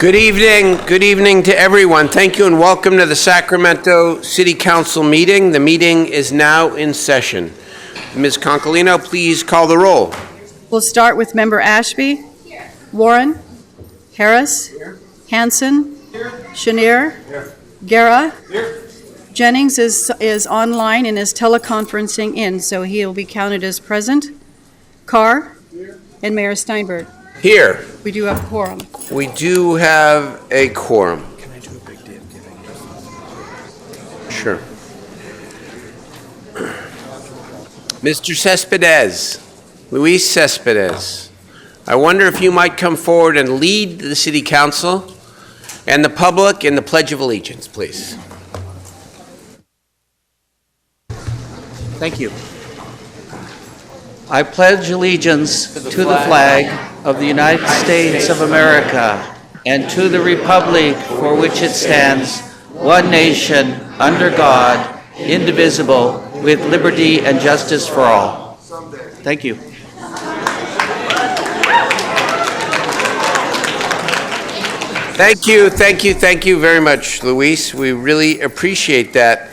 Good evening to everyone. Thank you and welcome to the Sacramento City Council meeting. The meeting is now in session. Ms. Concolino, please call the roll. We'll start with Member Ashby. Here. Warren. Harris. Here. Hanson. Here. Chenier. Here. Guerra. Here. Jennings is online and is teleconferencing in, so he'll be counted as present. Carr. Here. And Mayor Steinberg. Here. We do have a quorum. We do have a quorum. Can I do a big day of giving? Sure. Mr. Cespedes, Luis Cespedes, I wonder if you might come forward and lead the City Council and the public in the Pledge of Allegiance, please. Thank you. I pledge allegiance to the flag of the United States of America and to the republic for which it stands, one nation, under God, indivisible, with liberty and justice for all. Thank you. Thank you very much, Luis. We really appreciate that.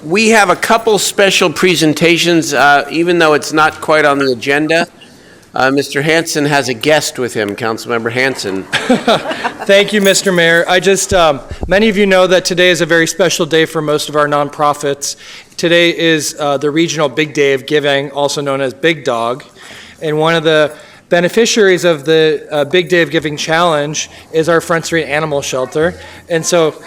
We have a couple special presentations, even though it's not quite on the agenda. Mr. Hanson has a guest with him, Councilmember Hanson. Thank you, Mr. Mayor. Many of you know that today is a very special day for most of our nonprofits. Today is the Regional Big Day of Giving, also known as Big Dog. And one of the beneficiaries of the Big Day of Giving Challenge is our Front Street Animal Shelter. And so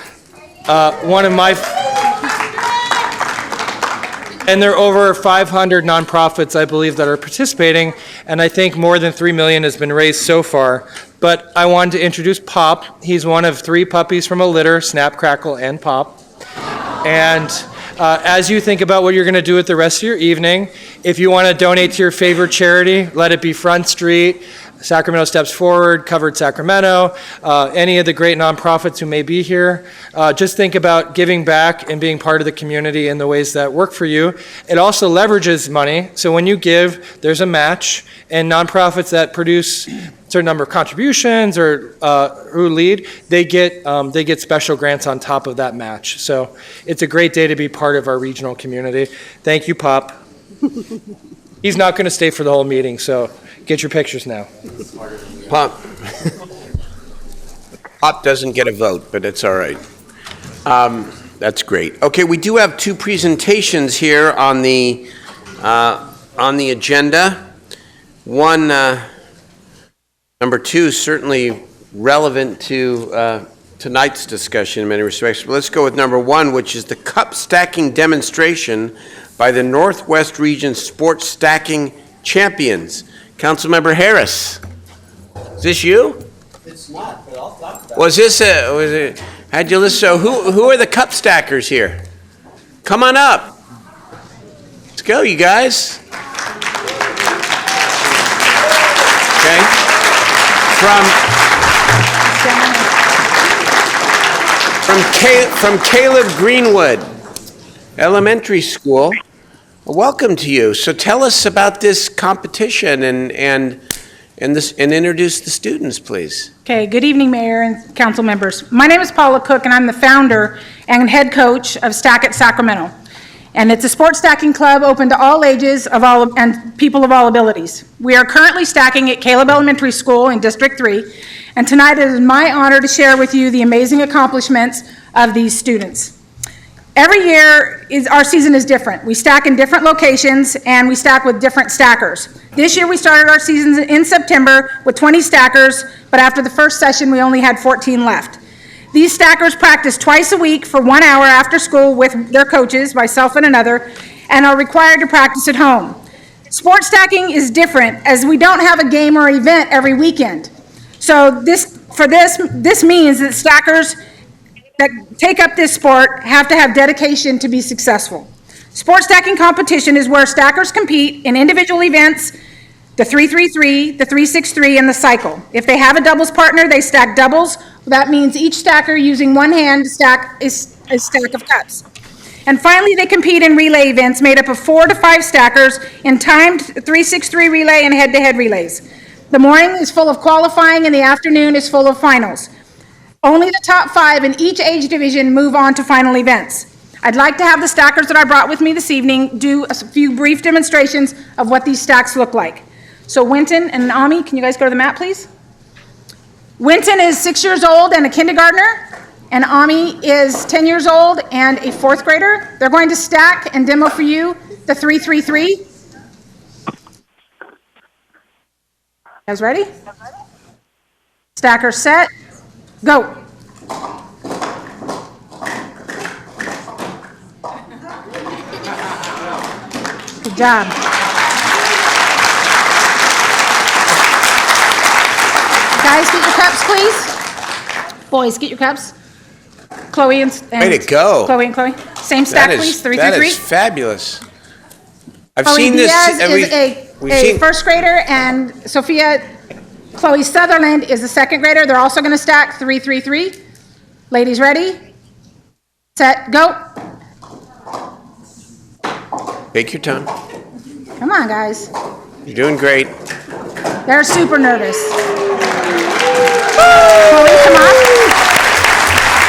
and there are over 500 nonprofits, I believe, that are participating, and I think more than $3 million has been raised so far. But I wanted to introduce Pop. He's one of 3 puppies from a litter, Snap, Crackle, and Pop. And as you think about what you're going to do with the rest of your evening, if you want to donate to your favorite charity, let it be Front Street, Sacramento Steps Forward, Covered Sacramento, any of the great nonprofits who may be here. Just think about giving back and being part of the community in the ways that work for you. It also leverages money, so when you give, there's a match, and nonprofits that produce a certain number of contributions or who lead, they get special grants on top of that match. So it's a great day to be part of our regional community. Thank you, Pop. He's not going to stay for the whole meeting, so get your pictures now. Pop doesn't get a vote, but it's all right. That's great. Okay, we do have 2 presentations here on the agenda. One, number 2, certainly relevant to tonight's discussion in many respects. But let's go with number 1, which is the cup stacking demonstration by the Northwest Region Sports Stacking Champions. Councilmember Harris, is this you? It's not, but I'll talk about it. How'd you listen? So who are the cup stackers here? Come on up. Let's go, you guys. Okay. From Caleb Greenwood Elementary School. Welcome to you. So tell us about this competition and introduce the students, please. Okay, good evening, Mayor and council members. My name is Paula Cook, and I'm the founder and head coach of Stack at Sacramento. And it's a sports stacking club open to all ages and people of all abilities. We are currently stacking at Caleb Elementary School in District 3, and tonight it is my honor to share with you the amazing accomplishments of these students. Every year, our season is different. We stack in different locations, and we stack with different stackers. This year, we started our season in September with 20 stackers, but after the first session, we only had 14 left. These stackers practice twice a week for 1 hour after school with their coaches, myself and another, and are required to practice at home. Sports stacking is different, as we don't have a game or event every weekend. So this means that stackers that take up this sport have to have dedication to be successful. Sports stacking competition is where stackers compete in individual events, the 3-3-3, the 3-6-3, and the cycle. If they have a doubles partner, they stack doubles. That means each stacker using one hand to stack a stack of cups. And finally, they compete in relay events made up of 4 to 5 stackers in timed 3-6-3 relay and head-to-head relays. The morning is full of qualifying and the afternoon is full of finals. Only the top 5 in each age division move on to final events. I'd like to have the stackers that I brought with me this evening do a few brief demonstrations of what these stacks look like. So Winton and Ami, can you guys go to the mat, please? Winton is 6 years old and a kindergartner, and Ami is 10 years old and a 4th grader. They're going to stack and demo for you the 3-3-3. Guys ready? Stacker set, go. Good job. Guys, get your cups, please. Boys, get your cups. Chloe and Way to go. Chloe and Chloe. Same stack, please. 3-3-3. That is fabulous. I've Chloe seen this. Diaz is a first grader, and Chloe Sutherland is a second grader. They're also going to stack 3-3-3. Ladies ready? Set, go. Take your time. Come on, guys. You're doing great. They're super nervous. Chloe, come on.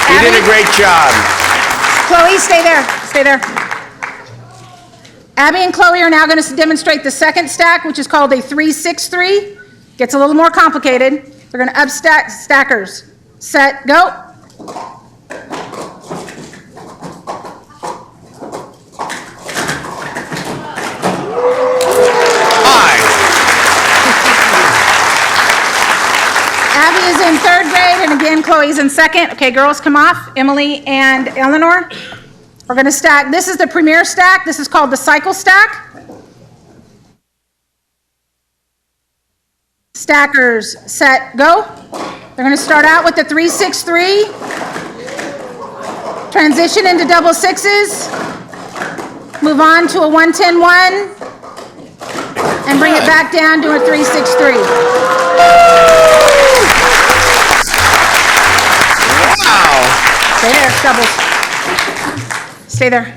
You did a great job. Chloe, stay there. Stay there. Abby and Chloe are now going to demonstrate the second stack, which is called a 3-6-3. Gets a little more complicated. They're going to up stack stackers. Set, go. Abby is in 3rd grade, and again, Chloe's in 2nd. Okay, girls, come off. Emily and Eleanor. We're going to stack. This is the premier stack. This is called the cycle stack. Stackers, set, go. They're going to start out with the 3-6-3. Transition into double sixes. Move on to a 1-10-1. And bring it back down to a 3-6-3. Wow. Stay there, doubles. Stay there.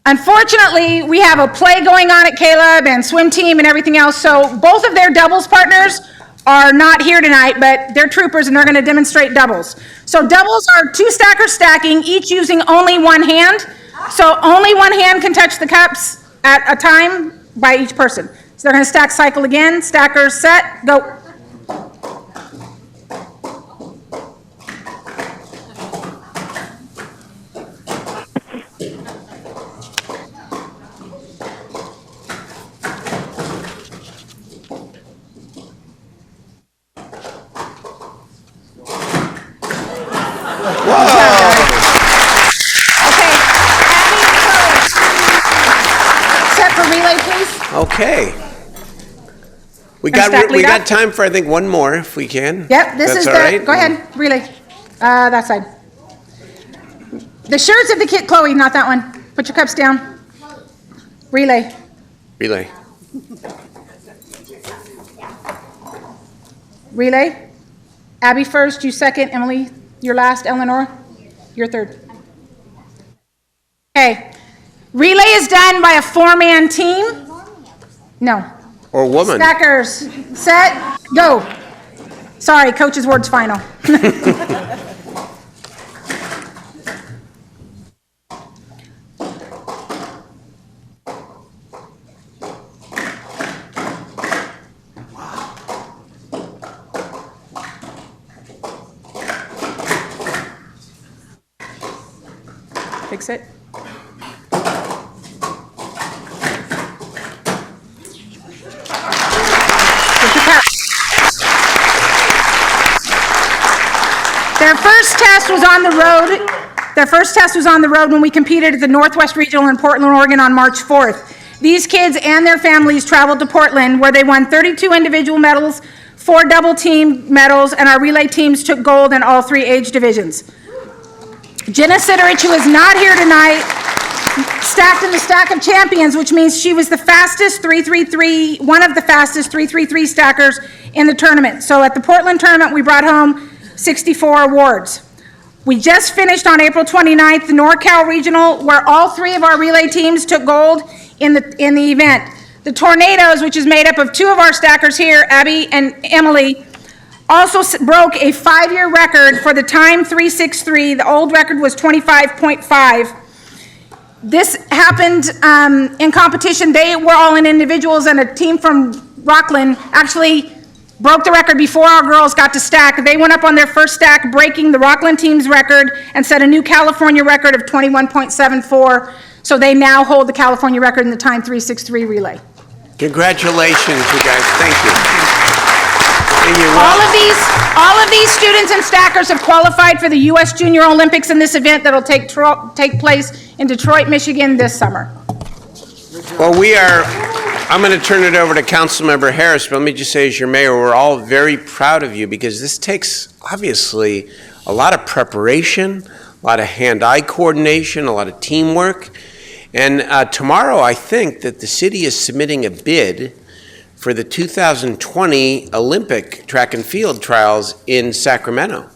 Unfortunately, we have a play going on at Caleb and swim team and everything else, so both of their doubles partners are not here tonight, but they're troopers and they're going to demonstrate doubles. So doubles are 2 stackers stacking, each using only one hand. So only one hand can touch the cups at a time by each person. So they're going to stack cycle again. Stackers set, go. Okay. We got time for, I think, one more if we can. Yep, this is all right. go ahead, relay. That side. The shirts of the kid, Chloe, not that one. Put your cups down. Relay. Relay. Relay. Abby first, you second, Emily, you're last, Eleanor, you're third. Okay. Relay is done by a 4-man team. No. Or woman. Stackers, set, go. Sorry, coach's word's final. Fix it. Their first test was on the road. Their first test was on the road when we competed at the Northwest Regional in Portland, Oregon on March 4th. These kids and their families traveled to Portland where they won 32 individual medals, 4 double team medals, and our relay teams took gold in all 3 age divisions. Jenna Sidorich, who is not here tonight, stacked in the stack of champions, which means she was the fastest 3-3-3, one of the fastest 3-3-3 stackers in the tournament. So at the Portland tournament, we brought home 64 awards. We just finished on April 29th, the NorCal Regional, where all 3 of our relay teams took gold in the event. The Tornadoes, which is made up of two of our stackers here, Abby and Emily, also broke a 5-year record for the time 363. The old record was 25.5. This happened in competition. They were all in individuals, and a team from Rockland actually broke the record before our girls got to stack. They went up on their first stack, breaking the Rockland team's record and set a new California record of 21.74. So they now hold the California record in the time 363 relay. Congratulations, you guys. Thank you. And you're All of these students and stackers have qualified for the U.S. Junior Olympics in this event that'll take place in Detroit, Michigan this summer. Well, I'm going to turn it over to Councilmember Harris, but let me just say, as your mayor, we're all very proud of you because this takes, obviously, a lot of preparation, a lot of hand-eye coordination, a lot of teamwork. And tomorrow, I think that the city is submitting a bid for the 2020 Olympic track and field trials in Sacramento.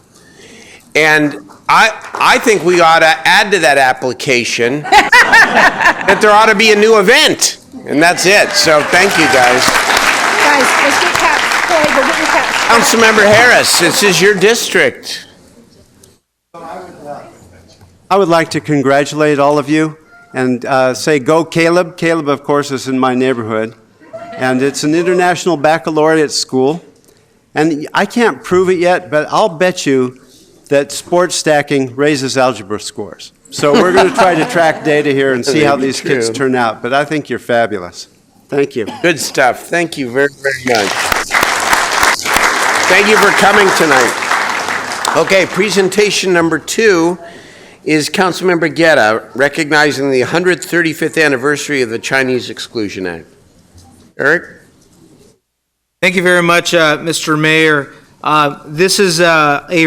And I think we ought to add to that application that there ought to be a new event. And that's it. So thank you, guys. Guys, let's get caps. Corey, go get your caps. Councilmember Harris, this is your district. I would like to congratulate all of you and say go Caleb. Caleb, of course, is in my neighborhood. And it's an international baccalaureate school. And I can't prove it yet, but I'll bet you that sports stacking raises algebra scores. So we're going to try to track data here and see how these kids turn out. But I think you're fabulous. Thank you. Good stuff. Thank you very, very much. Thank you for coming tonight. Okay, presentation number 2 is Councilmember Guerra, recognizing the 135th anniversary of the Chinese Exclusion Act. Eric? Thank you very much, Mr. Mayor. This is a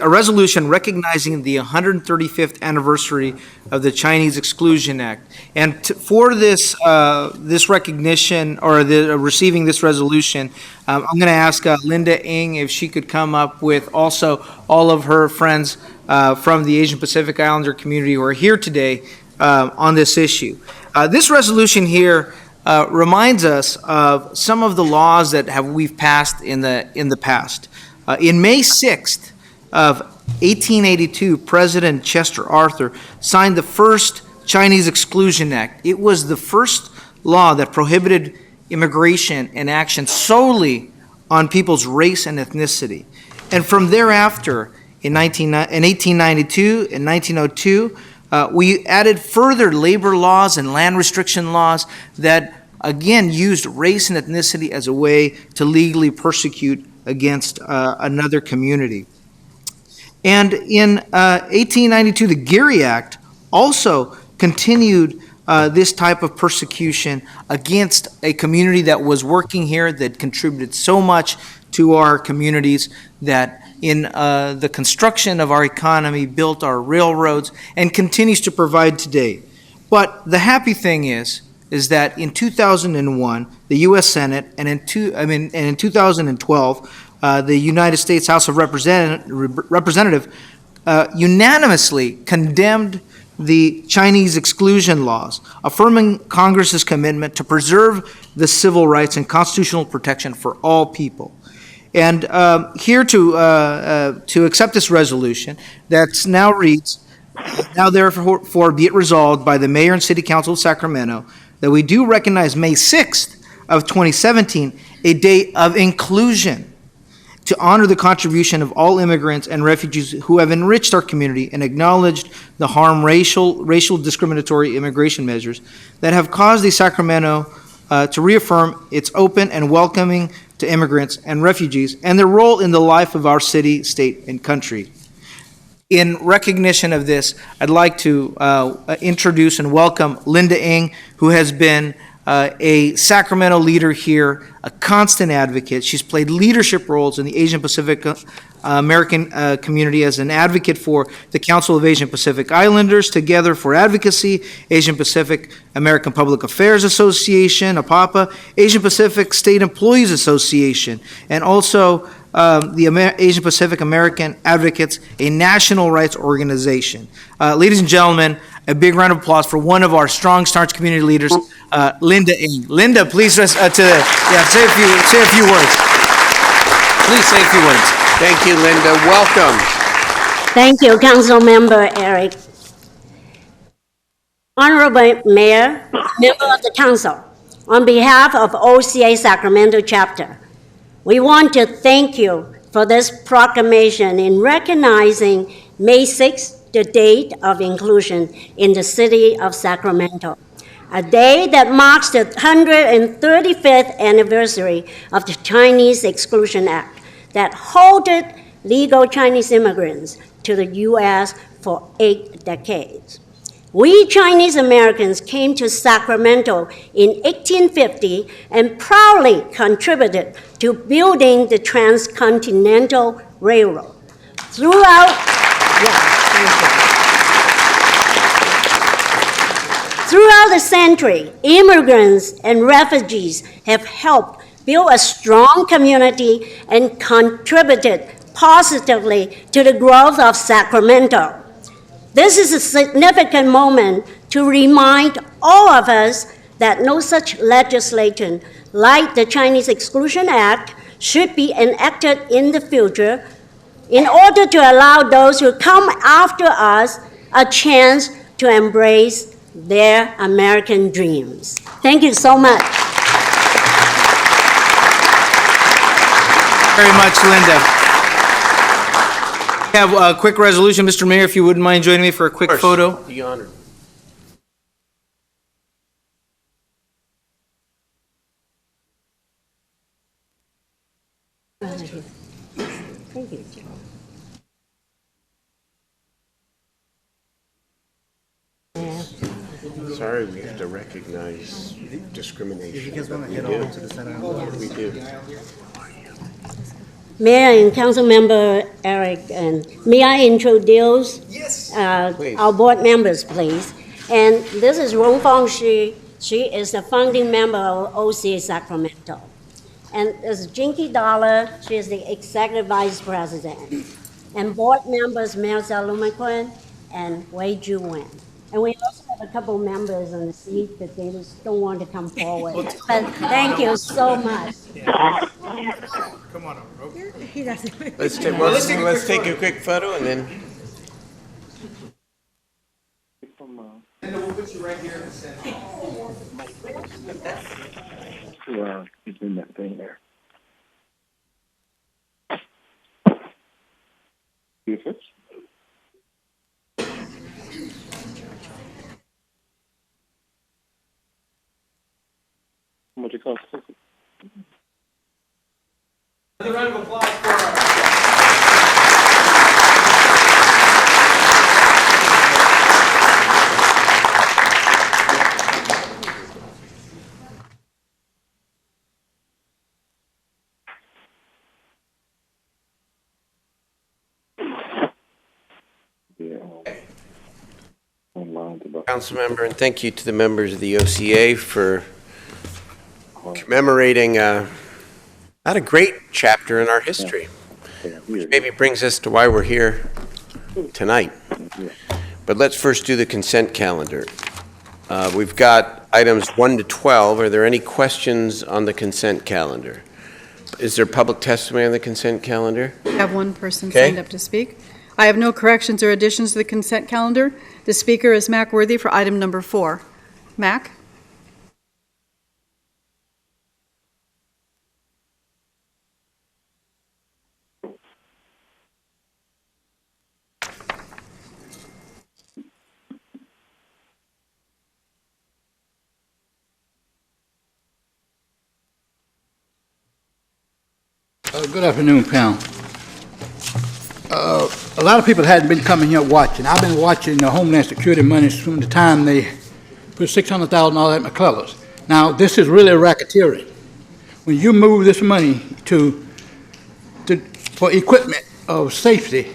resolution recognizing the 135th anniversary of the Chinese Exclusion Act. And for this recognition, or receiving this resolution, I'm going to ask Linda Ng if she could come up with also all of her friends from the Asian Pacific Islander community who are here today on this issue. This resolution here reminds us of some of the laws that we've passed in the past. In May 6th of 1882, President Chester Arthur signed the first Chinese Exclusion Act. It was the first law that prohibited immigration and action solely on people's race and ethnicity. And from thereafter, in 1892 and 1902, we added further labor laws and land restriction laws that, again, used race and ethnicity as a way to legally persecute against another community. And in 1892, the Geary Act also continued this type of persecution against a community that was working here, that contributed so much to our communities, that in the construction of our economy, built our railroads, and continues to provide today. But the happy thing is that in 2001, the U.S. Senate, and in 2012, the United States House of Representatives unanimously condemned the Chinese exclusion laws, affirming Congress's commitment to preserve the civil rights and constitutional protection for all people. And here to accept this resolution that's now reads, now therefore be it resolved by the Mayor and City Council of Sacramento that we do recognize May 6th of 2017 a day of inclusion to honor the contribution of all immigrants and refugees who have enriched our community and acknowledged the harm racial discriminatory immigration measures that have caused the Sacramento to reaffirm its open and welcoming to immigrants and refugees and their role in the life of our city, state, and country. In recognition of this, I'd like to introduce and welcome Linda Ng, who has been a Sacramento leader here, a constant advocate. She's played leadership roles in the Asian Pacific American community as an advocate for the Council of Asian Pacific Islanders, Together for Advocacy, Asian Pacific American Public Affairs Association, APAPA, Asian Pacific State Employees Association, and also the Asian Pacific American Advocates, a national rights organization. Ladies and gentlemen, a big round of applause for one of our strong Starch community leaders, Linda Ng. Linda, please say a few words. Please say a few words. Thank you, Linda. Welcome. Thank you, Council Member Eric. Honorable Mayor, member of the Council, on behalf of OCA Sacramento Chapter, we want to thank you for this proclamation in recognizing May 6th, the date of inclusion in the city of Sacramento, a day that marks the 135th anniversary of the Chinese Exclusion Act that halted legal Chinese immigrants to the U.S. for 8 decades. We Chinese Americans came to Sacramento in 1850 and proudly contributed to building the Transcontinental Railroad. Throughout the century, immigrants and refugees have helped build a strong community and contributed positively to the growth of Sacramento. This is a significant moment to remind all of us that no such legislation like the Chinese Exclusion Act should be enacted in the future in order to allow those who come after us a chance to embrace their American dreams. Thank you so much. Very much, Linda. We have a quick resolution. Mr. Mayor, if you wouldn't mind joining me for a quick Of photo. course. Be honored. Thank you. Sorry, we have to recognize discrimination. You guys want to head over to the center? We do. Mayor and Council Member Eric, and may I introduce Please. our board members, please? And this is Rong Fong Shi. She is the founding member of OCA Sacramento. And this is Jinky Dollar. She is the executive vice president. And board members Marcel Lumaquin and Wei Ju Wen. And we also have a couple members on the seat that they just don't want to come forward. But thank you so much. Let's take a quick photo and then. We'll put you right here in the center. Well, he's in that thing there. See if it's. What do you call it? Another round of applause for our. Yeah. Online to about. Councilmember, and thank you to the members of the OCA for commemorating not a great chapter in our history, which maybe brings us to why we're here tonight. But let's first do the consent calendar. We've got items 1 to 12. Are there any questions on the consent calendar? Is there public testimony on the consent calendar? I have one person Okay. signed up to speak. I have no corrections or additions to the consent calendar. The speaker is Mac Worthy for item number 4. Mac? Good afternoon, panel. A lot of people hadn't been coming here watching. I've been watching the Homeland Security money from the time they put $600,000 at McCullough's. Now, this is really racketeering. When you move this money for equipment of safety,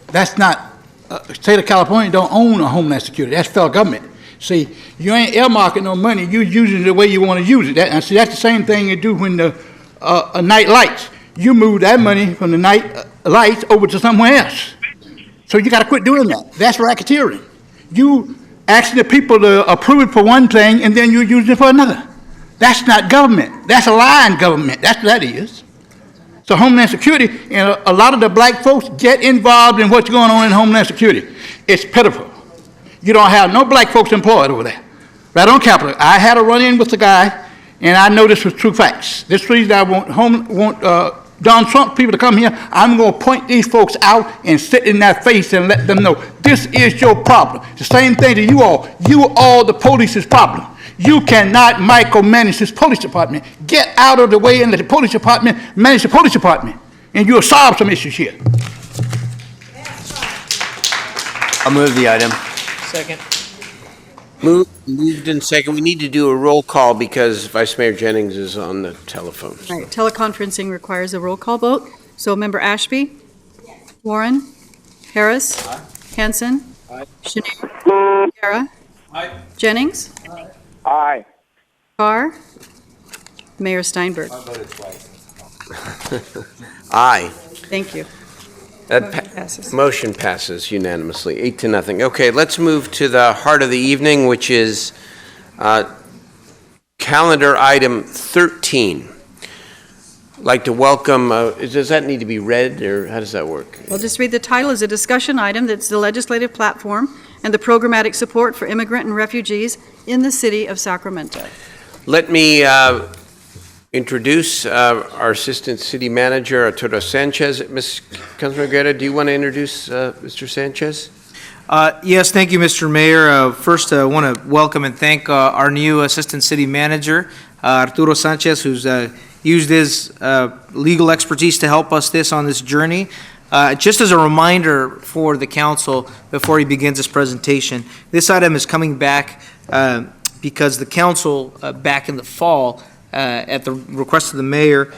that's not, state of California don't own a Homeland Security. That's federal government. See, you ain't earmarking no money. You using it the way you want to use it. And see, that's the same thing you do when the night lights. You move that money from the night lights over to somewhere else. So you got to quit doing that. That's racketeering. You asking the people to approve it for one thing, and then you use it for another. That's not government. That's a lying government. That's what that is. So Homeland Security, and a lot of the black folks get involved in what's going on in Homeland Security. It's pitiful. You don't have no black folks employed over there. Right on Capitol, I had a run-in with the guy, and I know this was true facts. This reason I want Donald Trump people to come here, I'm going to point these folks out and sit in their face and let them know this is your problem. The same thing to you all. You all the police's problem. You cannot micromanage this police department. Get out of the way and let the police department manage the police department, and you'll solve some issues here. I'll move the item. Second. Moved and second. We need to do a roll call because Vice Mayor Jennings is on the telephone. All right, teleconferencing requires a roll call vote. So Member Ashby? Warren? Harris? Hanson? Chenier? Guerra? Jennings? Aye. Carr? Mayor Steinberg? Aye. Thank you. That motion passes unanimously, 8-0. Okay, let's move to the heart of the evening, which is calendar item 13. I'd like to welcome, does that need to be read, or how does that work? I'll just read the title as a discussion item. That's the legislative platform and the programmatic support for immigrant and refugees in the city of Sacramento. Let me introduce our Assistant City Manager, Arturo Sanchez. Ms. Councilman Guerra, do you want to introduce Mr. Sanchez? Yes, thank you, Mr. Mayor. First, I want to welcome and thank our new Assistant City Manager, Arturo Sanchez, who's used his legal expertise to help us on this journey. Just as a reminder for the council before he begins his presentation, this item is coming back because the council back in the fall, at the request of the mayor,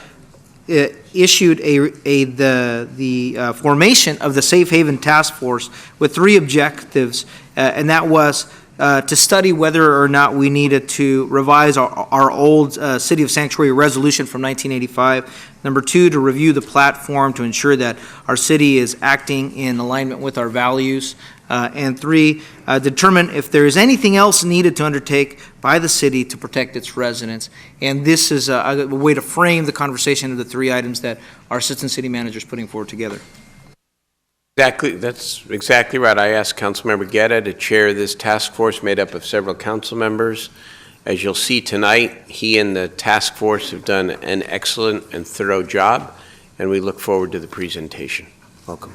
issued the formation of the Safe Haven Task Force with 3 objectives, and that was to study whether or not we needed to revise our old City of Sanctuary resolution from 1985. Number 2, to review the platform to ensure that our city is acting in alignment with our values. And 3, determine if there is anything else needed to undertake by the city to protect its residents. And this is a way to frame the conversation of the 3 items that our Assistant City Manager is putting forward together. Exactly, that's exactly right. I asked Councilmember Guerra to chair this task force made up of several council members. As you'll see tonight, he and the task force have done an excellent and thorough job, and we look forward to the presentation. Welcome.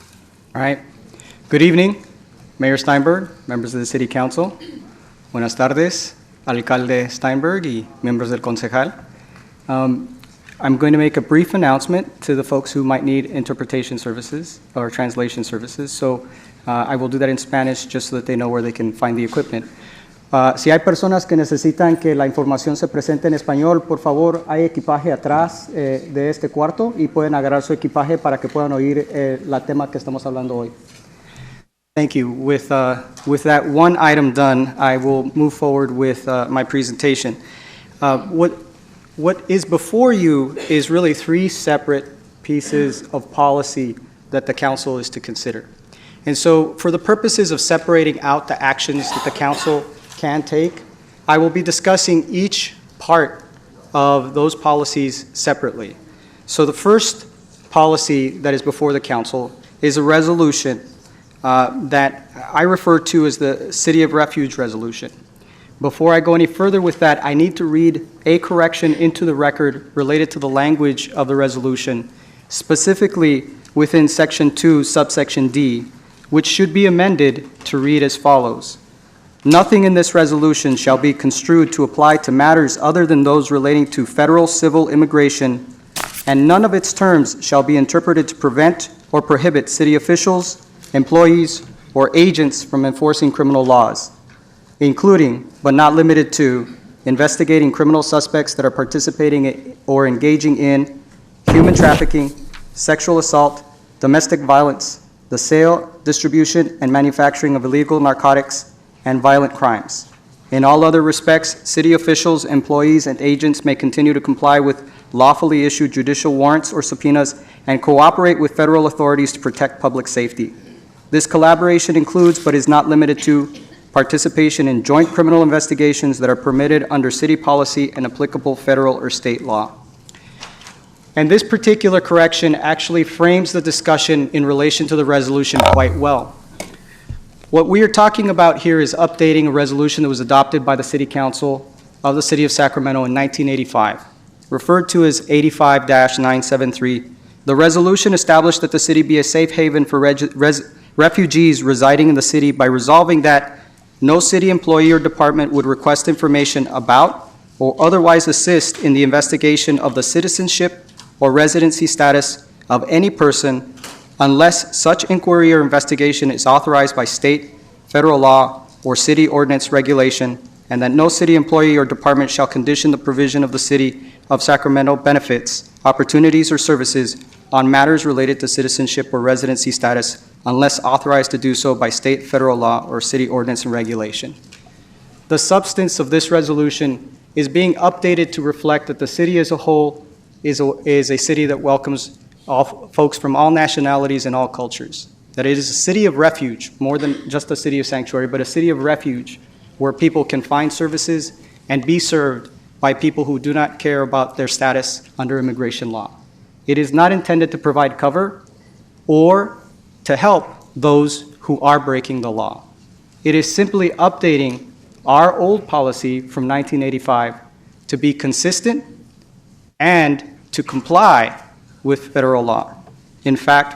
All right. Good evening, Mayor Steinberg, members of the City Council. Buenas tardes, Alcalde Steinberg y miembros del Concejal. I'm going to make a brief announcement to the folks who might need interpretation services or translation services. So I will do that in Spanish just so that they know where they can find the equipment. Si hay personas que necesitan que la información se presente en español, por favor, hay equipaje atrás de este cuarto y pueden agarrar su equipaje para que puedan oír la tema que estamos hablando hoy. Thank you. With that one item done, I will move forward with my presentation. What is before you is really 3 separate pieces of policy that the council is to consider. And so for the purposes of separating out the actions that the council can take, I will be discussing each part of those policies separately. So the first policy that is before the council is a resolution that I refer to as the City of Refuge Resolution. Before I go any further with that, I need to read a correction into the record related to the language of the resolution, specifically within Section 2, subsection D, which should be amended to read as follows. Nothing in this resolution shall be construed to apply to matters other than those relating to federal civil immigration, and none of its terms shall be interpreted to prevent or prohibit city officials, employees, or agents from enforcing criminal laws, including, but not limited to, investigating criminal suspects that are participating or engaging in human trafficking, sexual assault, domestic violence, the sale, distribution, and manufacturing of illegal narcotics, and violent crimes. In all other respects, city officials, employees, and agents may continue to comply with lawfully issued judicial warrants or subpoenas and cooperate with federal authorities to protect public safety. This collaboration includes, but is not limited to, participation in joint criminal investigations that are permitted under city policy and applicable federal or state law. And this particular correction actually frames the discussion in relation to the resolution quite well. What we are talking about here is updating a resolution that was adopted by the City Council of the City of Sacramento in 1985, referred to as 85-973. The resolution established that the city be a safe haven for refugees residing in the city by resolving that no city employee or department would request information about or otherwise assist in the investigation of the citizenship or residency status of any person unless such inquiry or investigation is authorized by state, federal law, or city ordinance regulation, and that no city employee or department shall condition the provision of the City of Sacramento benefits, opportunities, or services on matters related to citizenship or residency status unless authorized to do so by state, federal law, or city ordinance and regulation. The substance of this resolution is being updated to reflect that the city as a whole is a city that welcomes all folks from all nationalities and all cultures. That it is a city of refuge, more than just a city of sanctuary, but a city of refuge where people can find services and be served by people who do not care about their status under immigration law. It is not intended to provide cover or to help those who are breaking the law. It is simply updating our old policy from 1985 to be consistent and to comply with federal law. In fact,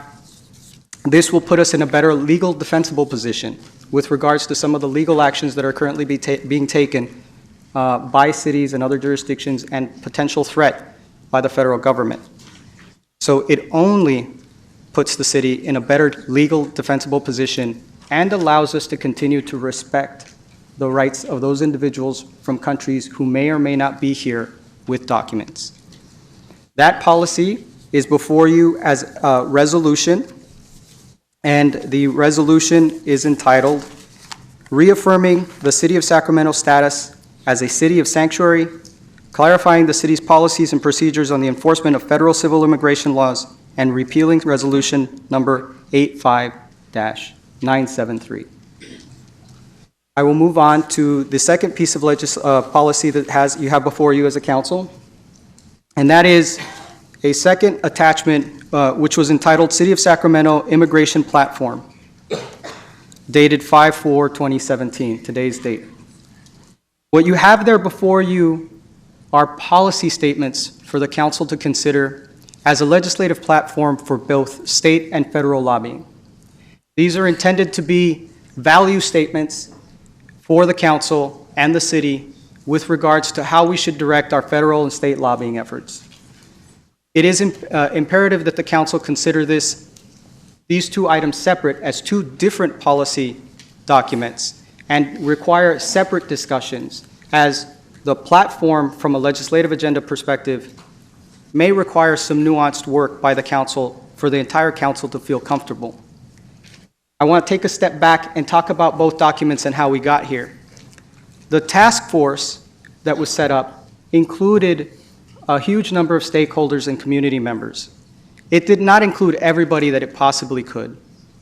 this will put us in a better legal defensible position with regards to some of the legal actions that are currently being taken by cities and other jurisdictions and potential threat by the federal government. So it only puts the city in a better legal defensible position and allows us to continue to respect the rights of those individuals from countries who may or may not be here with documents. That policy is before you as a resolution, and the resolution is entitled Reaffirming the City of Sacramento Status as a City of Sanctuary, Clarifying the City's Policies and Procedures on the Enforcement of Federal Civil Immigration Laws, and Repealing Resolution Number 85-973. I will move on to the second piece of policy that you have before you as a council, and that is a second attachment which was entitled City of Sacramento Immigration Platform, dated 5/4/2017, today's date. What you have there before you are policy statements for the council to consider as a legislative platform for both state and federal lobbying. These are intended to be value statements for the council and the city with regards to how we should direct our federal and state lobbying efforts. It is imperative that the council consider these two items separate as two different policy documents and require separate discussions, as the platform from a legislative agenda perspective may require some nuanced work by the council for the entire council to feel comfortable. I want to take a step back and talk about both documents and how we got here. The task force that was set up included a huge number of stakeholders and community members. It did not include everybody that it possibly could,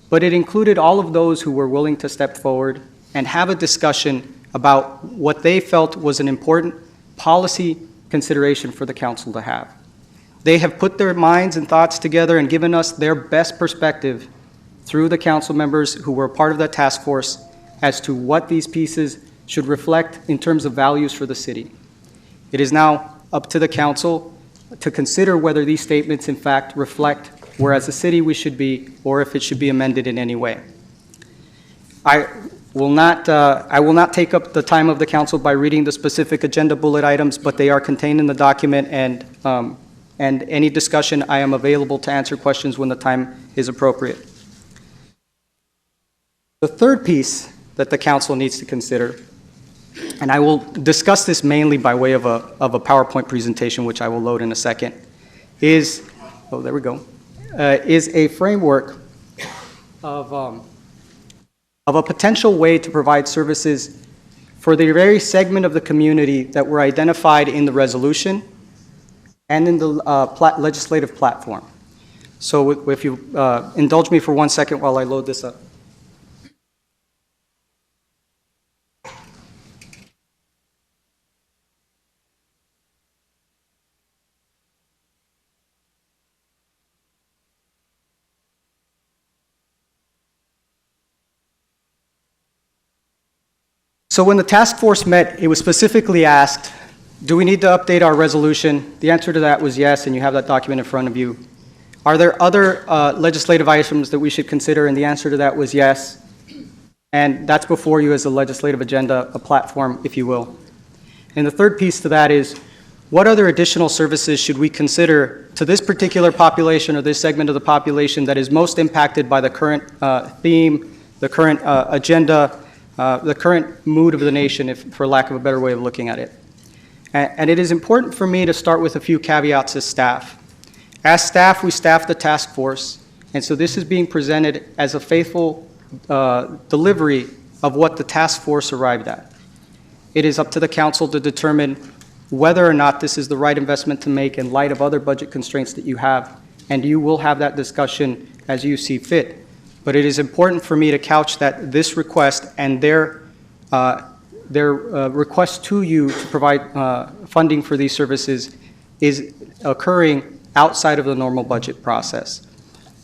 but it included all of those who were willing to step forward and have a discussion about what they felt was an important policy consideration for the council to have. They have put their minds and thoughts together and given us their best perspective through the council members who were part of that task force as to what these pieces should reflect in terms of values for the city. It is now up to the council to consider whether these statements in fact reflect where as a city we should be, or if it should be amended in any way. I will not take up the time of the council by reading the specific agenda bullet items, but they are contained in the document, and any discussion, I am available to answer questions when the time is appropriate. The third piece that the council needs to consider, and I will discuss this mainly by way of a PowerPoint presentation, which I will load in a second, is a framework of a potential way to provide services for the very segment of the community that were identified in the resolution and in the legislative platform. So if you indulge me for 1 second while I load this up. So when the task force met, it was specifically asked, do we need to update our resolution? The answer to that was yes, and you have that document in front of you. Are there other legislative items that we should consider? And the answer to that was yes. And that's before you as a legislative agenda, a platform, if you will. And the third piece to that is, what other additional services should we consider to this particular population or this segment of the population that is most impacted by the current theme, the current agenda, the current mood of the nation, if, for lack of a better way of looking at it? And it is important for me to start with a few caveats as staff. As staff, we staff the task force, and so this is being presented as a faithful delivery of what the task force arrived at. It is up to the council to determine whether or not this is the right investment to make in light of other budget constraints that you have, and you will have that discussion as you see fit. But it is important for me to couch that this request and their request to you to provide funding for these services is occurring outside of the normal budget process.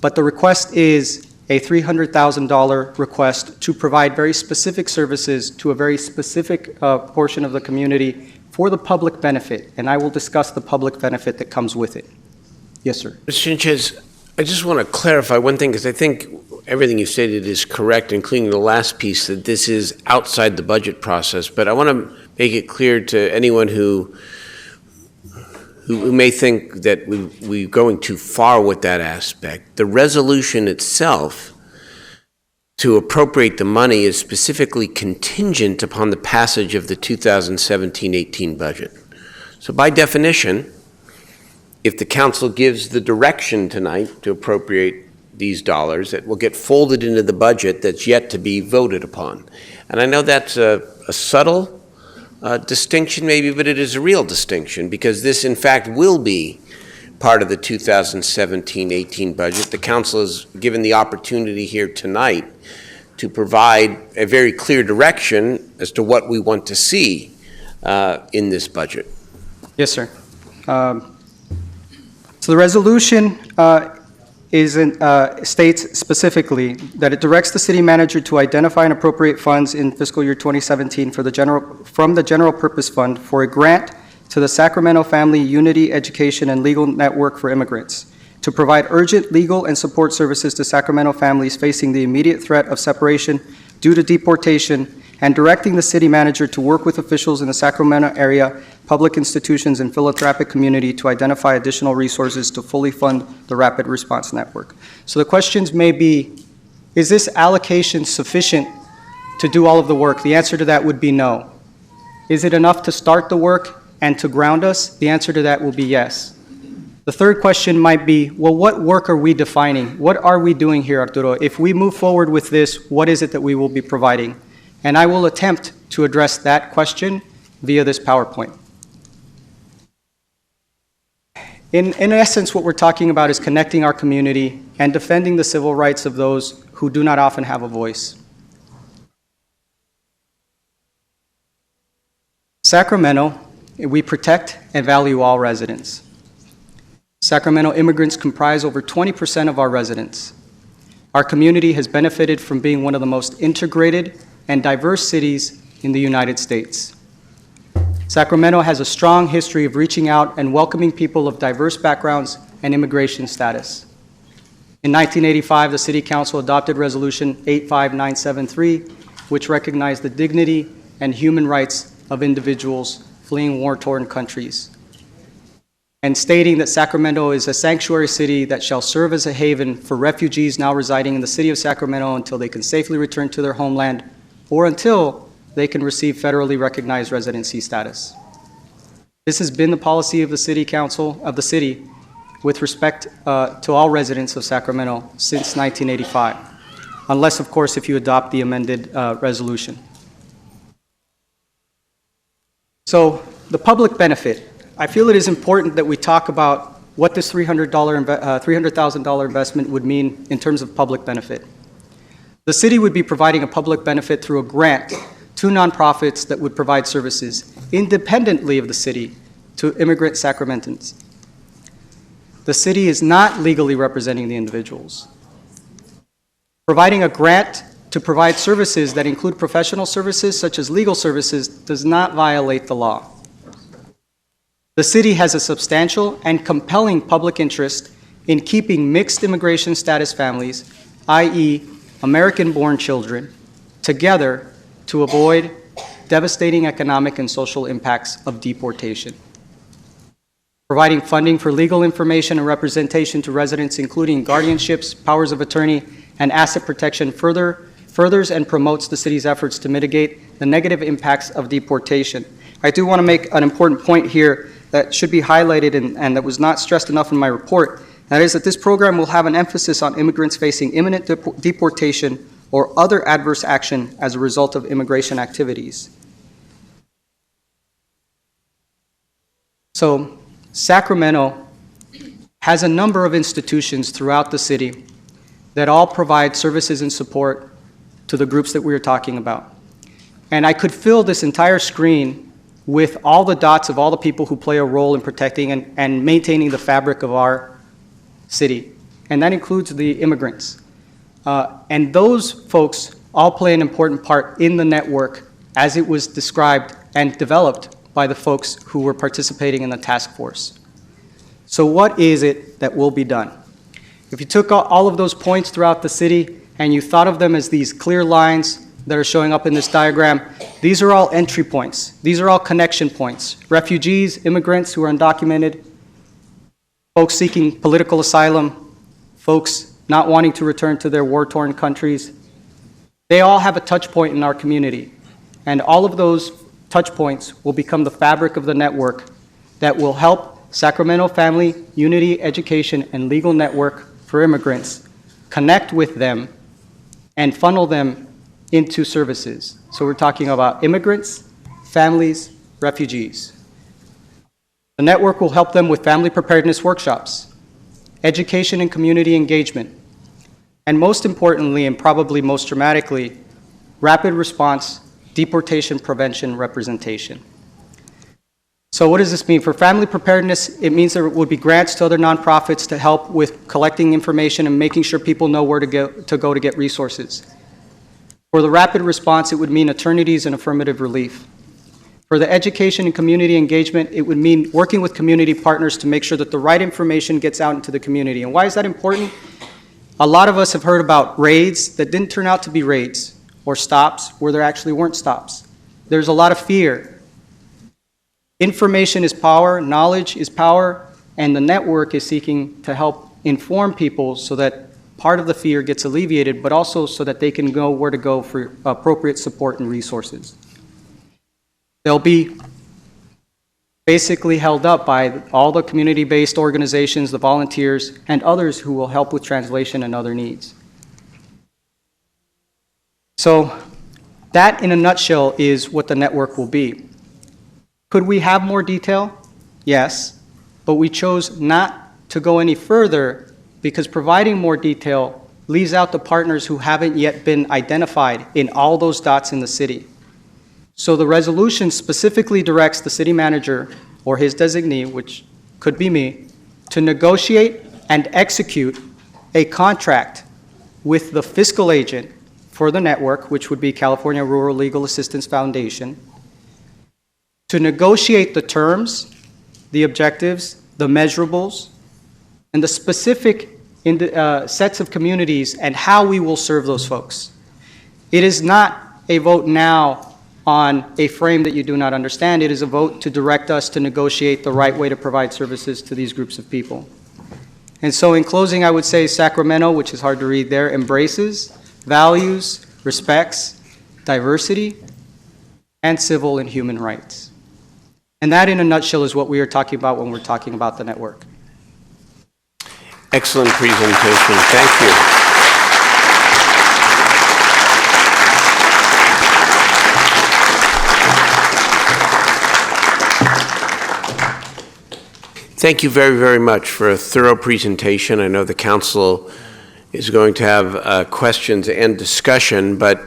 But the request is a $300,000 request to provide very specific services to a very specific portion of the community for the public benefit, and I will discuss the public benefit that comes with it. Yes, sir. Mr. Sanchez, I just want to clarify one thing, because I think everything you stated is correct, including the last piece, that this is outside the budget process. But I want to make it clear to anyone who may think that we're going too far with that aspect. The resolution itself to appropriate the money is specifically contingent upon the passage of the 2017-18 budget. So by definition, if the council gives the direction tonight to appropriate these dollars, it will get folded into the budget that's yet to be voted upon. And I know that's a subtle distinction maybe, but it is a real distinction, because this in fact will be part of the 2017-18 budget. The council is given the opportunity here tonight to provide a very clear direction as to what we want to see in this budget. Yes, sir. So the resolution states specifically that it directs the city manager to identify and appropriate funds in fiscal year 2017 from the general purpose fund for a grant to the Sacramento Family Unity Education and Legal Network for Immigrants to provide urgent legal and support services to Sacramento families facing the immediate threat of separation due to deportation, and directing the city manager to work with officials in the Sacramento area, public institutions, and philanthropic community to identify additional resources to fully fund the Rapid Response Network. So the questions may be, is this allocation sufficient to do all of the work? The answer to that would be no. Is it enough to start the work and to ground us? The answer to that will be yes. The third question might be, well, what work are we defining? What are we doing here, Arturo? If we move forward with this, what is it that we will be providing? And I will attempt to address that question via this PowerPoint. In essence, what we're talking about is connecting our community and defending the civil rights of those who do not often have a voice. Sacramento, we protect and value all residents. Sacramento immigrants comprise over 20% of our residents. Our community has benefited from being one of the most integrated and diverse cities in the United States. Sacramento has a strong history of reaching out and welcoming people of diverse backgrounds and immigration status. In 1985, the City Council adopted Resolution 85973, which recognized the dignity and human rights of individuals fleeing war-torn countries, and stating that Sacramento is a sanctuary city that shall serve as a haven for refugees now residing in the city of Sacramento until they can safely return to their homeland or until they can receive federally recognized residency status. This has been the policy of the City Council of the city with respect to all residents of Sacramento since 1985, unless, of course, if you adopt the amended resolution. So the public benefit. I feel it is important that we talk about what this $300,000 investment would mean in terms of public benefit. The city would be providing a public benefit through a grant to nonprofits that would provide services independently of the city to immigrant Sacramentans. The city is not legally representing the individuals. Providing a grant to provide services that include professional services such as legal services does not violate the law. The city has a substantial and compelling public interest in keeping mixed immigration status families, i.e. American-born children, together to avoid devastating economic and social impacts of deportation. Providing funding for legal information and representation to residents, including guardianships, powers of attorney, and asset protection, furthers and promotes the city's efforts to mitigate the negative impacts of deportation. I do want to make an important point here that should be highlighted and that was not stressed enough in my report. That is that this program will have an emphasis on immigrants facing imminent deportation or other adverse action as a result of immigration activities. So, Sacramento has a number of institutions throughout the city that all provide services and support to the groups that we are talking about. And I could fill this entire screen with all the dots of all the people who play a role in protecting and maintaining the fabric of our city, and that includes the immigrants. And those folks all play an important part in the network as it was described and developed by the folks who were participating in the task force. So what is it that will be done? If you took all of those points throughout the city and you thought of them as these clear lines that are showing up in this diagram, these are all entry points. These are all connection points. Refugees, immigrants who are undocumented, folks seeking political asylum, folks not wanting to return to their war-torn countries, they all have a touch point in our community. And all of those touch points will become the fabric of the network that will help Sacramento Family, Unity, Education, and Legal Network for Immigrants connect with them and funnel them into services. So we're talking about immigrants, families, refugees. The network will help them with family preparedness workshops, education and community engagement, and most importantly, and probably most dramatically, rapid response, deportation prevention representation. So what does this mean? For family preparedness, it means there would be grants to other nonprofits to help with collecting information and making sure people know where to go to get resources. For the rapid response, it would mean eternities and affirmative relief. For the education and community engagement, it would mean working with community partners to make sure that the right information gets out into the community. And why is that important? A lot of us have heard about raids that didn't turn out to be raids, or stops where there actually weren't stops. There's a lot of fear. Information is power, knowledge is power, and the network is seeking to help inform people so that part of the fear gets alleviated, but also so that they can go where to go for appropriate support and resources. They'll be basically held up by all the community-based organizations, the volunteers, and others who will help with translation and other needs. So that, in a nutshell, is what the network will be. Could we have more detail? Yes, but we chose not to go any further because providing more detail leaves out the partners who haven't yet been identified in all those dots in the city. So the resolution specifically directs the city manager or his designee, which could be me, to negotiate and execute a contract with the fiscal agent for the network, which would be California Rural Legal Assistance Foundation, to negotiate the terms, the objectives, the measurables, and the specific sets of communities and how we will serve those folks. It is not a vote now on a frame that you do not understand. It is a vote to direct us to negotiate the right way to provide services to these groups of people. And so in closing, I would say Sacramento, which is hard to read there, embraces, values, respects diversity and civil and human rights. And that, in a nutshell, is what we are talking about when we're talking about the network. Excellent presentation. Thank you. Thank you very, very much for a thorough presentation. I know the council is going to have questions and discussion, but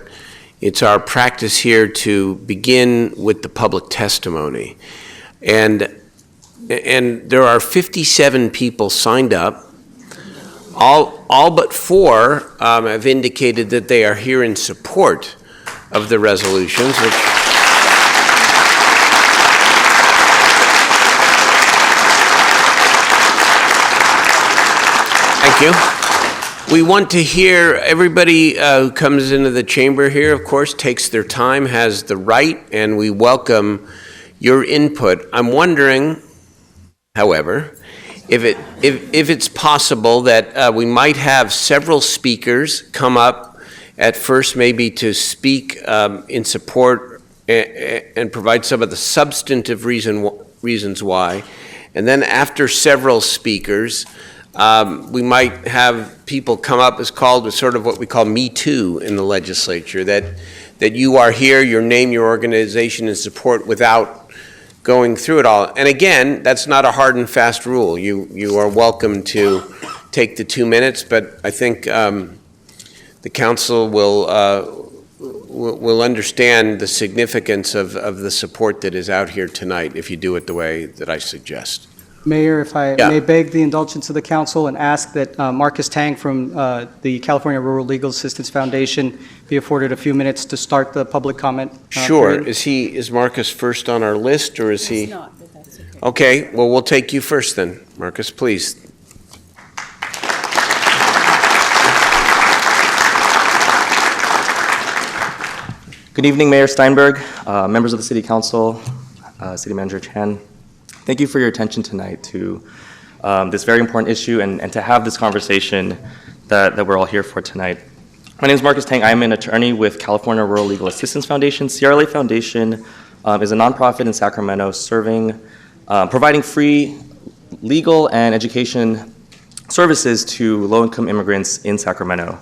it's our practice here to begin with the public testimony. And there are 57 people signed up. All but four have indicated that they are here in support of the resolutions, which... Thank you. We want to hear everybody who comes into the chamber here, of course, takes their time, has the right, and we welcome your input. I'm wondering, however, if it's possible that we might have several speakers come up at first maybe to speak in support and provide some of the substantive reasons why. And then after several speakers, we might have people come up as called as sort of what we call Me Too in the legislature, that you are here, your name, your organization in support without going through it all. And again, that's not a hard and fast rule. You are welcome to take the 2 minutes, but I think the council will understand the significance of the support that is out here tonight if you do it the way that I suggest. Mayor, if I Yeah. may beg the indulgence of the council and ask that Marcus Tang from the California Rural Legal Assistance Foundation be afforded a few minutes to start the public comment. Sure. period. Is Marcus first on our list, or is he? It's not, but that's okay. Okay, well, we'll take you first then. Marcus, please. Good evening, Mayor Steinberg, members of the City Council, City Manager Chan. Thank you for your attention tonight to this very important issue and to have this conversation that we're all here for tonight. My name is Marcus Tang. I'm an attorney with California Rural Legal Assistance Foundation. CRLA Foundation is a nonprofit in Sacramento providing free legal and education services to low-income immigrants in Sacramento.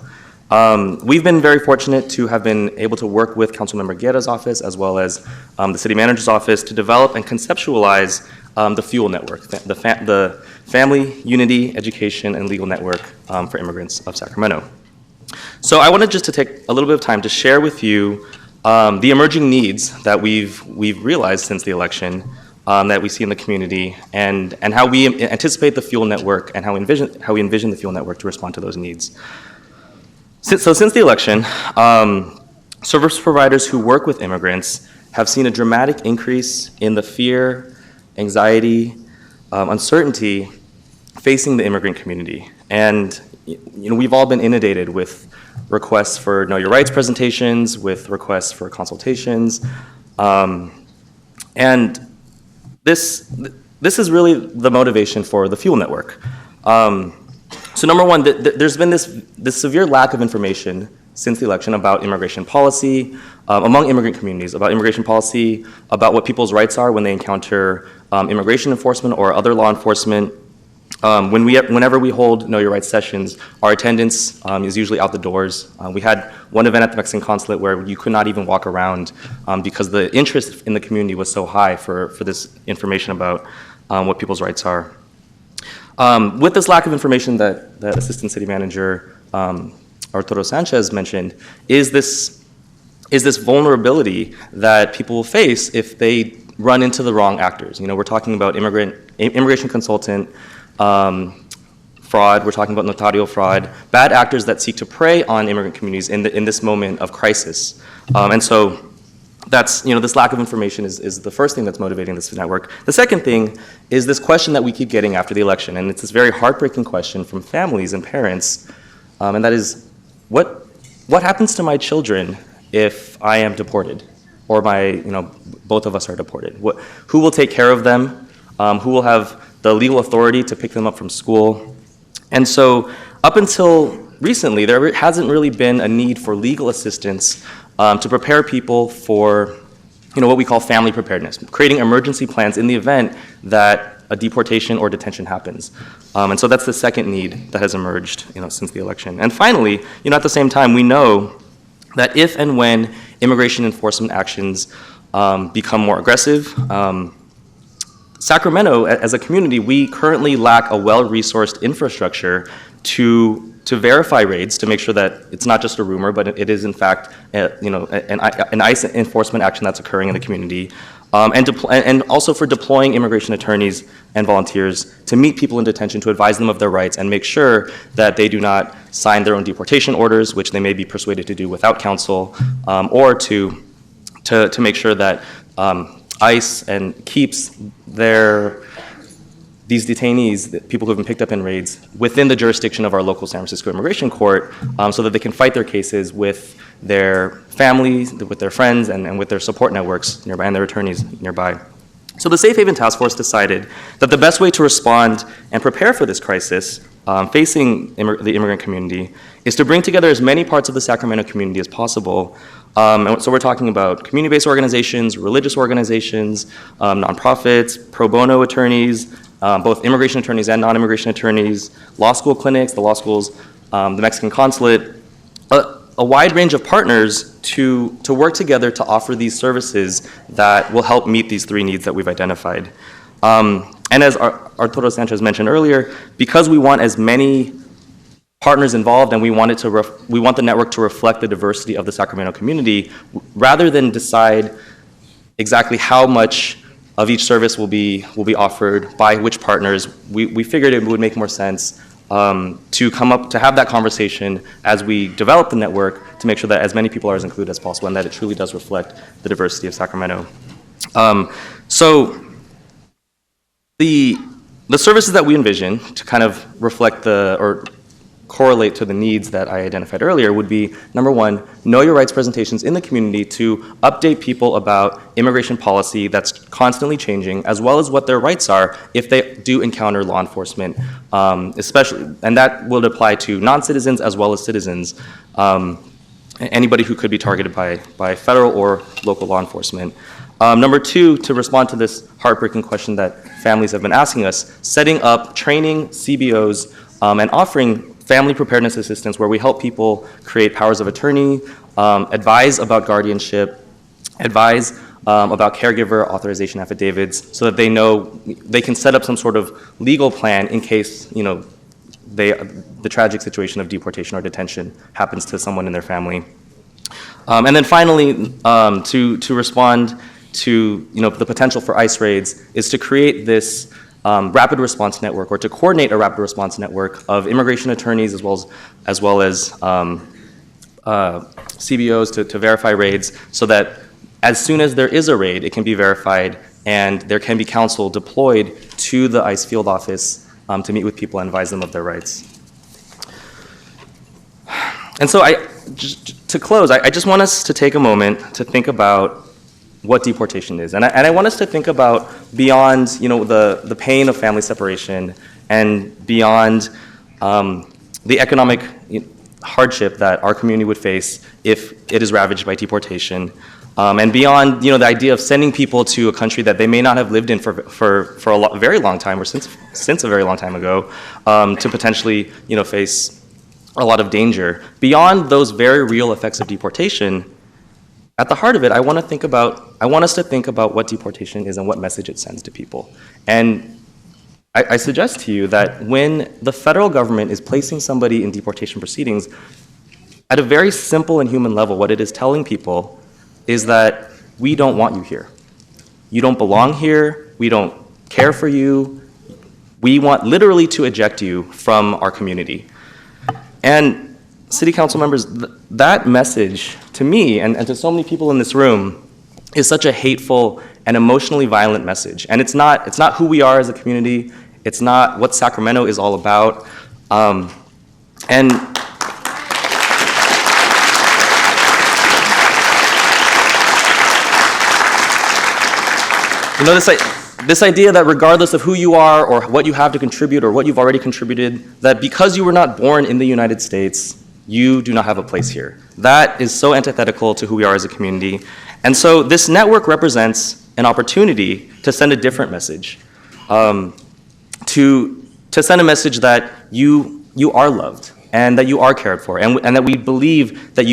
We've been very fortunate to have been able to work with Councilmember Guerra's office as well as the City Manager's office to develop and conceptualize the FUEL network, the Family, Unity, Education, and Legal Network for Immigrants of Sacramento. So I wanted just to take a little bit of time to share with you the emerging needs that we've realized since the election that we see in the community and how we anticipate the FUEL network and how we envision the FUEL network to respond to those needs. Since the election, service providers who work with immigrants have seen a dramatic increase in the fear, anxiety, uncertainty facing the immigrant community. And we've all been inundated with requests for Know Your Rights presentations, with requests for consultations. And this is really the motivation for the FUEL network. So number one, there's been this severe lack of information since the election about immigration policy among immigrant communities, about immigration policy, about what people's rights are when they encounter immigration enforcement or other law enforcement. Whenever we hold Know Your Rights sessions, our attendance is usually out the doors. We had one event at the Mexican consulate where you could not even walk around because the interest in the community was so high for this information about what people's rights are. With this lack of information that Assistant City Manager Arturo Sanchez mentioned, is this vulnerability that people will face if they run into the wrong actors. We're talking about immigration consultant fraud, we're talking about notario fraud, bad actors that seek to prey on immigrant communities in this moment of crisis. And so that's, this lack of information is the first thing that's motivating this network. The second thing is this question that we keep getting after the election, and it's this very heartbreaking question from families and parents, and that is, what happens to my children if I am deported, or both of us are deported? Who will take care of them? Who will have the legal authority to pick them up from school? And so up until recently, there hasn't really been a need for legal assistance to prepare people for what we call family preparedness, creating emergency plans in the event that a deportation or detention happens. And so that's the second need that has emerged since the election. And finally, at the same time, we know that if and when immigration enforcement actions become more aggressive, Sacramento, as a community, we currently lack a well-resourced infrastructure to verify raids, to make sure that it's not just a rumor, but it is in fact an ICE enforcement action that's occurring in the community, and also for deploying immigration attorneys and volunteers to meet people in detention, to advise them of their rights, and make sure that they do not sign their own deportation orders, which they may be persuaded to do without counsel, or to make sure that ICE and keeps these detainees, people who have been picked up in raids, within the jurisdiction of our local San Francisco Immigration Court, so that they can fight their cases with their families, with their friends, and with their support networks nearby, and their attorneys nearby. So the Safe Haven Task Force decided that the best way to respond and prepare for this crisis facing the immigrant community is to bring together as many parts of the Sacramento community as possible. And so we're talking about community-based organizations, religious organizations, nonprofits, pro bono attorneys, both immigration attorneys and non-immigration attorneys, law school clinics, the law schools, the Mexican consulate, a wide range of partners to work together to offer these services that will help meet these three needs that we've identified. And as Arturo Sanchez mentioned earlier, because we want as many partners involved and we want the network to reflect the diversity of the Sacramento community, rather than decide exactly how much of each service will be offered by which partners, we figured it would make more sense to have that conversation as we develop the network to make sure that as many people are as included as possible and that it truly does reflect the diversity of Sacramento. So the services that we envision to kind of reflect or correlate to the needs that I identified earlier would be, number one, know your rights presentations in the community to update people about immigration policy that's constantly changing, as well as what their rights are if they do encounter law enforcement, especially, and that will apply to non-citizens as well as citizens, anybody who could be targeted by federal or local law enforcement. Number two, to respond to this heartbreaking question that families have been asking us, setting up training CBOs and offering family preparedness assistance where we help people create powers of attorney, advise about guardianship, advise about caregiver authorization affidavits so that they know they can set up some sort of legal plan in case, the tragic situation of deportation or detention happens to someone in their family. And then finally, to respond to the potential for ICE raids is to create this rapid response network, or to coordinate a rapid response network of immigration attorneys as well as CBOs to verify raids, so that as soon as there is a raid, it can be verified and there can be counsel deployed to the ICE field office to meet with people and advise them of their rights. And so to close, I just want us to take a moment to think about what deportation is. And I want us to think about beyond, the pain of family separation and beyond the economic hardship that our community would face if it is ravaged by deportation, and beyond, the idea of sending people to a country that they may not have lived in for a very long time, or since a very long time ago, to potentially, face a lot of danger. Beyond those very real effects of deportation, at the heart of it, I want us to think about what deportation is and what message it sends to people. And I suggest to you that when the federal government is placing somebody in deportation proceedings, at a very simple and human level, what it is telling people is that we don't want you here. You don't belong here. We don't care for you. We want literally to eject you from our community. And City Council members, that message to me and to so many people in this room is such a hateful and emotionally violent message. And it's not who we are as a community. It's not what Sacramento is all about. And this idea that regardless of who you are or what you have to contribute or what you've already contributed, that because you were not born in the United States, you do not have a place here. That is so antithetical to who we are as a community. And so this network represents an opportunity to send a different message, to send a message that you are loved and that you are cared for, and that we believe that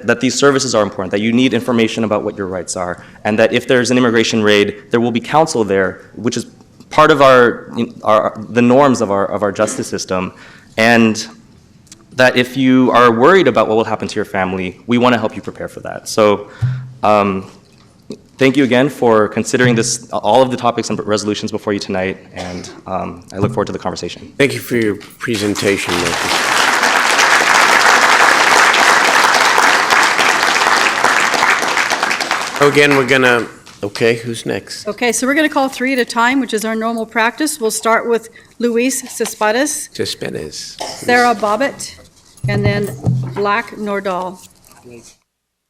that these services are important, that you need information about what your rights are, and that if there's an immigration raid, there will be counsel there, which is part of the norms of our justice system, and that if you are worried about what will happen to your family, we want to help you prepare for that. So Thank you again for considering all of the topics and resolutions before you tonight, and I look forward to the conversation. Thank you for your presentation, Marcus. Again, we're gonna, okay, who's next? Okay, so we're going to call three at a time, which is our normal practice. We'll start with Luis Cespedes, Cespedes. Sarah Bobbitt, and then Black Nordal.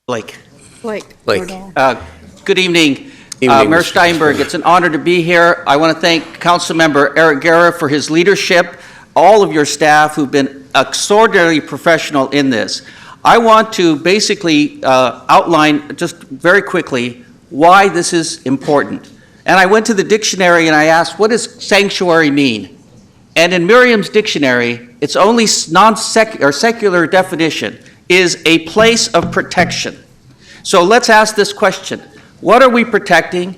Blake. Blake Blake. Nordal. Good evening. Evening, Mayor Mr. Steinberg, it's an honor to be here. I want to thank Councilmember Eric Guerra for his leadership, all of your staff who've been extraordinarily professional in this. I want to basically outline just very quickly why this is important. And I went to the dictionary and I asked, what does sanctuary mean? And in Merriam's dictionary, its only secular definition is a place of protection. So let's ask this question. What are we protecting?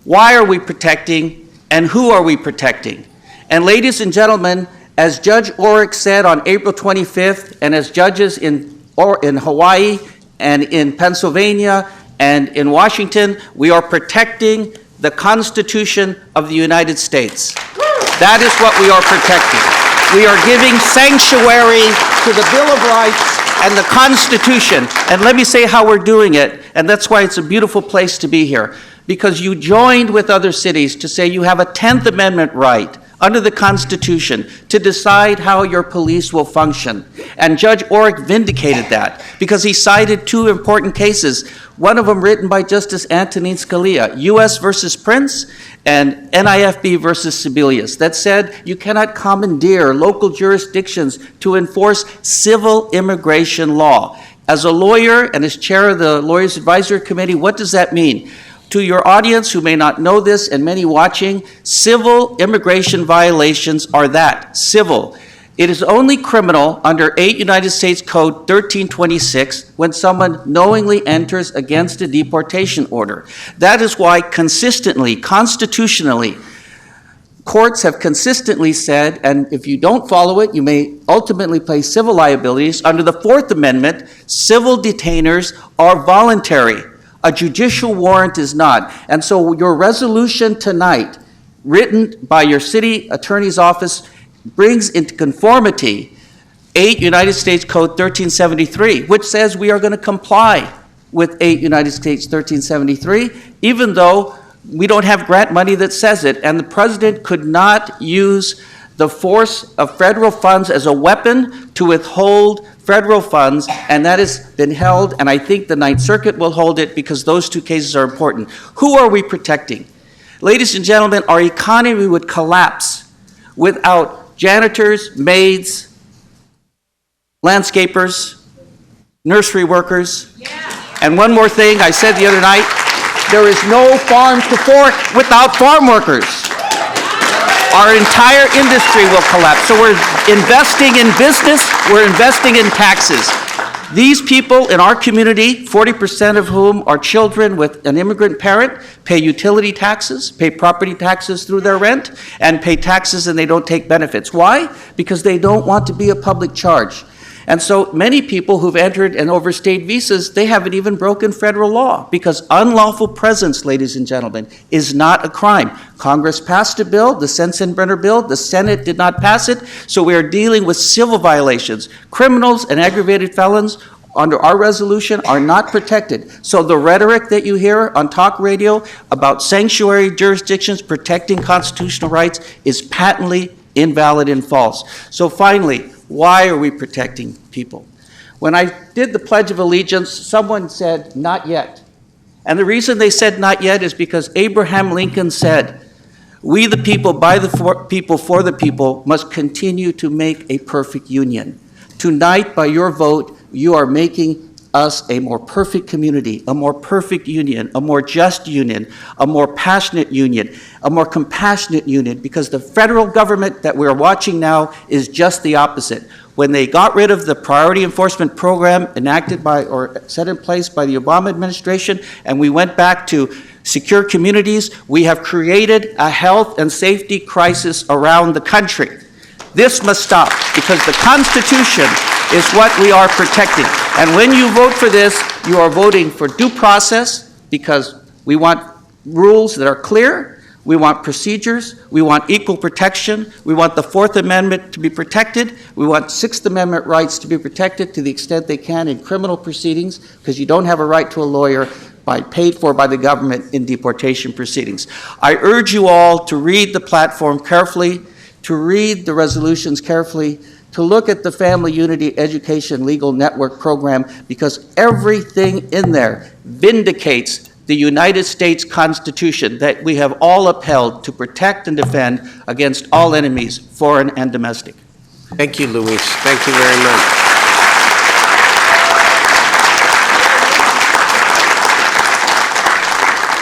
Why are we protecting? And who are we protecting? And ladies and gentlemen, as Judge Orrick said on April 25th, and as judges in Hawaii and in Pennsylvania and in Washington, we are protecting the Constitution of the United States. That is what we are protecting. We are giving sanctuary to the Bill of Rights and the Constitution. And let me say how we're doing it, and that's why it's a beautiful place to be here. Because you joined with other cities to say you have a 10th Amendment right under the Constitution to decide how your police will function. And Judge Orrick vindicated that because he cited two important cases, one of them written by Justice Antonin Scalia, U.S. versus Prince and NIFB versus Sebelius, that said you cannot commandeer local jurisdictions to enforce civil immigration law. As a lawyer and as chair of the Lawyers Advisory Committee, what does that mean? To your audience who may not know this and many watching, civil immigration violations are that, civil. It is only criminal under 8 United States Code 1326 when someone knowingly enters against a deportation order. That is why consistently, constitutionally, courts have consistently said, and if you don't follow it, you may ultimately face civil liabilities. Under the Fourth Amendment, civil detainers are voluntary. A judicial warrant is not. And so your resolution tonight, written by your city attorney's office, brings into conformity 8 United States Code 1373, which says we are going to comply with 8 United States 1373, even though we don't have grant money that says it. And the president could not use the force of federal funds as a weapon to withhold federal funds, and that has been held, and I think the Ninth Circuit will hold it because those two cases are important. Who are we protecting? Ladies and gentlemen, our economy would collapse without janitors, maids, landscapers, nursery workers. And one more thing I said the other night, there is no farm to fork without farm workers. Our entire industry will collapse. So we're investing in business, we're investing in taxes. These people in our community, 40% of whom are children with an immigrant parent, pay utility taxes, pay property taxes through their rent, and pay taxes and they don't take benefits. Why? Because they don't want to be a public charge. And so many people who've entered and overstayed visas, they haven't even broken federal law because unlawful presence, ladies and gentlemen, is not a crime. Congress passed a bill, the Sensenbrenner bill, the Senate did not pass it, so we are dealing with civil violations. Criminals and aggravated felons under our resolution are not protected. So the rhetoric that you hear on talk radio about sanctuary jurisdictions protecting constitutional rights is patently invalid and false. So finally, why are we protecting people? When I did the Pledge of Allegiance, someone said, not yet. And the reason they said not yet is because Abraham Lincoln said, we the people, by the people, for the people, must continue to make a perfect union. Tonight, by your vote, you are making us a more perfect community, a more perfect union, a more just union, a more passionate union, a more compassionate union, because the federal government that we're watching now is just the opposite. When they got rid of the priority enforcement program enacted by or set in place by the Obama administration, and we went back to secure communities, we have created a health and safety crisis around the country. This must stop because the Constitution is what we are protecting. And when you vote for this, you are voting for due process because We want rules that are clear. We want procedures. We want equal protection. We want the Fourth Amendment to be protected. We want Sixth Amendment rights to be protected to the extent they can in criminal proceedings, because you don't have a right to a lawyer paid for by the government in deportation proceedings. I urge you all to read the platform carefully, to read the resolutions carefully, to look at the Family Unity Education Legal Network program, because everything in there vindicates the United States Constitution that we have all upheld to protect and defend against all enemies, foreign and domestic. Thank you, Luis. Thank you very much.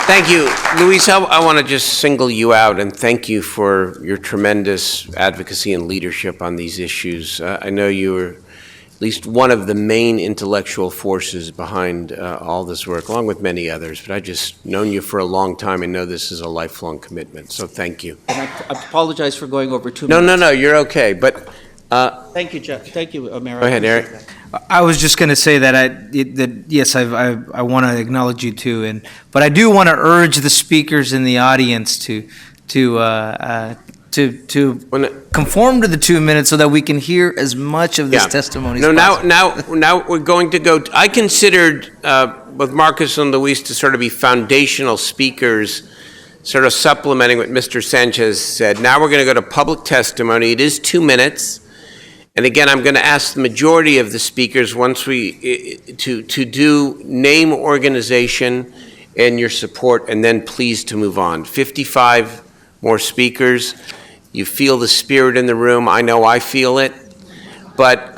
Thank you. Luis, I want to just single you out and thank you for your tremendous advocacy and leadership on these issues. I know you were at least one of the main intellectual forces behind all this work, along with many others, but I've just known you for a long time and know this is a lifelong commitment, so thank you. And I apologize for going over 2 No, minutes. no, you're okay, but... Thank you, Jeff. Thank you, Mayor. Go ahead, Eric. I was just going to say that yes, I want to acknowledge you too, but I do want to urge the speakers in the audience to conform to the 2 minutes so that we can hear as much of this testimony as possible. Now we're going to go, I considered both Marcus and Luis to sort of be foundational speakers, sort of supplementing what Mr. Sanchez said. Now we're going to go to public testimony. It is 2 minutes. And again, I'm going to ask the majority of the speakers to do name, organization, and your support, and then please to move on. 55 more speakers. You feel the spirit in the room. I know I feel it. But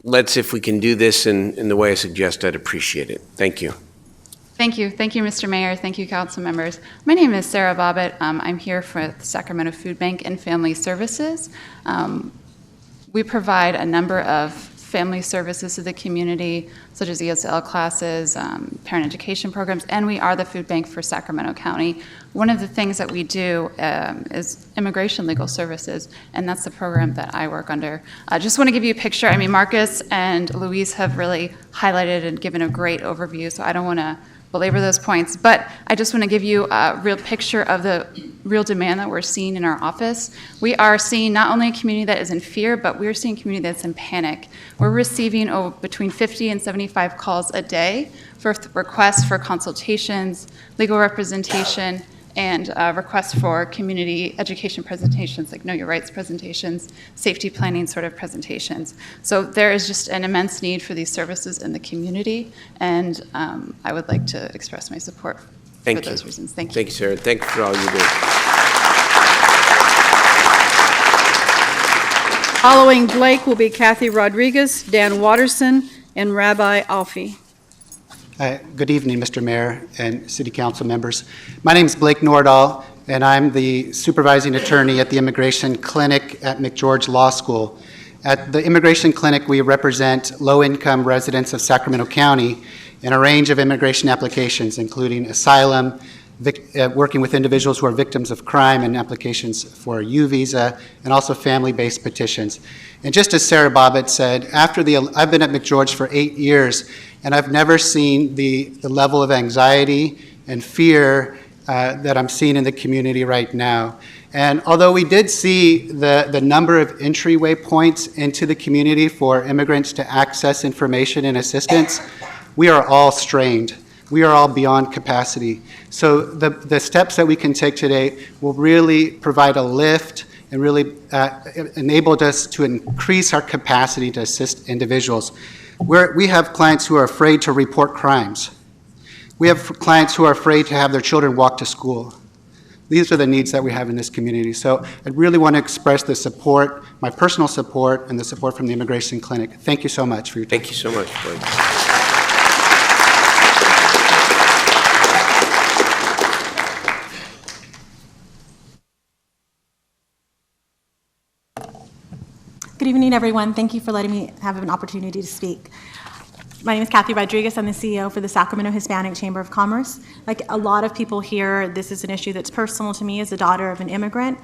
let's, if we can do this in the way I suggest, I'd appreciate it. Thank you. Thank you. Thank you, Mr. Mayor. Thank you, council members. My name is Sarah Bobbitt. I'm here for the Sacramento Food Bank and Family Services. We provide a number of family services to the community, such as ESL classes, parent education programs, and we are the food bank for Sacramento County. One of the things that we do is immigration legal services, and that's the program that I work under. I just want to give you a picture. I mean, Marcus and Luis have really highlighted and given a great overview, so I don't want to belabor those points, but I just want to give you a real picture of the real demand that we're seeing in our office. We are seeing not only a community that is in fear, but we're seeing a community that's in panic. We're receiving between 50 and 75 calls a day for requests for consultations, legal representation, and requests for community education presentations, like Know Your Rights presentations, safety planning sort of presentations. So there is just an immense need for these services in the community, and I would like to express my support for those reasons. Thank you. Thank you, Sarah. Thank you for all you do. Following Blake will be Kathy Rodriguez, Dan Watterson, and Rabbi Alfie. Good evening, Mr. Mayor and City Council members. My name is Blake Nordahl, and I'm the supervising attorney at the Immigration Clinic at McGeorge Law School. At the Immigration Clinic, we represent low-income residents of Sacramento County in a range of immigration applications, including asylum, working with individuals who are victims of crime, and applications for U visa, and also family-based petitions. And just as Sarah Bobbitt said, I've been at McGeorge for 8 years, and I've never seen the level of anxiety and fear that I'm seeing in the community right now. And although we did see the number of entryway points into the community for immigrants to access information and assistance, we are all strained. We are all beyond capacity. So the steps that we can take today will really provide a lift and really enabled us to increase our capacity to assist individuals. We have clients who are afraid to report crimes. We have clients who are afraid to have their children walk to school. These are the needs that we have in this community. So I really want to express the support, my personal support, and the support from the Immigration Clinic. Thank you so much for your time. Thank you so much, Blake. Good evening, everyone. Thank you for letting me have an opportunity to speak. My name is Kathy Rodriguez. I'm the CEO for the Sacramento Hispanic Chamber of Commerce. Like a lot of people here, this is an issue that's personal to me as a daughter of an immigrant.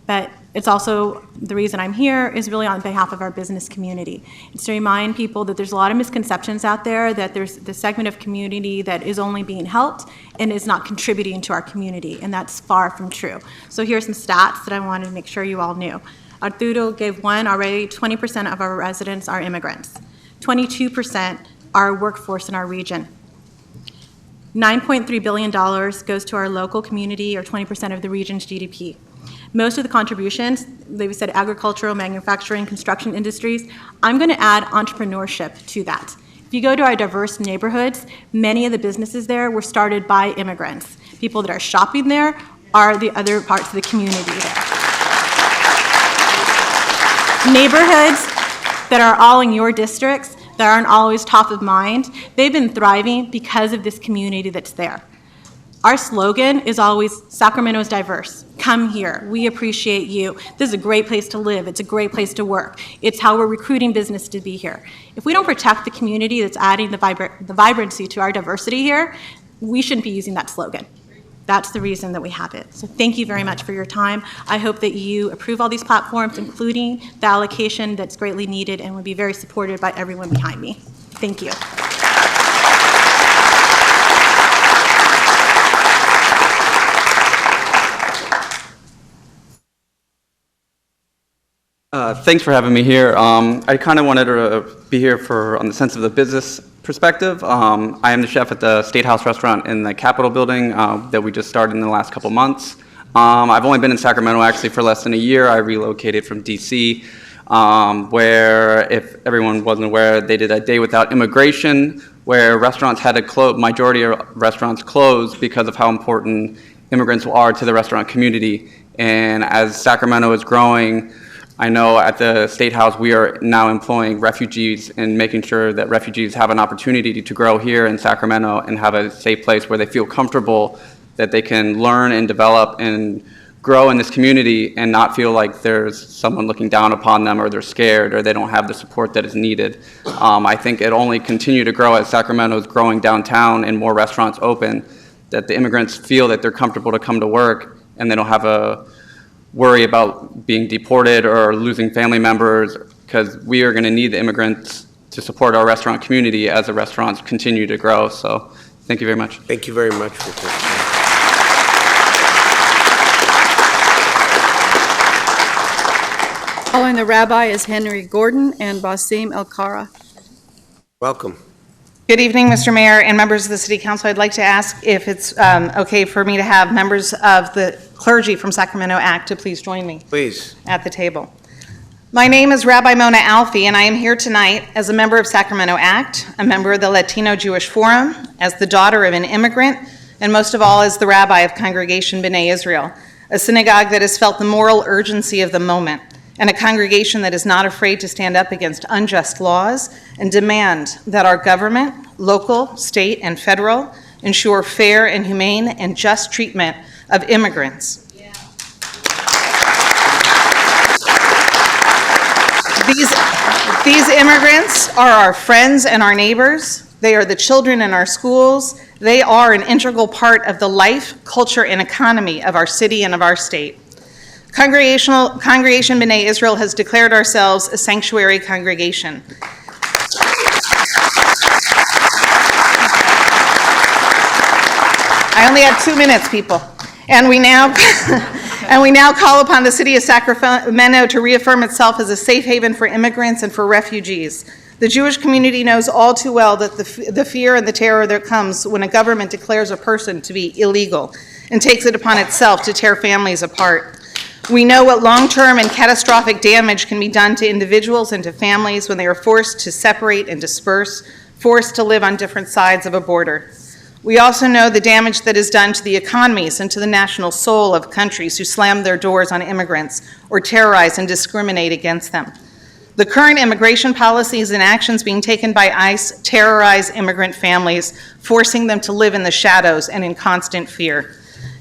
but it's also, the reason I'm here is really on behalf of our business community. It's to remind people that there's a lot of misconceptions out there, that there's the segment of community that is only being helped and is not contributing to our community, and that's far from true. So here's some stats that I wanted to make sure you all knew. Arturo gave one already. 20% of our residents are immigrants. 22% are workforce in our region. $9.3 billion goes to our local community, or 20% of the region's GDP. Most of the contributions, they said agricultural, manufacturing, construction industries. I'm going to add entrepreneurship to that. If you go to our diverse neighborhoods, many of the businesses there were started by immigrants. People that are shopping there are the other parts of the community there. Neighborhoods that are all in your districts, that aren't always top of mind, they've been thriving because of this community that's there. Our slogan is always, Sacramento is diverse. Come here. We appreciate you. This is a great place to live. It's a great place to work. It's how we're recruiting business to be here. If we don't protect the community that's adding the vibrancy to our diversity here, we shouldn't be using that slogan. That's the reason that we have it. So thank you very much for your time. I hope that you approve all these platforms, including the allocation that's greatly needed and will be very supported by everyone behind me. Thank you. Thanks for having me here. I kind of wanted to be here on the sense of the business perspective. I am the chef at the State House restaurant in the Capitol building that we just started in the last couple months. I've only been in Sacramento actually for less than a year. I relocated from DC, where, if everyone wasn't aware, they did a day without immigration, where restaurants had to close, majority of restaurants closed because of how important immigrants are to the restaurant community. And as Sacramento is growing, I know at the State House we are now employing refugees and making sure that refugees have an opportunity to grow here in Sacramento and have a safe place where they feel comfortable that they can learn and develop and grow in this community and not feel like there's someone looking down upon them, or they're scared, or they don't have the support that is needed. I think it only continue to grow as Sacramento is growing downtown and more restaurants open, that the immigrants feel that they're comfortable to come to work and they don't have a worry about being deported or losing family members, because we are going to need the immigrants to support our restaurant community as the restaurants continue to grow. So thank you very much. Thank you very much for this. Following the rabbi is Henry Gordon and Basim El-Kara. Welcome. Good evening, Mr. Mayor and members of the City Council. I'd like to ask if it's okay for me to have members of the clergy from Sacramento Act to please join me. Please. At the table. My name is Rabbi Mona Alfie, and I am here tonight as a member of Sacramento Act, a member of the Latino Jewish Forum, as the daughter of an immigrant, and most of all as the rabbi of Congregation B'nai Israel, a synagogue that has felt the moral urgency of the moment, and a congregation that is not afraid to stand up against unjust laws and demand that our government, local, state, and federal, ensure fair and humane and just treatment of immigrants. Yeah. These immigrants are our friends and our neighbors. They are the children in our schools. They are an integral part of the life, culture, and economy of our city and of our state. Congregation B'nai Israel has declared ourselves a sanctuary congregation. I only have 2 minutes, people. And we now call upon the city of Sacramento to reaffirm itself as a safe haven for immigrants and for refugees. The Jewish community knows all too well that the fear and the terror that comes when a government declares a person to be illegal and takes it upon itself to tear families apart. We know what long-term and catastrophic damage can be done to individuals and to families when they are forced to separate and disperse, forced to live on different sides of a border. We also know the damage that is done to the economies and to the national soul of countries who slam their doors on immigrants or terrorize and discriminate against them. The current immigration policies and actions being taken by ICE terrorize immigrant families, forcing them to live in the shadows and in constant fear.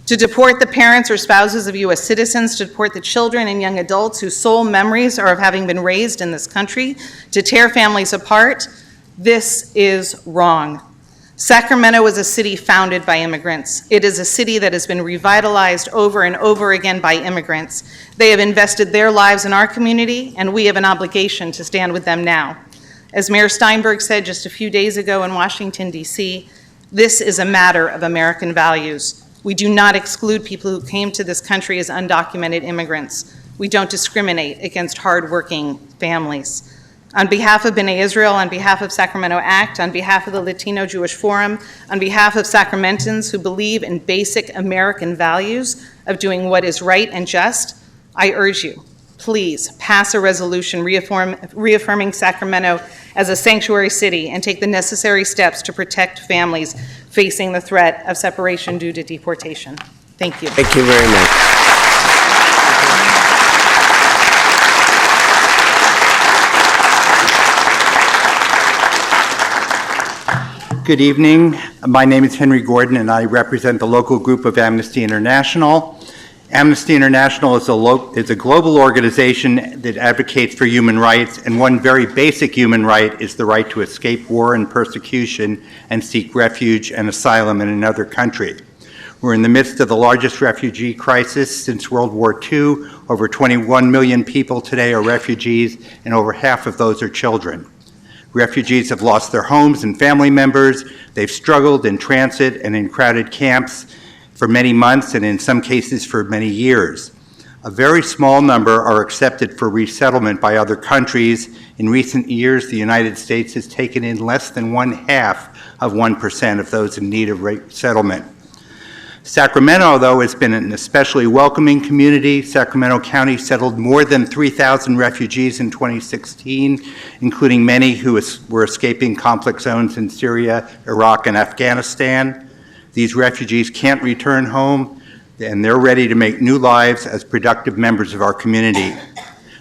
To deport the parents or spouses of U.S. citizens, to deport the children and young adults whose sole memories are of having been raised in this country, to tear families apart, this is wrong. Sacramento is a city founded by immigrants. It is a city that has been revitalized over and over again by immigrants. They have invested their lives in our community, and we have an obligation to stand with them now. As Mayor Steinberg said just a few days ago in Washington, D.C., this is a matter of American values. We do not exclude people who came to this country as undocumented immigrants. We don't discriminate against hardworking families. On behalf of B'nai Israel, on behalf of Sacramento ACT, on behalf of the Latino Jewish Forum, on behalf of Sacramentans who believe in basic American values of doing what is right and just, I urge you, please pass a resolution reaffirming Sacramento as a sanctuary city and take the necessary steps to protect families facing the threat of separation due to deportation. Thank you. Thank you very much. Good evening. My name is Henry Gordon, and I represent the local group of Amnesty International. Amnesty International is a global organization that advocates for human rights, and one very basic human right is the right to escape war and persecution and seek refuge and asylum in another country. We're in the midst of the largest refugee crisis since World War II. Over 21 million people today are refugees, and over half of those are children. Refugees have lost their homes and family members. They've struggled in transit and in crowded camps for many months, and in some cases for many years. A very small number are accepted for resettlement by other countries. In recent years, the United States has taken in less than 0.5% of those in need of resettlement. Sacramento, though, has been an especially welcoming community. Sacramento County settled more than 3,000 refugees in 2016, including many who were escaping conflict zones in Syria, Iraq, and Afghanistan. These refugees can't return home, and they're ready to make new lives as productive members of our community.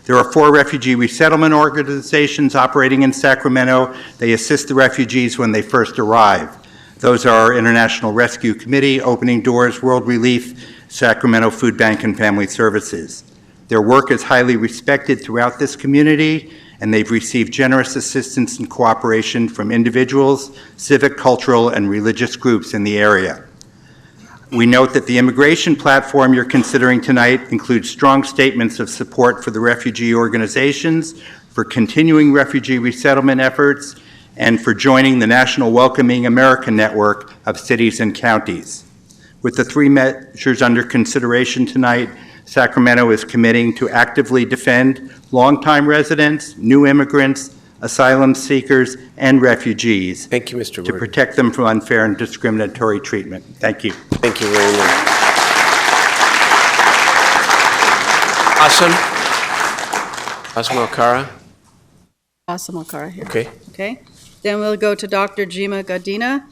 There are 4 refugee resettlement organizations operating in Sacramento. They assist the refugees when they first arrive. Those are our International Rescue Committee, Opening Doors, World Relief, Sacramento Food Bank, and Family Services. Their work is highly respected throughout this community, and they've received generous assistance and cooperation from individuals, civic, cultural, and religious groups in the area. We note that the immigration platform you're considering tonight includes strong statements of support for the refugee organizations, for continuing refugee resettlement efforts, and for joining the National Welcoming America Network of cities and counties. With the 3 measures under consideration tonight, Sacramento is committing to actively defend longtime residents, new immigrants, asylum seekers, and refugees. Thank you, Mr. Ward. To protect them from unfair and discriminatory treatment. Thank you. Thank you very much. Awesome Alcara. Awesome Alcara here. Okay. Okay. Then we'll go to Dr. Jima Gadina.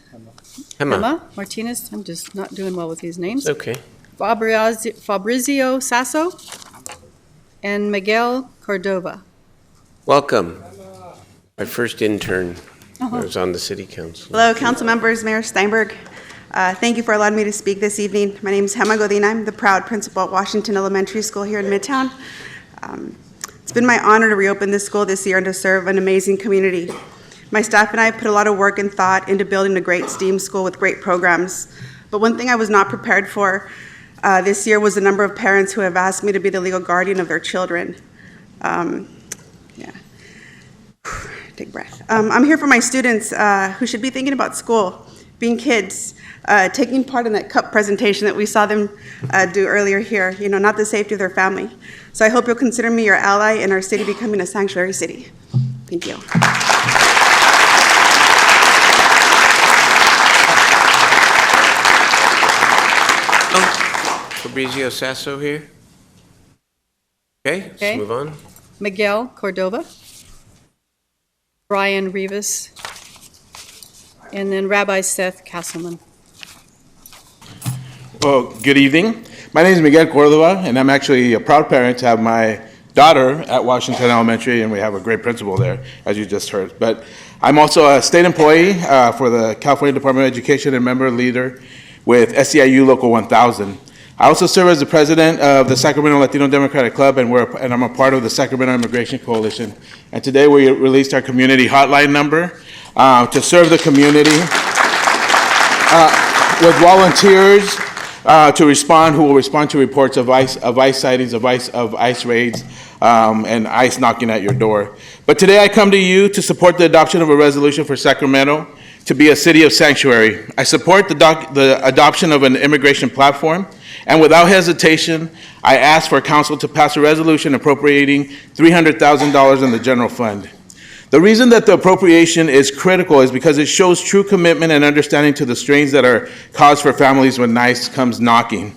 Emma Martinez. I'm just not doing well with these names. Okay. Fabrizio Sasso. And Miguel Cordova. Welcome. My first intern. I was on the city council. Hello, council members, Mayor Steinberg. Thank you for allowing me to speak this evening. My name is Hema Godina. I'm the proud principal at Washington Elementary School here in Midtown. It's been my honor to reopen this school this year and to serve an amazing community. My staff and I put a lot of work and thought into building a great STEAM school with great programs. But one thing I was not prepared for this year was the number of parents who have asked me to be the legal guardian of their children. Take a breath. I'm here for my students who should be thinking about school, being kids, taking part in that cup presentation that we saw them do earlier here, not the safety of their family. So I hope you'll consider me your ally in our city becoming a sanctuary city. Thank you. Fabrizio Sasso here. Okay, let's move on. Miguel Cordova. Brian Rivas. And then Rabbi Seth Castleman. Well, good evening. My name is Miguel Cordova, and I'm actually a proud parent to have my daughter at Washington Elementary, and we have a great principal there, as you just heard. But I'm also a state employee for the California Department of Education and member leader with SEIU Local 1000. I also serve as the president of the Sacramento Latino Democratic Club, and I'm a part of the Sacramento Immigration Coalition. And today we released our community hotline number to serve the community. with volunteers to respond, who will respond to reports of ICE sightings, of ICE raids, and ICE knocking at your door. But today I come to you to support the adoption of a resolution for Sacramento to be a city of sanctuary. I support the adoption of an immigration platform, and without hesitation, I ask for council to pass a resolution appropriating $300,000 in the general fund. The reason that the appropriation is critical is because it shows true commitment and understanding to the strains that are caused for families when ICE comes knocking.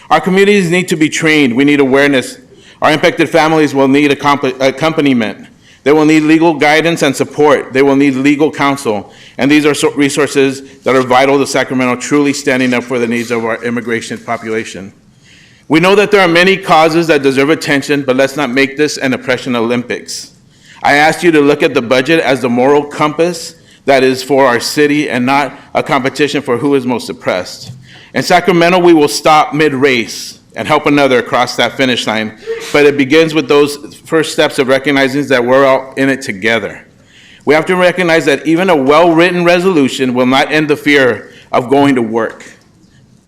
Our communities need to be trained. We need awareness. Our impacted families will need accompaniment. They will need legal guidance and support. They will need legal counsel. And these are resources that are vital to Sacramento truly standing up for the needs of our immigration population. We know that there are many causes that deserve attention, but let's not make this an oppression Olympics. I ask you to look at the budget as the moral compass that is for our city and not a competition for who is most oppressed. In Sacramento, we will stop mid-race and help another across that finish line, but it begins with those first steps of recognizing that we're all in it together. We have to recognize that even a well-written resolution will not end the fear of going to work,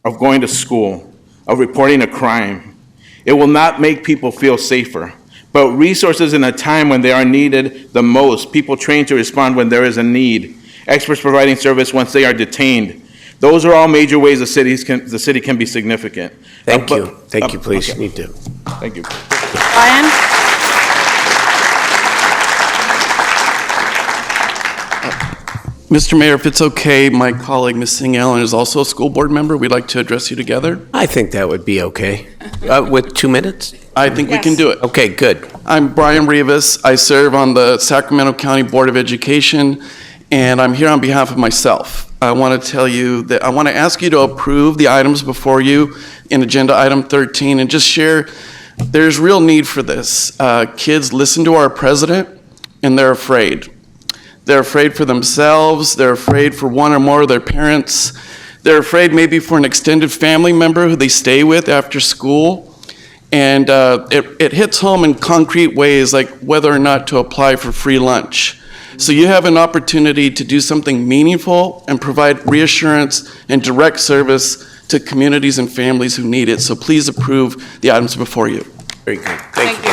of going to school, of reporting a crime. It will not make people feel safer. But resources in a time when they are needed the most, people trained to respond when there is a need, experts providing service once they are detained. Those are all major ways the city can be significant. Thank you. Thank you, please. Okay. Need to. Thank you. Ryan? Mr. Mayor, if it's okay, my colleague, Ms. Singh Allen, is also a school board member. We'd like to address you together. I think that would be okay. With 2 minutes? I think we can do it. Okay, good. I'm Brian Rivas. I serve on the Sacramento County Board of Education, and I'm here on behalf of myself. I want to tell you that I want to ask you to approve the items before you in Agenda Item 13 and just share there's real need for this. Kids listen to our president, and they're afraid. They're afraid for themselves. They're afraid for one or more of their parents. They're afraid maybe for an extended family member who they stay with after school. And it hits home in concrete ways, like whether or not to apply for free lunch. So you have an opportunity to do something meaningful and provide reassurance and direct service to communities and families who need it. So please approve the items before you. Very good. Thank you.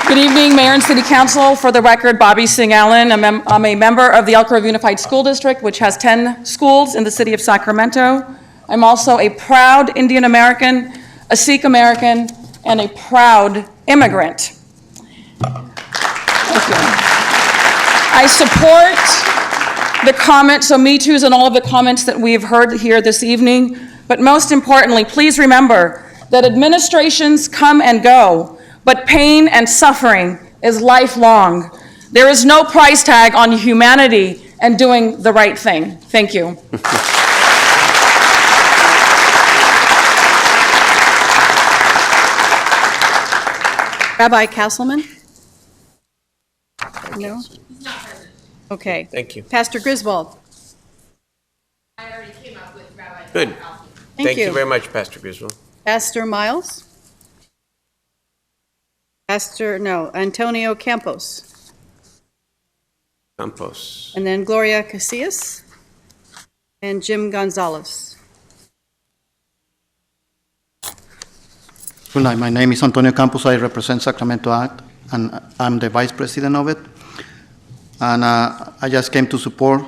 Good evening, Mayor and City Council. For the record, Bobby Singh Allen. I'm a member of the Elk Grove Unified School District, which has 10 schools in the city of Sacramento. I'm also a proud Indian American, a Sikh American, and a proud immigrant. Thank you. I support the comments, so Me Too's and all of the comments that we've heard here this evening. But most importantly, please remember that administrations come and go, but pain and suffering is lifelong. There is no price tag on humanity and doing the right thing. Thank you. Rabbi Castleman? No? Okay. Thank you. Pastor Griswold? Good. Thank you very much, Pastor Griswold. Pastor Miles? Antonio Campos. Campos. And then Gloria Casillas and Jim Gonzalez. Good night. My name is Antonio Campos. I represent Sacramento Act, and I'm the vice president of it. And I just came to support.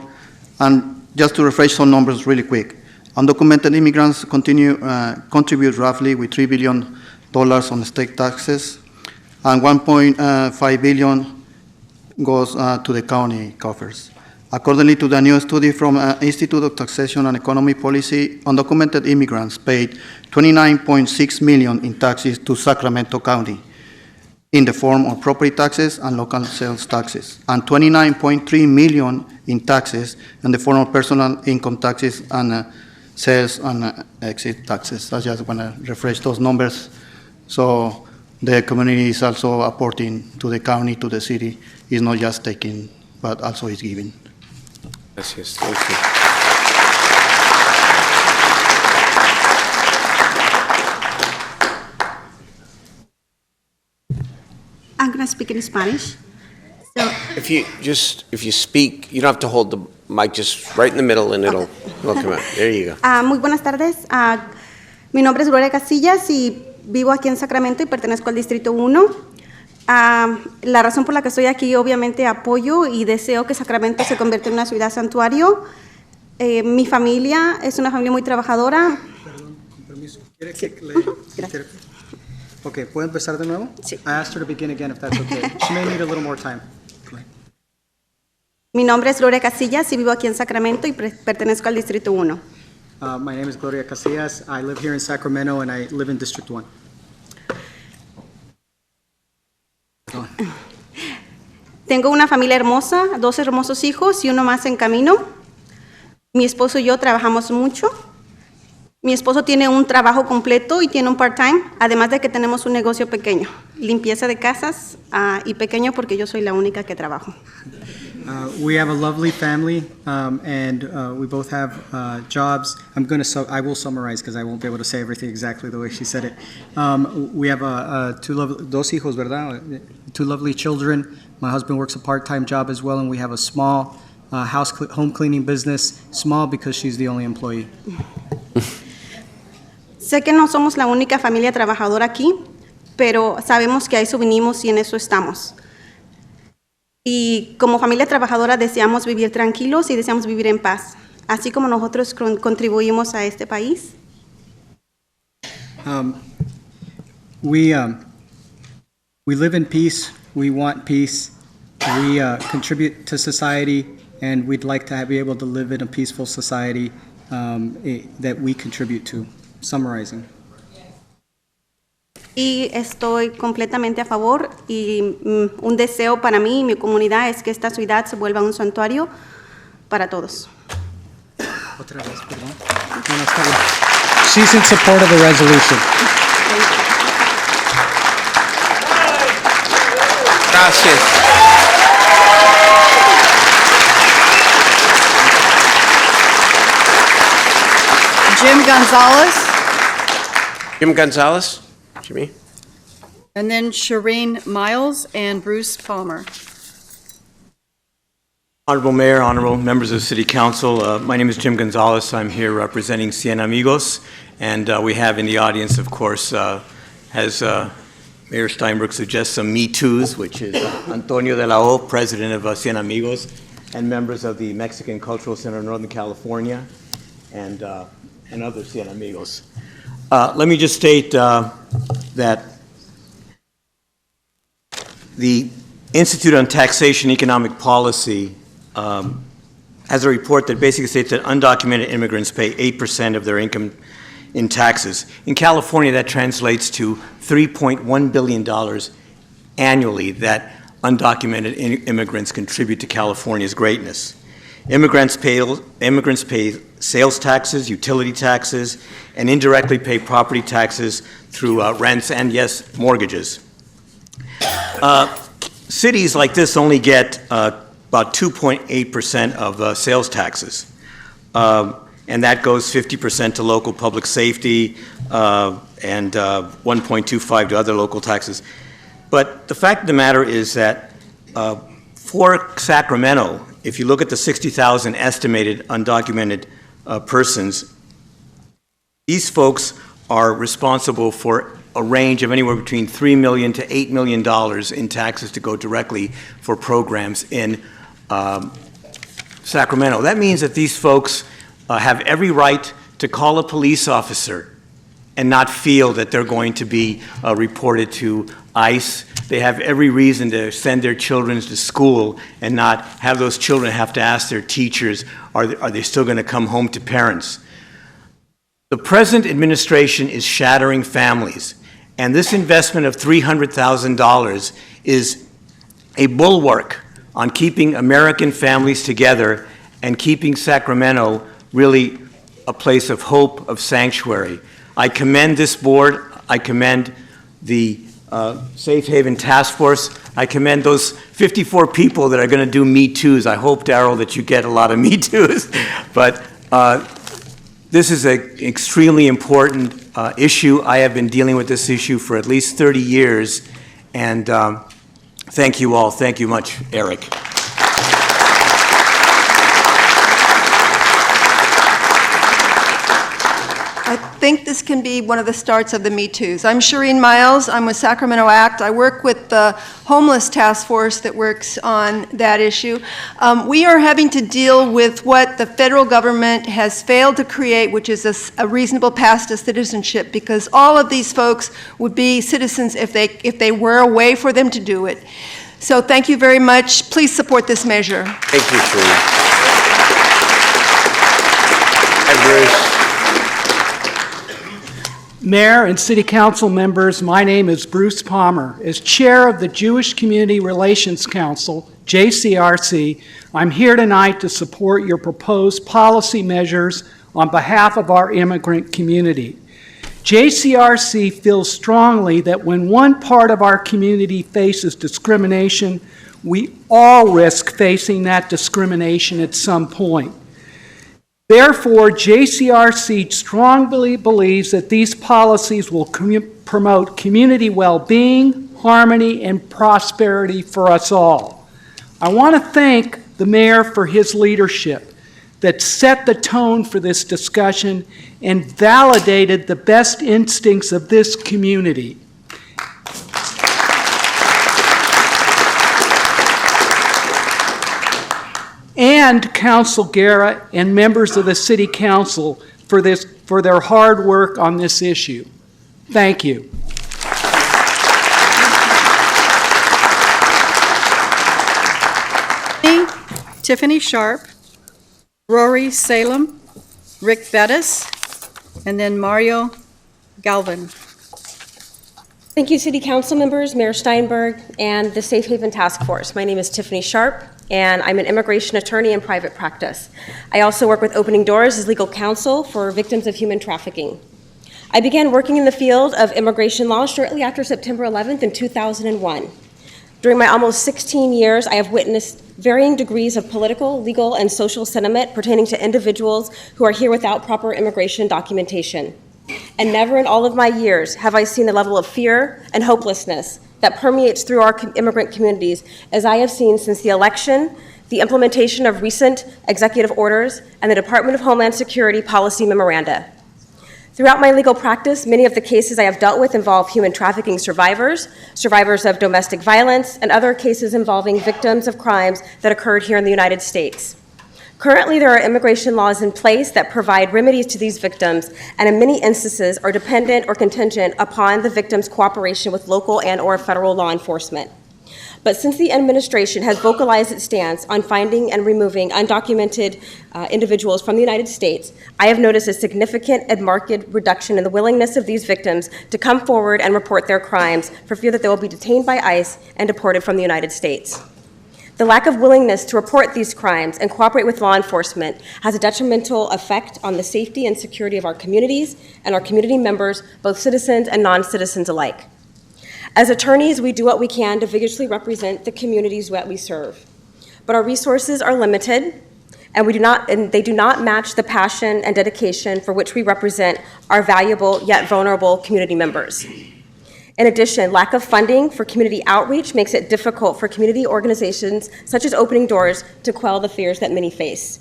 And just to refresh some numbers really quick. Undocumented immigrants contribute roughly with $3 billion on state taxes, and $1.5 billion goes to the county coffers. According to the new study from Institute of Taxation and Economic Policy, undocumented immigrants paid $29.6 million in taxes to Sacramento County in the form of property taxes and local sales taxes, and $29.3 million in taxes in the form of personal income taxes and sales and exit taxes. I just want to refresh those numbers. So the community is also apporting to the county, to the city. It's not just taking, but also is giving. Yes, thank you. I'm going to speak in Spanish. So, If you speak, you don't have to hold the mic, just right in the middle and it'll come out. There you go. Muy buenas tardes. Mi nombre es Gloria Casillas y vivo aquí en Sacramento y pertenezco al Distrito 1. La razón por la que estoy aquí, obviamente, apoyo y deseo que Sacramento se convierta en una ciudad santuario. Mi familia es una familia muy trabajadora. Perdón, con permiso. ¿Quiere que le... Gracias. Okay, ¿puedo empezar de nuevo? Sí. I asked her to begin again if that's okay. She may need a little more time. Go ahead. Mi nombre es Gloria Casillas y vivo aquí en Sacramento y pertenezco al Distrito 1. My name is Gloria Casillas. I live here in Sacramento and I live in District 1. Tengo una familia hermosa, 2 hermosos hijos y uno más en camino. Mi esposo y yo trabajamos mucho. Mi esposo tiene un trabajo completo y tiene un part-time, además de que tenemos un negocio pequeño, limpieza de casas y pequeño porque yo soy la única que trabajo. We have a lovely family, and we both have jobs. I will summarize because I won't be able to say everything exactly the way she said it. We have dos hijos, ¿verdad? 2 lovely children. My husband works a part-time job as well, and we have a small home cleaning business. Small because she's the only employee. Sé que no somos la única familia trabajadora aquí, pero sabemos que a eso vinimos y en eso estamos. Y como familia trabajadora deseamos vivir tranquilos y deseamos vivir en paz, así como nosotros contribuimos a este país. We live in peace. We want peace. We contribute to society, and we'd like to be able to live in a peaceful society that we contribute to. Summarizing. Y estoy completamente a favor y un deseo para mí y mi comunidad es que esta ciudad se vuelva un santuario para todos. Otra vez, perdón. No, está bien. She's in support of the resolution. Gracias. Jim Gonzalez, Jim Gonzalez, Jimmy. and then Shireen Miles and Bruce Palmer. Honorable Mayor, honorable members of the City Council, my name is Jim Gonzalez. I'm here representing Cien Amigos, and we have in the audience, of course, as Mayor Steinberg suggests, some Me Too's, which is Antonio de la O, president of Cien Amigos, and members of the Mexican Cultural Center of Northern California, and other Cien Amigos. Let me just state that the Institute on Taxation and Economic Policy has a report that basically states that undocumented immigrants pay 8% of their income in taxes. In California, that translates to $3.1 billion annually that undocumented immigrants contribute to California's greatness. Immigrants pay sales taxes, utility taxes, and indirectly pay property taxes through rents and, yes, mortgages. Cities like this only get about 2.8% of sales taxes, and that goes 50% to local public safety and 1.25% to other local taxes. But the fact of the matter is that for Sacramento, if you look at the 60,000 estimated undocumented persons, these folks are responsible for a range of anywhere between $3 million to $8 million in taxes to go directly for programs in Sacramento. That means that these folks have every right to call a police officer and not feel that they're going to be reported to ICE. They have every reason to send their children to school and not have those children have to ask their teachers, are they still going to come home to parents? The present administration is shattering families, and this investment of $300,000 is a bulwark on keeping American families together and keeping Sacramento really a place of hope, of sanctuary. I commend this board. I commend the Safe Haven Task Force. I commend those 54 people that are going to do Me Too's. I hope, Darrell, that you get a lot of Me Too's. But this is an extremely important issue. I have been dealing with this issue for at least 30 years. And thank you all. Thank you much, Eric. think this can be one of the starts of the Me Too's. I'm Shireen Miles. I'm with Sacramento ACT. I work with the homeless task force that works on that issue. We are having to deal with what the federal government has failed to create, which is a reasonable path to citizenship, because all of these folks would be citizens if they were a way for them to do it. So thank you very much. Please support this measure. Thank you, Shireen. Hi, Bruce. Mayor and City Council members, my name is Bruce Palmer. As Chair of the Jewish Community Relations Council, JCRC, I'm here tonight to support your proposed policy measures on behalf of our immigrant community. JCRC feels strongly that when one part of our community faces discrimination, we all risk facing that discrimination at some point. Therefore, JCRC strongly believes that these policies will promote community well-being, harmony, and prosperity for us all. I want to thank the Mayor for his leadership that set the tone for this discussion and validated the best instincts of this community. And Council Guerra and members of the City Council for their hard work on this issue. Thank you. Tiffany Sharp, Rory Salem, Rick Bettis, and then Mario Galvin. Thank you, City Council members, Mayor Steinberg, and the Safe Haven Task Force. My name is Tiffany Sharp, and I'm an immigration attorney in private practice. I also work with Opening Doors as legal counsel for victims of human trafficking. I began working in the field of immigration law shortly after September 11th in 2001. During my almost 16 years, I have witnessed varying degrees of political, legal, and social sentiment pertaining to individuals who are here without proper immigration documentation. And never in all of my years have I seen the level of fear and hopelessness that permeates through our immigrant communities as I have seen since the election, the implementation of recent executive orders, and the Department of Homeland Security policy memoranda. Throughout my legal practice, many of the cases I have dealt with involve human trafficking survivors, survivors of domestic violence, and other cases involving victims of crimes that occurred here in the United States. Currently, there are immigration laws in place that provide remedies to these victims, and in many instances are dependent or contingent upon the victim's cooperation with local and/or federal law enforcement. But since the administration has vocalized its stance on finding and removing undocumented individuals from the United States, I have noticed a significant and marked reduction in the willingness of these victims to come forward and report their crimes for fear that they will be detained by ICE and deported from the United States. The lack of willingness to report these crimes and cooperate with law enforcement has a detrimental effect on the safety and security of our communities and our community members, both citizens and non-citizens alike. As attorneys, we do what we can to vigorously represent the communities that we serve. But our resources are limited, and they do not match the passion and dedication for which we represent our valuable yet vulnerable community members. In addition, lack of funding for community outreach makes it difficult for community organizations such as Opening Doors to quell the fears that many face.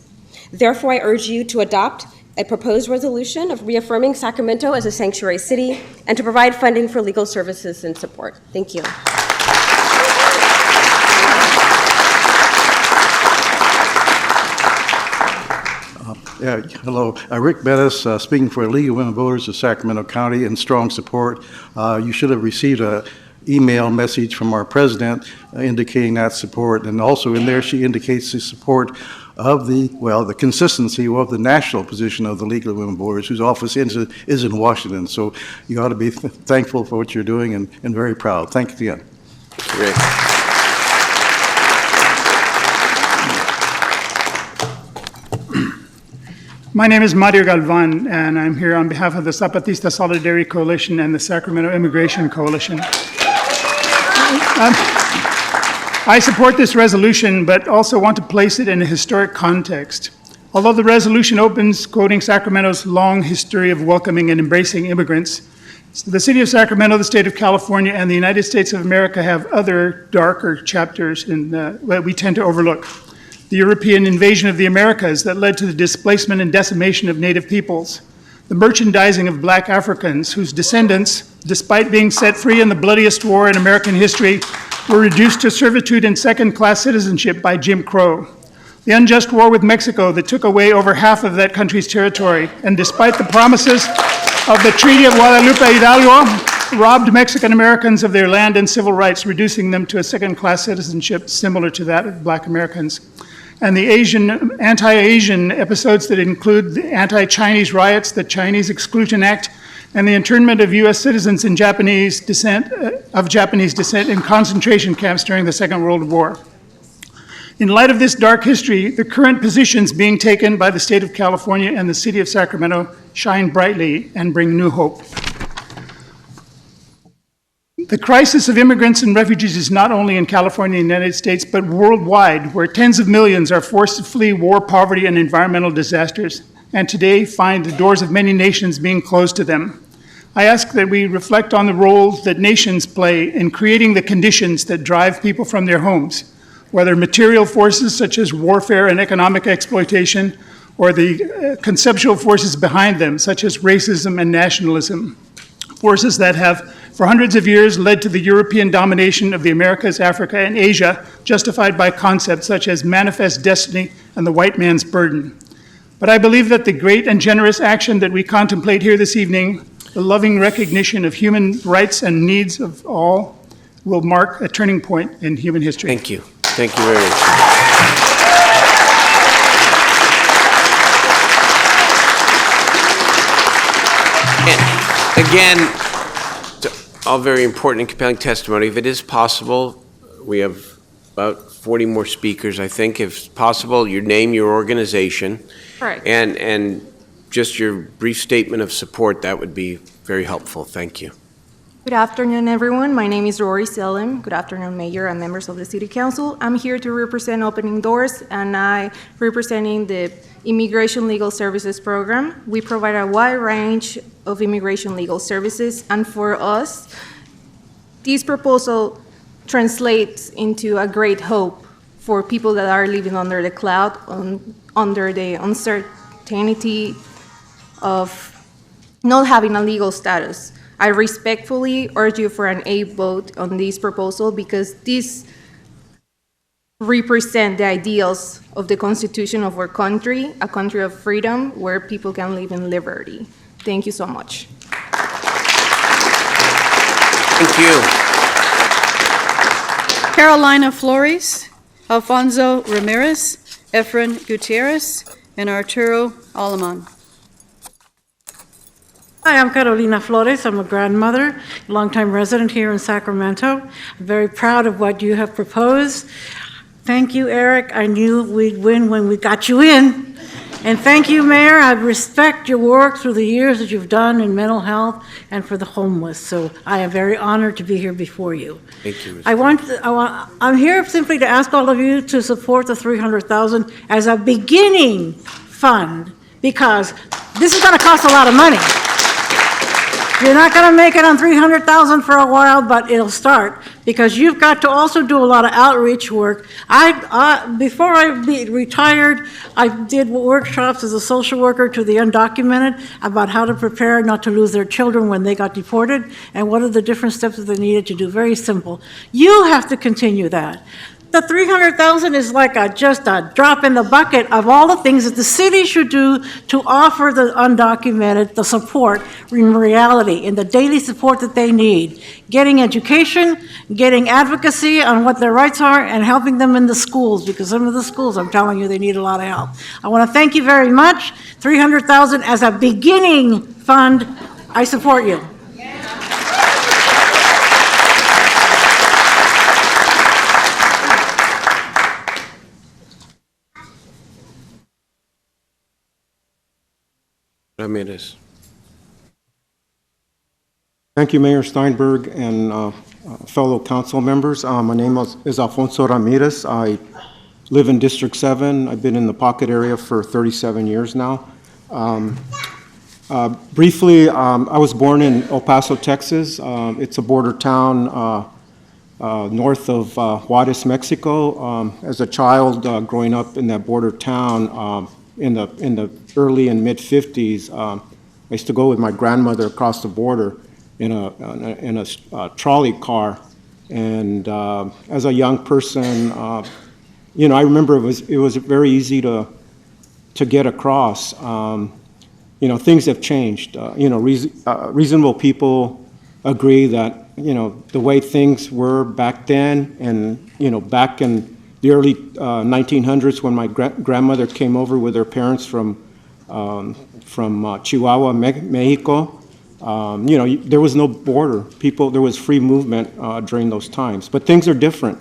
Therefore, I urge you to adopt a proposed resolution of reaffirming Sacramento as a sanctuary city and to provide funding for legal services and support. Thank you. Hello. Rick Bettis, speaking for League of Women Voters of Sacramento County in strong support. You should have received an email message from our president indicating that support. And also in there, she indicates the support of the consistency of the national position of the League of Women Voters, whose office is in Washington. So you ought to be thankful for what you're doing and very proud. Thank you again. Great. My name is Mario Galvan, and I'm here on behalf of the Zapatista Solidarity Coalition and the Sacramento Immigration Coalition. I support this resolution, but also want to place it in a historic context. Although the resolution opens quoting Sacramento's long history of welcoming and embracing immigrants, the City of Sacramento, the State of California, and the United States of America have other darker chapters that we tend to overlook. The European invasion of the Americas that led to the displacement and decimation of native peoples, the merchandising of black Africans whose descendants, despite being set free in the bloodiest war in American history, were reduced to servitude and second-class citizenship by Jim Crow. The unjust war with Mexico that took away over half of that country's territory, and despite the promises of the Treaty of Guadalupe Hidalgo, robbed Mexican Americans of their land and civil rights, reducing them to a second-class citizenship similar to that of black Americans. And the anti-Asian episodes that include the anti-Chinese riots, the Chinese Exclusion Act, and the internment of U.S. citizens in Japanese descent in concentration camps during the Second World War. In light of this dark history, the current positions being taken by the state of California and the city of Sacramento shine brightly and bring new hope. The crisis of immigrants and refugees is not only in California and the United States, but worldwide, where tens of millions are forced to flee war, poverty, and environmental disasters, and today find the doors of many nations being closed to them. I ask that we reflect on the roles that nations play in creating the conditions that drive people from their homes, whether material forces such as warfare and economic exploitation, or the conceptual forces behind them, such as racism and nationalism, forces that have, for hundreds of years, led to the European domination of the Americas, Africa, and Asia, justified by concepts such as manifest destiny and the white man's burden. But I believe that the great and generous action that we contemplate here this evening, the loving recognition of human rights and needs of all, will mark a turning point in human history. Thank you. Thank you very much. And again, all very important and compelling testimony. If it is possible, we have about 40 more speakers, I think. If possible, your name, your organization, Correct. and just your brief statement of support, that would be very helpful. Thank you. Good afternoon, everyone. My name is Rory Selim. Good afternoon, Mayor and members of the City Council. I'm here to represent Opening Doors, and I'm representing the Immigration Legal Services Program. We provide a wide range of immigration legal services, and for us, this proposal translates into a great hope for people that are living under the cloud, under the uncertainty of not having a legal status. I respectfully urge you for an A vote on this proposal because this represents the ideals of the Constitution of our country, a country of freedom where people can live in liberty. Thank you so much. Thank you. Carolina Flores, Alfonso Ramirez, Efren Gutierrez, and Arturo Aleman. Hi, I'm Carolina Flores. I'm a grandmother, a longtime resident here in Sacramento. I'm very proud of what you have proposed. Thank you, Eric. I knew we'd win when we got you in. And thank you, Mayor. I respect your work through the years that you've done in mental health and for the homeless. So I am very honored to be here before you. Thank you. I'm here simply to ask all of you to support the $300,000 as a beginning fund because this is going to cost a lot of money. You're not going to make it on $300,000 for a while, but it'll start because you've got to also do a lot of outreach work. Before I retired, I did workshops as a social worker to the undocumented about how to prepare not to lose their children when they got deported and what are the different steps that they needed to do. Very simple. You have to continue that. The $300,000 is like just a drop in the bucket of all the things that the city should do to offer the undocumented the support in reality, in the daily support that they need. Getting education, getting advocacy on what their rights are, and helping them in the schools, because some of the schools, I'm telling you, they need a lot of help. I want to thank you very much. $300,000 as a beginning fund. I support you. Ramirez. Thank you, Mayor Steinberg and fellow council members. My name is Alfonso Ramirez. I live in District 7. I've been in the Pocket area for 37 years now. Briefly, I was born in El Paso, Texas. It's a border town north of Juarez, Mexico. As a child growing up in that border town, in the early and mid 50s, I used to go with my grandmother across the border in a trolley car. And as a young person, you know, I remember it was very easy to get across. You know, things have changed. You know, reasonable people agree that, you know, the way things were back then, and, you know, back in the early 1900s when my grandmother came over with her parents from Chihuahua, Mexico, you know, there was no border. There was free movement during those times. But things are different.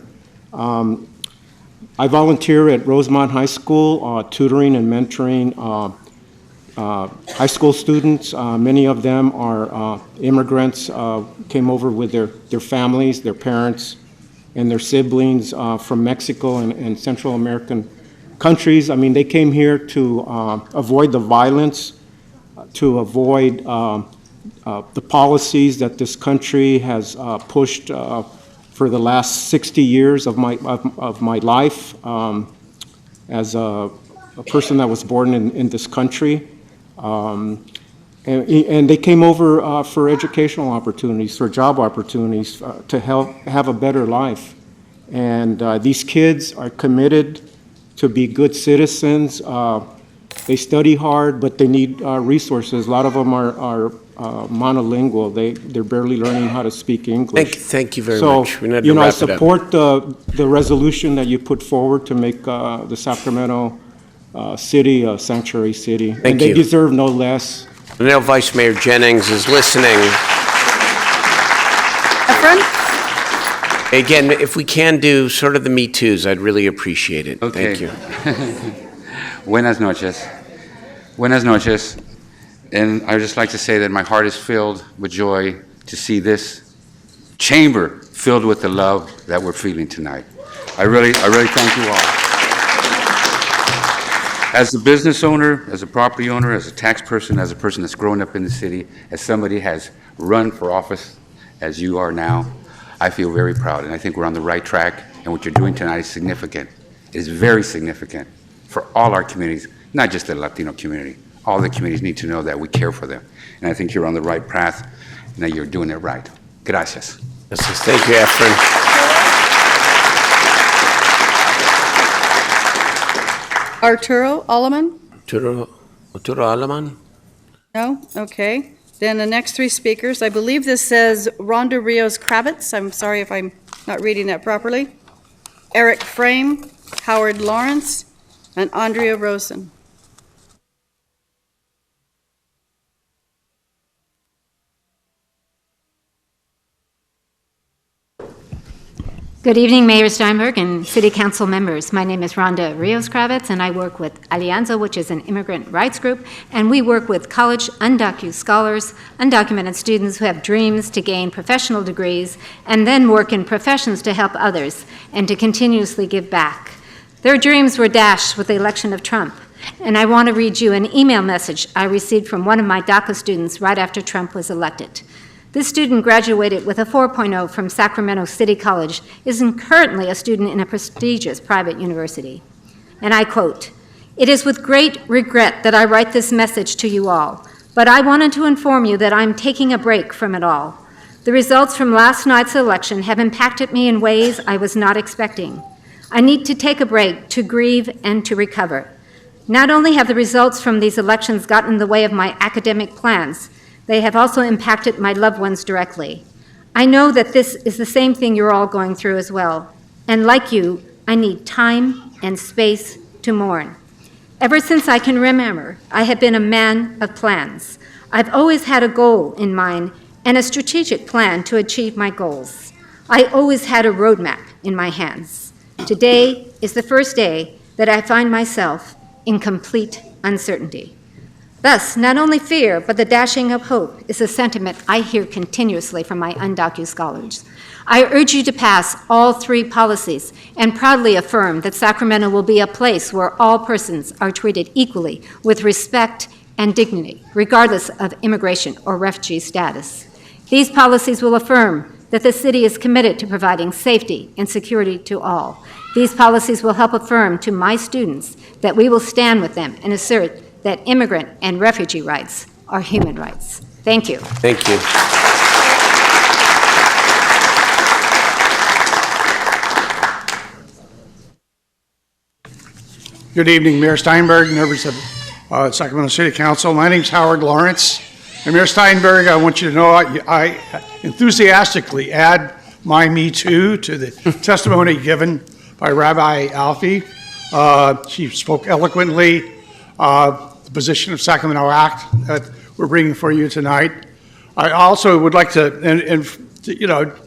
I volunteer at Rosemont High School, tutoring and mentoring high school students. Many of them are immigrants, came over with their families, their parents, and their siblings from Mexico and Central American countries. I mean, they came here to avoid the violence, to avoid the policies that this country has pushed for the last 60 years of my life as a person that was born in this country. And they came over for educational opportunities, for job opportunities, to help have a better life. And these kids are committed to be good citizens. They study hard, but they need resources. A lot of them are monolingual. They're barely learning how to speak English. Thank you very much. We need to you know, I wrap it up. support the resolution that you put forward to make the Sacramento city a sanctuary city. And they deserve no less. I know Vice Mayor Jennings is listening. Efren? Again, if we can do sort of the Me Too's, I'd really appreciate it. Okay. Thank you. Buenas noches. Buenas noches. And I would just like to say that my heart is filled with joy to see this chamber filled with the love that we're feeling tonight. I really thank you all. As a business owner, as a property owner, as a tax person, as a person that's grown up in the city, as somebody has run for office as you are now, I feel very proud, and I think we're on the right track, and what you're doing tonight is significant. It is very significant for all our communities, not just the Latino community. All the communities need to know that we care for them, and I think you're on the right path, and that you're doing it right. Gracias. Thank you, Efren. Arturo Alaman? Arturo Alaman? No? Okay. Then the next three speakers, I believe this says Rhonda Rios Kravitz. I'm sorry if I'm not reading that properly. Eric Frame, Howard Lawrence, and Andrea Rosen. Good evening, Mayor Steinberg and City Council members. My name is Rhonda Rios Kravitz, and I work with Alianza, which is an immigrant rights group, and we work with college undocumented scholars, undocumented students who have dreams to gain professional degrees and then work in professions to help others and to continuously give back. Their dreams were dashed with the election of Trump, and I want to read you an email message I received from one of my DACA students right after Trump was elected. This student graduated with a 4.0 from Sacramento City College, is currently a student in a prestigious private university. And I quote, "It is with great regret that I write this message to you all, but I wanted to inform you that I'm taking a break from it all. The results from last night's election have impacted me in ways I was not expecting. I need to take a break to grieve and to recover. Not only have the results from these elections gotten in the way of my academic plans, they have also impacted my loved ones directly. I know that this is the same thing you're all going through as well. And like you, I need time and space to mourn. Ever since I can remember, I have been a man of plans. I've always had a goal in mind and a strategic plan to achieve my goals. I always had a roadmap in my hands. Today is the first day that I find myself in complete uncertainty. Thus, not only fear, but the dashing of hope is a sentiment I hear continuously from my undocumented scholars. I urge you to pass all three policies and proudly affirm that Sacramento will be a place where all persons are treated equally with respect and dignity, regardless of immigration or refugee status. These policies will affirm that the city is committed to providing safety and security to all. These policies will help affirm to my students that we will stand with them and assert that immigrant and refugee rights are human rights. Thank you. Thank you. Good evening, Mayor Steinberg, members of Sacramento City Council. My name's Howard Lawrence. And Mayor Steinberg, I want you to know I enthusiastically add my Me Too to the testimony given by Rabbi Alfie. She spoke eloquently, the position of Sacramento Act that we're bringing for you tonight. I also would like to,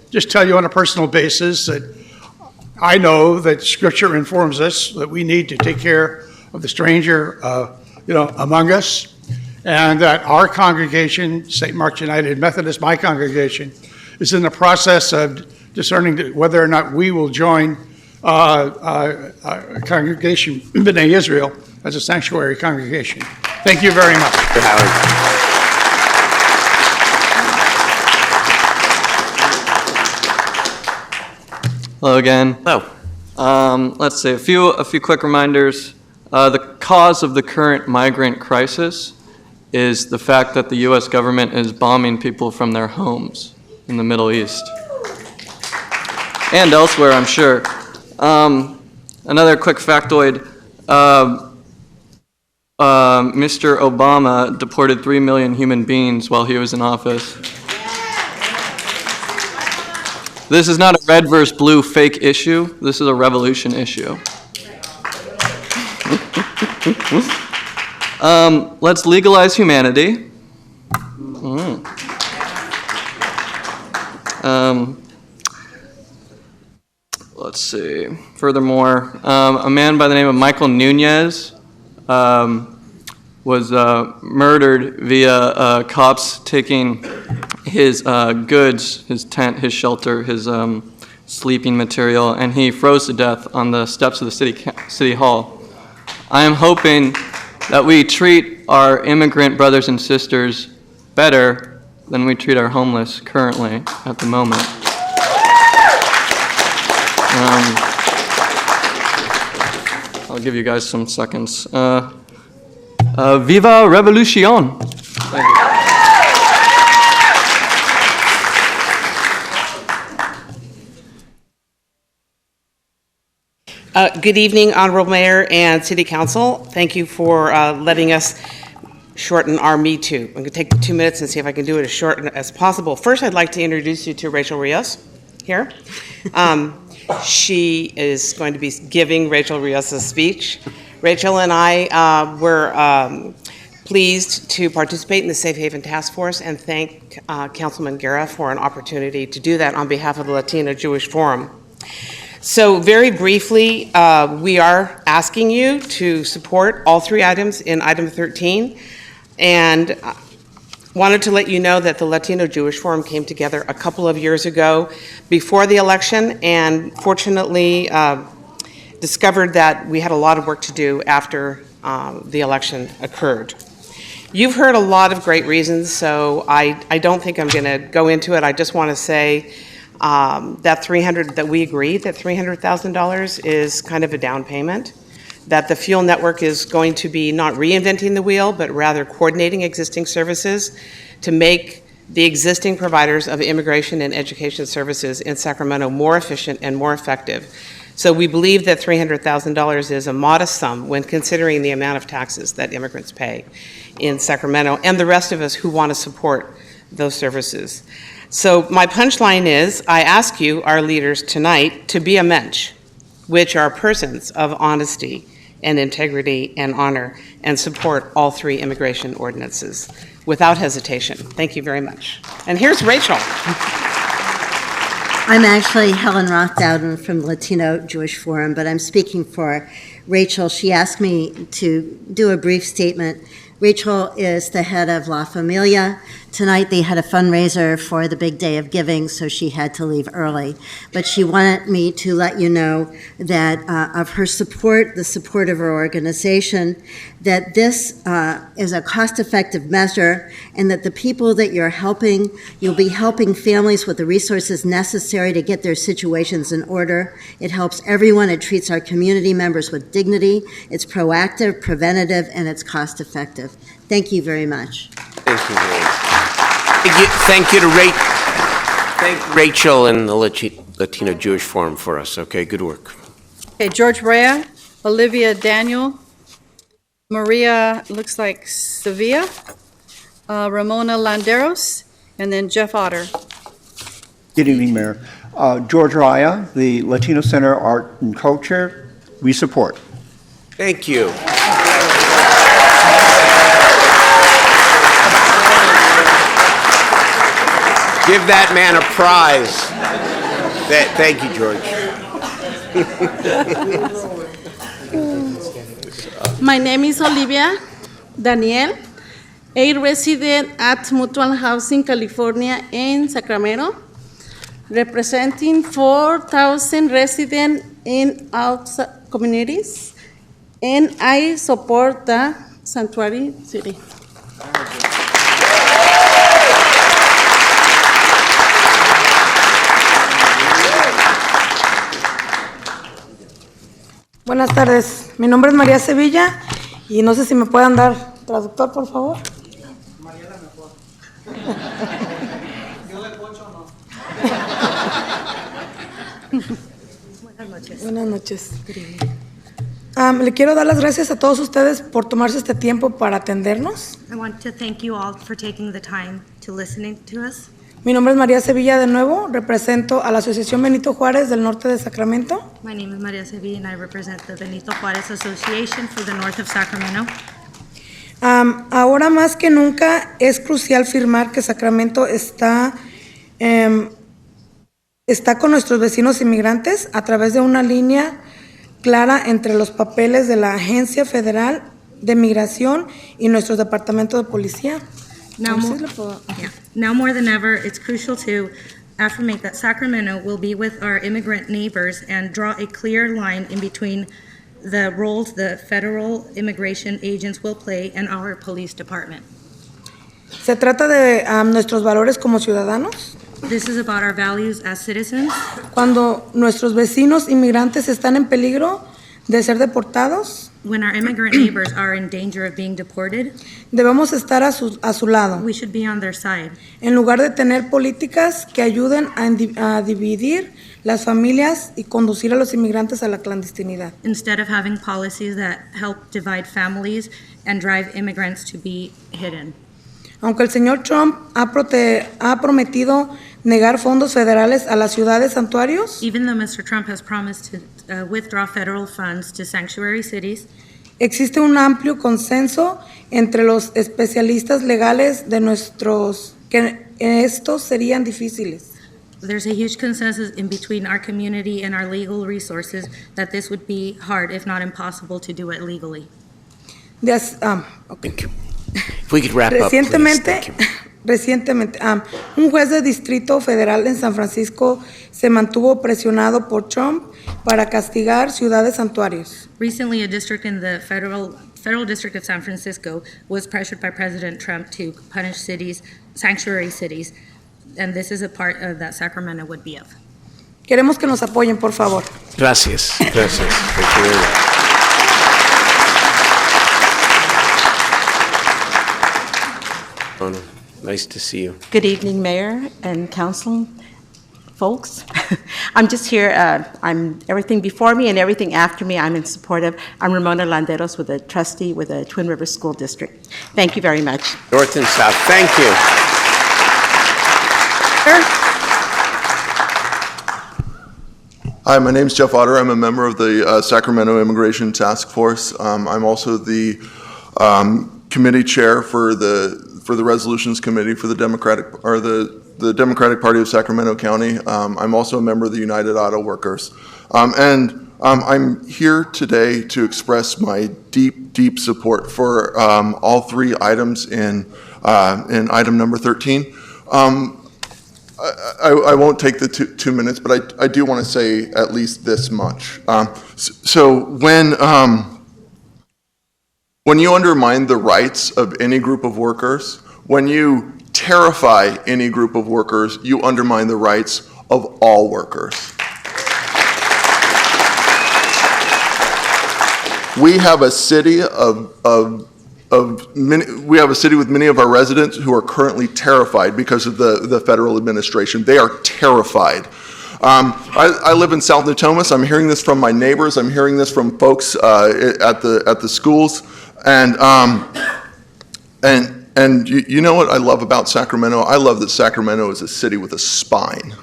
just tell you on a personal basis that I know that Scripture informs us that we need to take care of the stranger, among us, and that our congregation, St. Mark's United Methodist, my congregation, is in the process of discerning whether or not we will join a congregation, B'nai Israel, as a sanctuary congregation. Thank you very much. Mr. Howard. Hello again. Hello. Let's see, a few quick reminders. The cause of the current migrant crisis is the fact that the U.S. government is bombing people from their homes in the Middle East. And elsewhere, I'm sure. Another quick factoid. Mr. Obama deported 3 million human beings while he was in office. This is not a red versus blue fake issue. This is a revolution issue. Let's legalize humanity. Let's see. Furthermore, a man by the name of Michael Nunez was murdered via cops taking his goods, his tent, his shelter, his sleeping material, and he froze to death on the steps of the city hall. I am hoping that we treat our immigrant brothers and sisters better than we treat our homeless currently at the moment. I'll give you guys some seconds. Viva Revolution! Thank you. Good evening, Honorable Mayor and City Council. Thank you for letting us shorten our Me Too. I'm going to take 2 minutes and see if I can do it as short as possible. First, I'd like to introduce you to Rachel Rios here. She is going to be giving Rachel Rios' speech. Rachel and I were pleased to participate in the Safe Haven Task Force and thank Councilman Guerra for an opportunity to do that on behalf of the Latino Jewish Forum. So very briefly, we are asking you to support all 3 items in item 13, and wanted to let you know that the Latino Jewish Forum came together a couple of years ago before the election, and fortunately discovered that we had a lot of work to do after the election occurred. You've heard a lot of great reasons, so I don't think I'm going to go into it. I just want to say that we agree that $300,000 is kind of a down payment, that the fuel network is going to be not reinventing the wheel, but rather coordinating existing services to make the existing providers of immigration and education services in Sacramento more efficient and more effective. So we believe that $300,000 is a modest sum when considering the amount of taxes that immigrants pay in Sacramento and the rest of us who want to support those services. So my punchline is, I ask you, our leaders tonight, to be a mensch, which are persons of honesty and integrity and honor, and support all 3 immigration ordinances without hesitation. Thank you very much. And here's Rachel. I'm actually Helen Roth-Dowden from Latino Jewish Forum, but I'm speaking for Rachel. She asked me to do a brief statement. Rachel is the head of La Familia. Tonight they had a fundraiser for the big day of giving, so she had to leave early. But she wanted me to let you know that of her support, the support of her organization, that this is a cost-effective measure, and that the people that you're helping, you'll be helping families with the resources necessary to get their situations in order. It helps everyone. It treats our community members with dignity. It's proactive, preventative, and it's cost-effective. Thank you very much. Thank you, thank you to thank Rachel and the Latino Jewish Forum for us. Okay, good work. Okay, George Rea, Olivia Daniel, Maria, looks like Sevilla, Ramona Landeros, and then Jeff Otter. Good evening, Mayor. George Raya, the Latino Center Art and Culture, we support. Thank you. Give that man a prize. Thank you, George. My name is Olivia Daniel, a resident at Mutual Housing California in Sacramento, representing 4,000 residents in all communities, and I support the sanctuary city. Buenas tardes, mi nombre es María Sevilla y no sé si me puedan dar traductor, por favor. Mariela mejor. ¿Yo le pocho o no? Buenas noches. Buenas noches. Le quiero dar las gracias a todos ustedes por tomarse este tiempo para atendernos. I want to thank you all for taking the time to listening to us. Mi nombre es María Sevilla de nuevo, represento a la Asociación Benito Juárez del Norte de Sacramento. My name is Maria Sevilla and I represent the Benito Juárez Association for the north of Sacramento. Ahora más que nunca es crucial firmar que Sacramento está con nuestros vecinos inmigrantes a través de una línea clara entre los papeles de la Agencia Federal de Migración y nuestro Departamento de Policía. Now more than ever, it's crucial to affirmate that Sacramento will be with our immigrant neighbors and draw a clear line in between the roles the federal immigration agents will play and our police department. Se trata de nuestros valores como ciudadanos. This is about our values as citizens. Cuando nuestros vecinos inmigrantes están en peligro de ser deportados, When our immigrant neighbors are in danger of being deported, debemos estar a su lado, we should be on their side. en lugar de tener políticas que ayuden a dividir las familias y conducir a los inmigrantes a la clandestinidad. Instead of having policies that help divide families and drive immigrants to be hidden. Aunque el señor Trump ha prometido negar fondos federales a las ciudades santuarios, Even though Mr. Trump has promised to withdraw federal funds to sanctuary cities, existe un amplio consenso entre los especialistas legales de que estos serían difíciles. there's a huge consensus in between our community and our legal resources that this would be hard, if not impossible, to do it legally. If we could wrap up, please. Recientemente, un juez de distrito federal en San Francisco se mantuvo presionado por Trump para castigar ciudades santuarios. Recently, a district in the federal district of San Francisco was pressured by President Trump to punish cities, sanctuary cities, and this is a part of that Sacramento would be of. Queremos que nos apoyen, por favor. Gracias. Thank you very much. Nice to see you. Good evening, Mayor and Council folks. I'm just here, I'm everything before me and everything after me, I'm in support of. I'm Ramona Landeros, with a trustee with the Twin Rivers School District. Thank you very much. North and South, thank you. Hi, my name's Jeff Otter. I'm a member of the Sacramento Immigration Task Force. I'm also the committee chair for the Resolutions Committee for the Democratic Party of Sacramento County. I'm also a member of the United Auto Workers. I'm here today to express my deep support for all three items in item number 13. I won't take the 2 minutes, but I do want to say at least this much. So when you undermine the rights of any group of workers, when you terrify any group of workers, you undermine the rights of all workers. We have a city of we have a city with many of our residents who are currently terrified because of the federal administration. They are terrified. I live in South Natomas. I'm hearing this from my neighbors. I'm hearing this from folks at the schools. And you know what I love about Sacramento? I love that Sacramento is a city with a spine.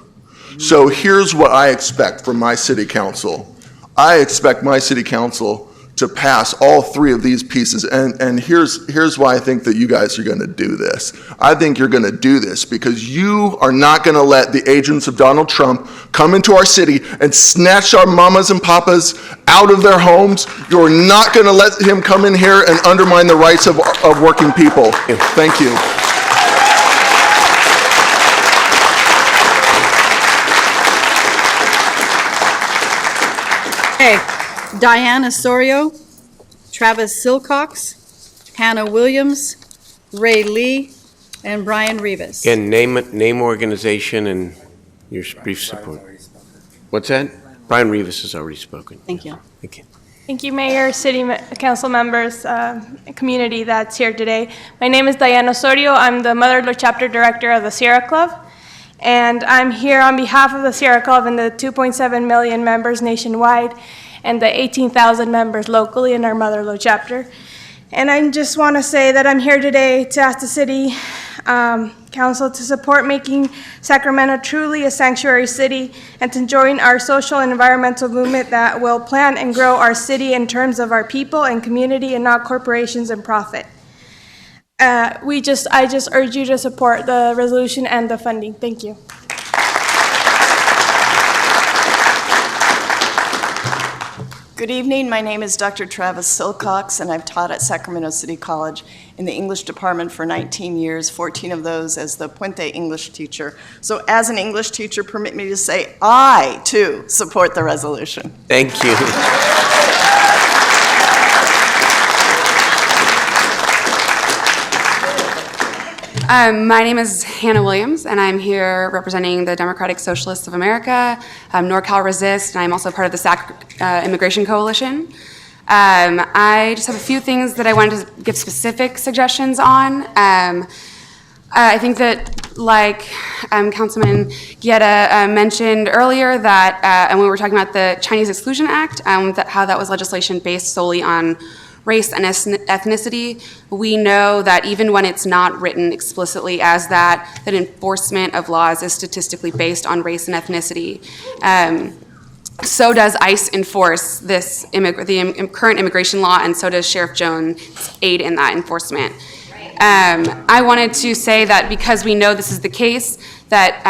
So here's what I expect from my city council. I expect my city council to pass all three of these pieces. And here's why I think that you guys are going to do this. I think you're going to do this because you are not going to let the agents of Donald Trump come into our city and snatch our mamas and papas out of their homes. You're not going to let him come in here and undermine the rights of working people. Thank you. Okay, Diane Osorio, Travis Silcox, Hannah Williams, Ray Lee, and Brian Rivas. Again, name, organization, and your brief support. What's that? Brian Rivas has already spoken. Thank you. Thank you. Thank you, Mayor, City Council members, community that's here today. My name is Diane Osorio. I'm the Mother Chapter Director of the Sierra Club. And I'm here on behalf of the Sierra Club and the 2.7 million members nationwide and the 18,000 members locally in our Mother chapter. And I just want to say that I'm here today to ask the City Council to support making Sacramento truly a sanctuary city and to join our social and environmental movement that will plan and grow our city in terms of our people and community and not corporations and profit. I just urge you to support the resolution and the funding. Thank you. Good evening. My name is Dr. Travis Silcox, and I've taught at Sacramento City College in the English department for 19 years, 14 of those as the Puente English teacher. So as an English teacher, permit me to say I, too, support the resolution. Thank you. My name is Hannah Williams, and I'm here representing the Democratic Socialists of America, NorCal Resist, and I'm also part of the SAC Immigration Coalition. I just have a few things that I wanted to give specific suggestions on. I think that, like Councilman Guetta mentioned earlier, that and when we were talking about the Chinese Exclusion Act, how that was legislation based solely on race and ethnicity, we know that even when it's not written explicitly as that enforcement of laws is statistically based on race and ethnicity. So does ICE enforce the current immigration law, and so does Sheriff Jones aid in that enforcement. I wanted to say that because we know this is the case, that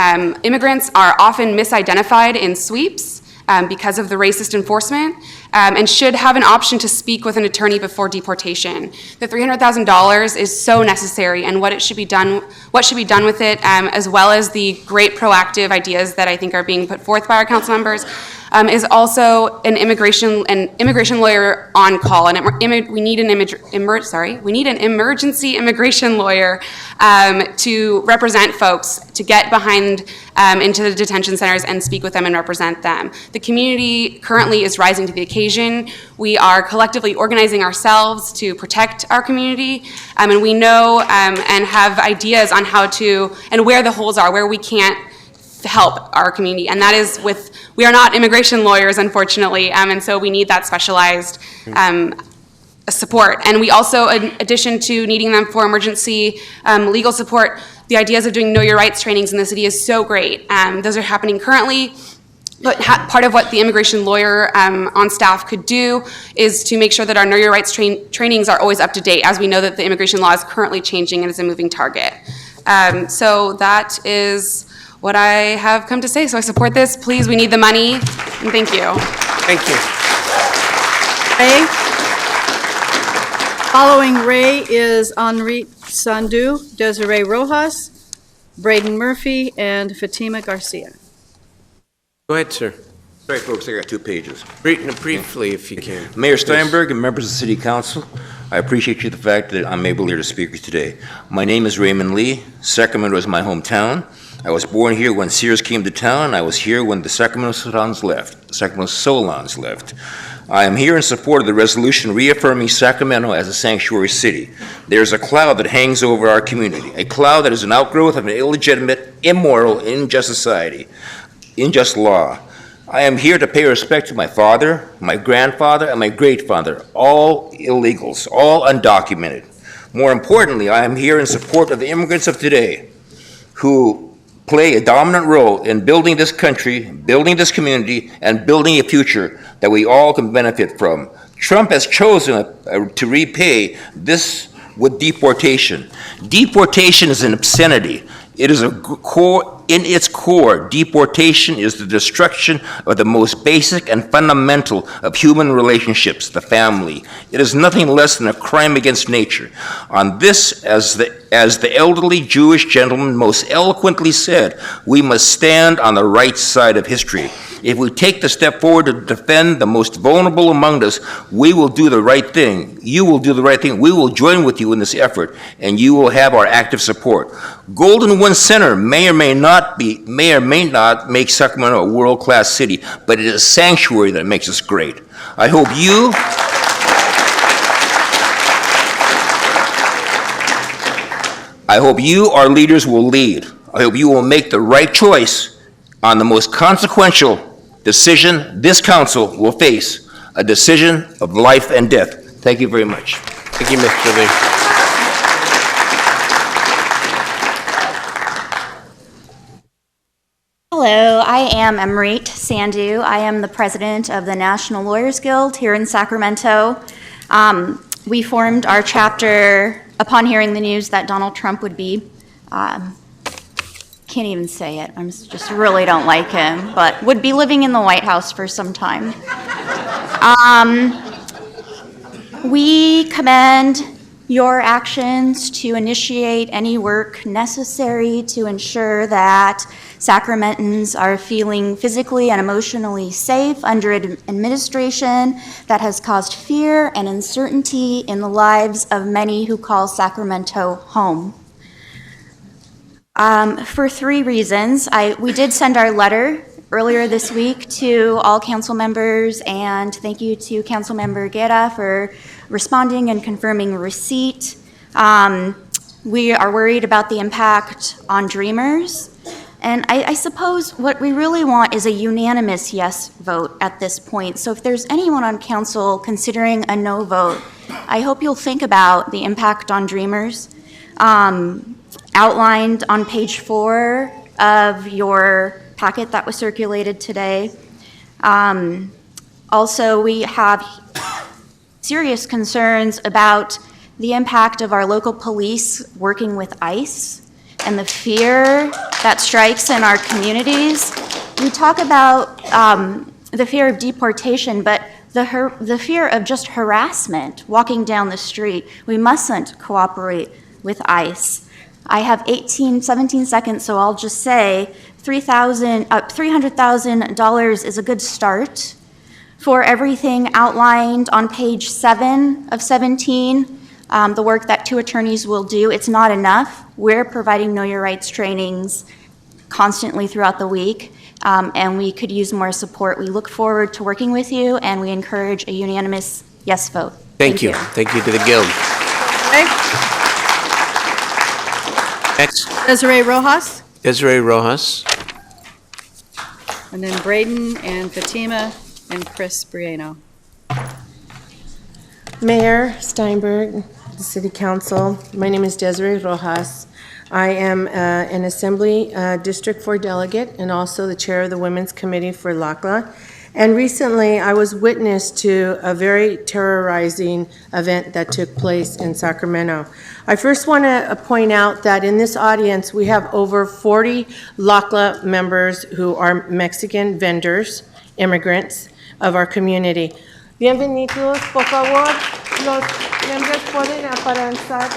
immigrants are often misidentified in sweeps because of the racist enforcement, and should have an option to speak with an attorney before deportation. The $300,000 is so necessary, and what should be done with it, as well as the great proactive ideas that I think are being put forth by our council members, is also an immigration lawyer on call, and we need an emergency immigration lawyer to represent folks, to get behind into the detention centers and speak with them and represent them. The community currently is rising to the occasion. We are collectively organizing ourselves to protect our community, and we know and have ideas on how to, and where the holes are, where we can't help our community, and that is we are not immigration lawyers, unfortunately, and so we need that specialized support. And we also, in addition to needing them for emergency legal support, the ideas of doing Know Your Rights trainings in the city is so great. Those are happening currently, but part of what the immigration lawyer on staff could do is to make sure that our Know Your Rights trainings are always up to date, as we know that the immigration law is currently changing and is a moving target. So that is what I have come to say. So I support this. Please, we need the money. And thank you. Thank you. Ray. Following Ray is Henri Sandu, Desiree Rojas, Braden Murphy, and Fatima Garcia. Go ahead, sir. Sorry, folks, I got 2 pages. Briefly, if you can. Mayor Steinberg and members of the City Council, I appreciate the fact that I'm able here to speak today. My name is Raymond Lee. Sacramento is my hometown. I was born here when Sears came to town. I was here when the Sacramento Solons left. I am here in support of the resolution reaffirming Sacramento as a sanctuary city. There's a cloud that hangs over our community, a cloud that is an outgrowth of an illegitimate, immoral, unjust society, unjust law. I am here to pay respect to my father, my grandfather, and my great-father, all illegals, all undocumented. More importantly, I am here in support of the immigrants of today who play a dominant role in building this country, building this community, and building a future that we all can benefit from. Trump has chosen to repay this with deportation. Deportation is an obscenity. It is in its core, deportation is the destruction of the most basic and fundamental of human relationships, the family. It is nothing less than a crime against nature. On this, as the elderly Jewish gentleman most eloquently said, we must stand on the right side of history. If we take the step forward to defend the most vulnerable among us, we will do the right thing. You will do the right thing. We will join with you in this effort, and you will have our active support. Golden One Center may or may not make Sacramento a world-class city, but it is a sanctuary that makes us great. I hope you, our leaders, will lead. I hope you will make the right choice on the most consequential decision this council will face, a decision of life and death. Thank you very much. Thank you, Mr. Lee. Hello, I am Amrit Sandhu. I am the president of the National Lawyers Guild here in Sacramento. We formed our chapter upon hearing the news that Donald Trump would be, can't even say it, I just really don't like him, but would be living in the White House for some time. We commend your actions to initiate any work necessary to ensure that Sacramentans are feeling physically and emotionally safe under an administration that has caused fear and uncertainty in the lives of many who call Sacramento home. For 3 reasons. We did send our letter earlier this week to all council members, and thank you to Councilmember Guerra for responding and confirming receipt. We are worried about the impact on Dreamers, and I suppose what we really want is a unanimous yes vote at this point. So if there's anyone on council considering a no vote, I hope you'll think about the impact on Dreamers. Outlined on page 4 of your packet that was circulated today. Also, we have serious concerns about the impact of our local police working with ICE and the fear that strikes in our communities. We talk about the fear of deportation, but the fear of just harassment walking down the street. We mustn't cooperate with ICE. I have 17 seconds, so I'll just say $300,000 is a good start for everything outlined on page 7 of 17, the work that 2 attorneys will do. It's not enough. We're providing Know Your Rights trainings constantly throughout the week, and we could use more support. We look forward to working with you, and we encourage a unanimous yes vote. Thank you. Thank you to the Guild. Okay. Next. Desiree Rojas, Desiree Rojas. and then Braden and Fatima and Chris Briano. Mayor Steinberg, the City Council, my name is Desiree Rojas. I am an Assembly District 4 delegate and also the chair of the Women's Committee for LACLA. And recently, I was witness to a very terrorizing event that took place in Sacramento. I first want to point out that in this audience, we have over 40 LACLA members who are Mexican vendors, immigrants of our community. Bienvenidos, por favor, los miembros pueden aparecer.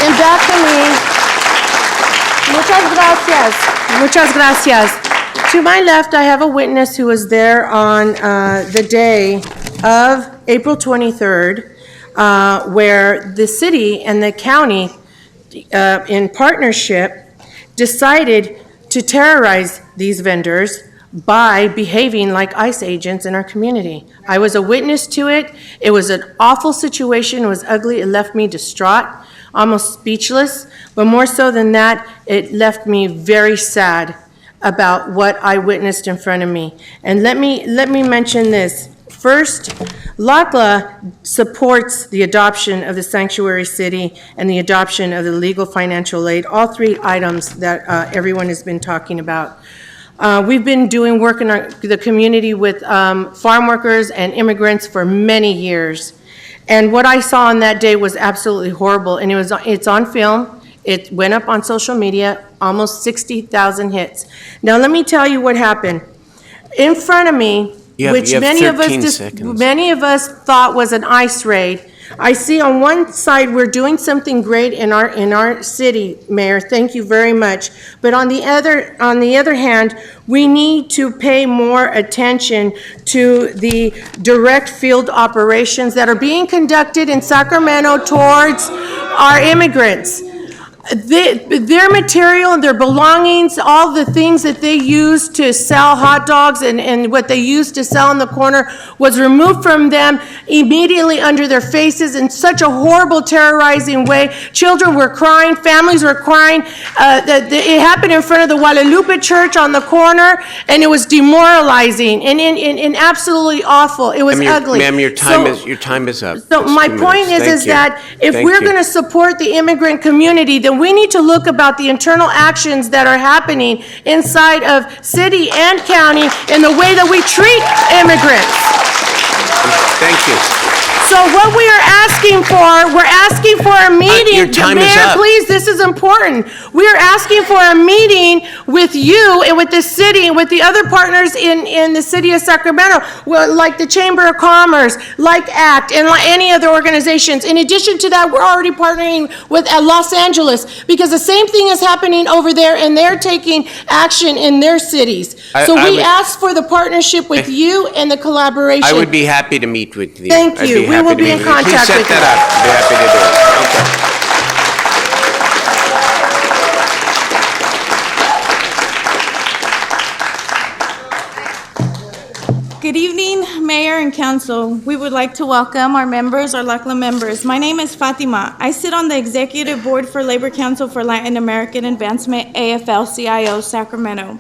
And back to me. Muchas gracias. To my left, I have a witness who was there on the day of April 23rd, where the city and the county, in partnership, decided to terrorize these vendors by behaving like ICE agents in our community. I was a witness to it. It was an awful situation. It was ugly. It left me distraught, almost speechless. But more so than that, it left me very sad about what I witnessed in front of me. And let me mention this. First, LACLA supports the adoption of the sanctuary city and the adoption of the legal financial aid, all three items that everyone has been talking about. We've been doing work in the community with farm workers and immigrants for many years. And what I saw on that day was absolutely horrible, and it's on film. It went up on social media, almost 60,000 hits. Now, let me tell you what happened. In front of me, which many of us thought was an ICE raid, I see on one side we're doing something great in our city, Mayor. Thank you very much. But on the other hand, we need to pay more attention to the direct field operations that are being conducted in Sacramento towards our immigrants. Their material and their belongings, all the things that they use to sell hot dogs and what they used to sell in the corner was removed from them immediately under their faces in such a horrible, terrorizing way. Children were crying, families were crying. It happened in front of the Guadalupe Church on the corner, and it was demoralizing and absolutely awful. It was ugly. Ma'am, your time is up. So my point is that if we're going to support the immigrant community, then we need to look about the internal actions that are happening inside of city and county in the way that we treat immigrants. Thank you. So what we are asking for, we're asking for a meeting. Your time is Mayor, up. please, this is important. We are asking for a meeting with you and with the city and with the other partners in the city of Sacramento, like the Chamber of Commerce, like ACT, and like any other organizations. In addition to that, we're already partnering with Los Angeles because the same thing is happening over there, and they're taking action in their cities. So we ask for the partnership with you and the collaboration. I would be happy to meet with you. Thank you. We will be in contact with you. Please set that up. I'd be happy to do it. Okay. Good evening, Mayor and Council. We would like to welcome our members, our LACLA members. My name is Fatima. I sit on the Executive Board for Labor Council for Latin American Advancement, AFL-CIO, Sacramento.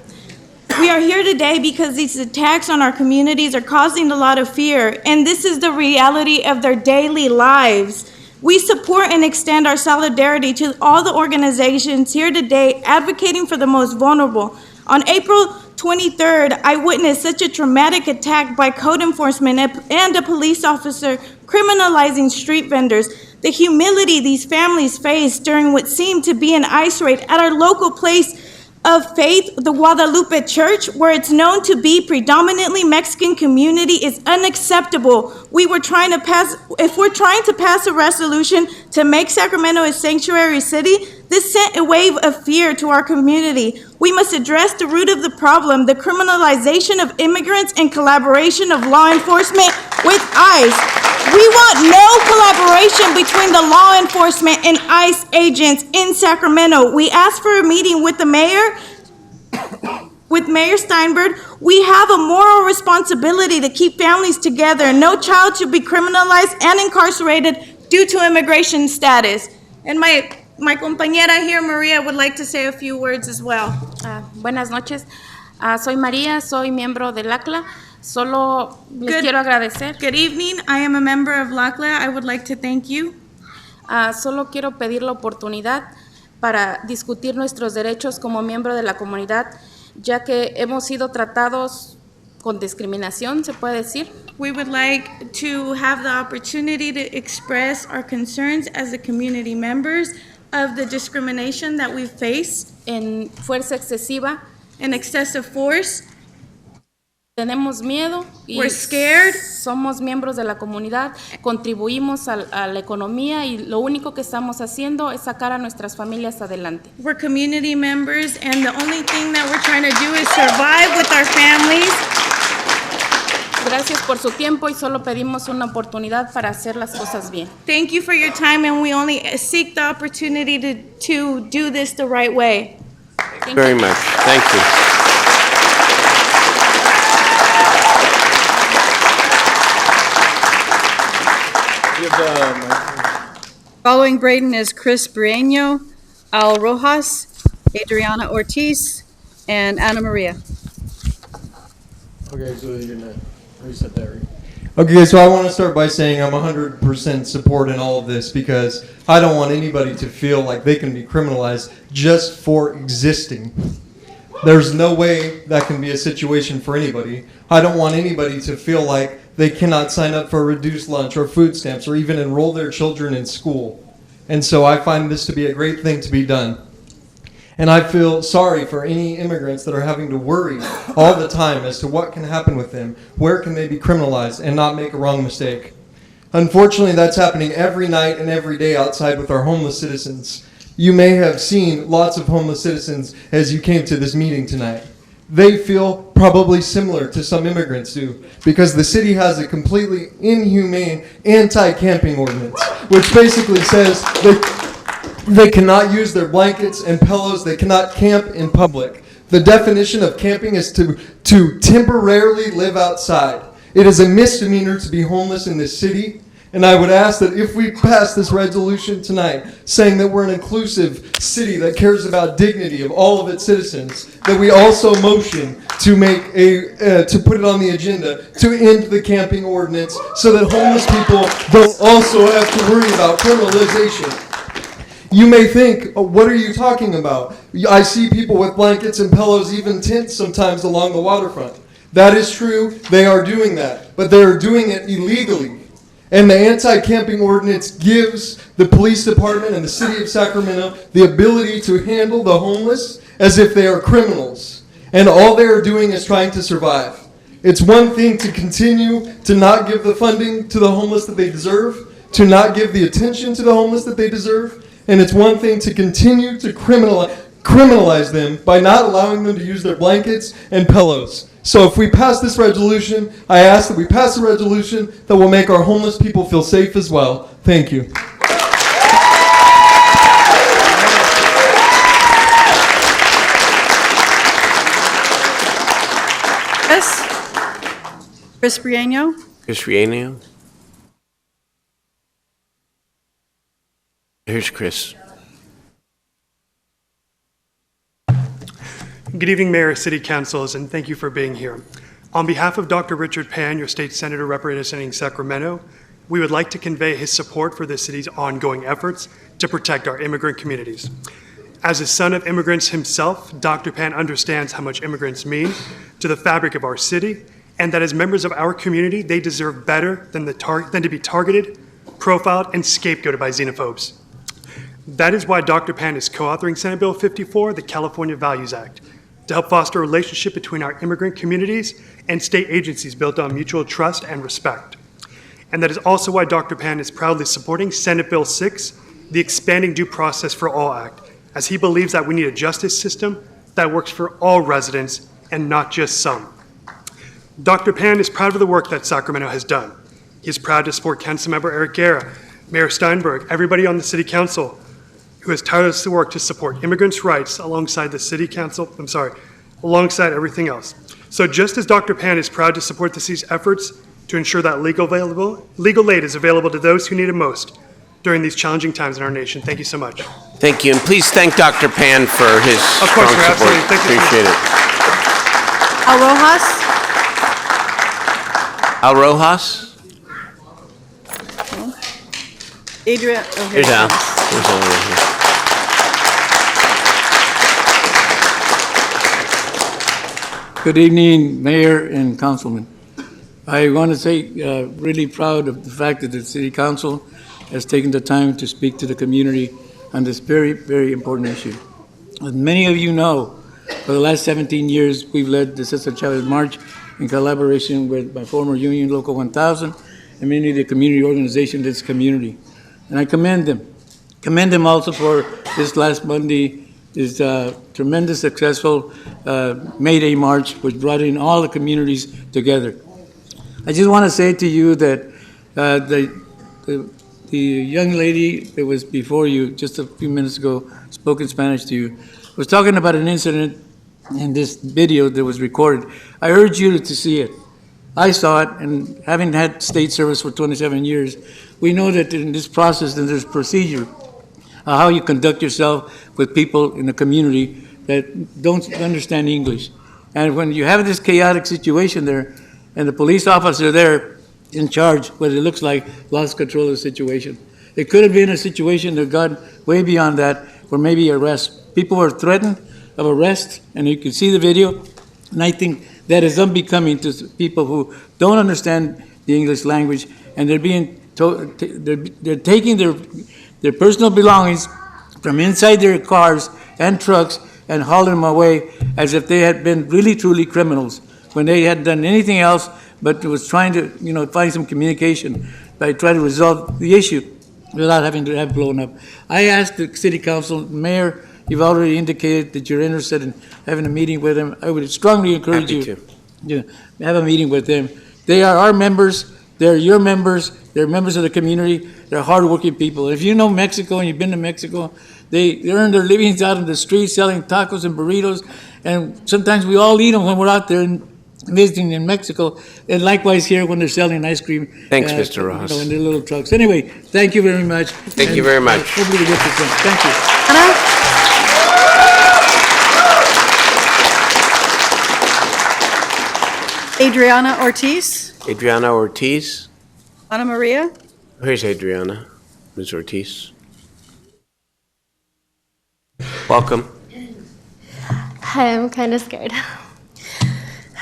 We are here today because these attacks on our communities are causing a lot of fear, and this is the reality of their daily lives. We support and extend our solidarity to all the organizations here today advocating for the most vulnerable. On April 23rd, I witnessed such a traumatic attack by code enforcement and a police officer criminalizing street vendors. The humility these families faced during what seemed to be an ICE raid at our local place of faith, the Guadalupe Church, where it's known to be predominantly Mexican community, is unacceptable. If we're trying to pass a resolution to make Sacramento a sanctuary city, this sent a wave of fear to our community. We must address the root of the problem, the criminalization of immigrants and collaboration of law enforcement with ICE. We want no collaboration between the law enforcement and ICE agents in Sacramento. We asked for a meeting with the mayor, with Mayor Steinberg. We have a moral responsibility to keep families together. No child should be criminalized and incarcerated due to immigration status. And my compañera here, Maria, would like to say a few words as well. Buenas noches. Soy María, soy miembro del LACLA. Solo les quiero agradecer. Good evening. I am a member of LACLA. I would like to thank you. Solo quiero pedir la oportunidad para discutir nuestros derechos como miembro de la comunidad, ya que hemos sido tratados con discriminación, se puede decir. We would like to have the opportunity to express our concerns as the community members of the discrimination that we face. En fuerza excesiva. In excessive force. Tenemos miedo y we're scared. Somos miembros de la comunidad, contribuimos a la economía y lo único que estamos haciendo es sacar a nuestras familias adelante. We're community members and the only thing that we're trying to do is survive with our families. Gracias por su tiempo y solo pedimos una oportunidad para hacer las cosas bien. Thank you for your time, and we only seek the opportunity to do this the right way. very much. Thank you. Following Braden is Chris Brieno, Al Rojas, Adriana Ortiz, and Ana Maria. Okay, so you're gonna reset that, right? Okay, so I want to start by saying I'm 100% support in all of this because I don't want anybody to feel like they can be criminalized just for existing. There's no way that can be a situation for anybody. I don't want anybody to feel like they cannot sign up for a reduced lunch or food stamps or even enroll their children in school. And so I find this to be a great thing to be done. And I feel sorry for any immigrants that are having to worry all the time as to what can happen with them, where can they be criminalized and not make a wrong mistake. Unfortunately, that's happening every night and every day outside with our homeless citizens. You may have seen lots of homeless citizens as you came to this meeting tonight. They feel probably similar to some immigrants do because the city has a completely inhumane anti-camping ordinance, which basically says they cannot use their blankets and pillows. They cannot camp in public. The definition of camping is to temporarily live outside. It is a misdemeanor to be homeless in this city. And I would ask that if we pass this resolution tonight, saying that we're an inclusive city that cares about dignity of all of its citizens, that we also motion to make to put it on the agenda to end the camping ordinance so that homeless people don't also have to worry about criminalization. You may think, oh, what are you talking about? I see people with blankets and pillows, even tents sometimes along the waterfront. That is true. They are doing that. But they are doing it illegally. And the anti-camping ordinance gives the police department and the city of Sacramento the ability to handle the homeless as if they are criminals. And all they are doing is trying to survive. It's one thing to continue to not give the funding to the homeless that they deserve, to not give the attention to the homeless that they deserve, and it's one thing to continue to criminalize them by not allowing them to use their blankets and pillows. So if we pass this resolution, I ask that we pass a resolution that will make our homeless people feel safe as well. Thank you. Chris Brieno. Chris Brieno. Here's Chris. Good evening, Mayor, City Councils, and thank you for being here. On behalf of Dr. Richard Pan, your state senator representing Sacramento, we would like to convey his support for the city's ongoing efforts to protect our immigrant communities. As a son of immigrants himself, Dr. Pan understands how much immigrants mean to the fabric of our city, and that as members of our community, they deserve better than to be targeted, profiled, and scapegoated by xenophobes. That is why Dr. Pan is co-authoring Senate Bill 54, the California Values Act, to help foster a relationship between our immigrant communities and state agencies built on mutual trust and respect. And that is also why Dr. Pan is proudly supporting Senate Bill 6, the Expanding Due Process for All Act, as he believes that we need a justice system that works for all residents and not just some. Dr. Pan is proud of the work that Sacramento has done. He is proud to support Councilmember Eric Guerra, Mayor Steinberg, everybody on the City Council who has tirelessly worked to support immigrants' rights alongside the City Council, alongside everything else. So just as Dr. Pan is proud to support the city's efforts to ensure that legal aid is available to those who need it most during these challenging times in our nation. Thank you so much. Thank you, and please thank Dr. Pan for his strong support. Absolutely. Thank you. Appreciate it. Al Rojas. Al Rojas? Adrian. Oh, Here's Al. Here's Al over here. Good evening, Mayor and Councilman. I want to say really proud of the fact that the City Council has taken the time to speak to the community on this very, very important issue. As many of you know, for the last 17 years, we've led the Cesar Chavez March in collaboration with my former union, Local 1000, and many of the community organizations in this community. And I commend them. Commend them also for this last Monday, this tremendous successful May Day March, which brought in all the communities together. I just want to say to you that the the young lady that was before you just a few minutes ago, spoke in Spanish to you, was talking about an incident in this video that was recorded. I urge you to see it. I saw it, and having had state service for 27 years, we know that in this process, and there's procedure, how you conduct yourself with people in the community that don't understand English. And when you have this chaotic situation there, and the police officer there in charge, what it looks like, lost control of the situation. It could have been a situation that got way beyond that, or maybe arrest. People were threatened of arrest, and you can see the video, and I think that is unbecoming to people who don't understand the English language, and they're being told, they're taking their personal belongings from inside their cars and trucks and hauling them away as if they had been really, truly criminals, when they hadn't done anything else but was trying to, find some communication by trying to resolve the issue without having to have blown up. I asked the city council, mayor, you've already indicated that you're interested in having a meeting with them. I would strongly encourage you to have a meeting with them. They are our members. They're your members. They're members of the community. They're hardworking people. If you know Mexico and you've been to Mexico, they earn their livings out in the streets selling tacos and burritos, and sometimes we all eat them when we're out there and visiting in Mexico, and likewise here when they're selling ice cream. Thanks, Mr. Rojas. In their little trucks. Anyway, thank you very much. Thank you very much. Hopefully we get this done. Thank you. Adriana Ortiz. Adriana Ortiz. Ana Maria. Here's Adriana. Ms. Ortiz. Welcome. Hi, I'm kind of scared.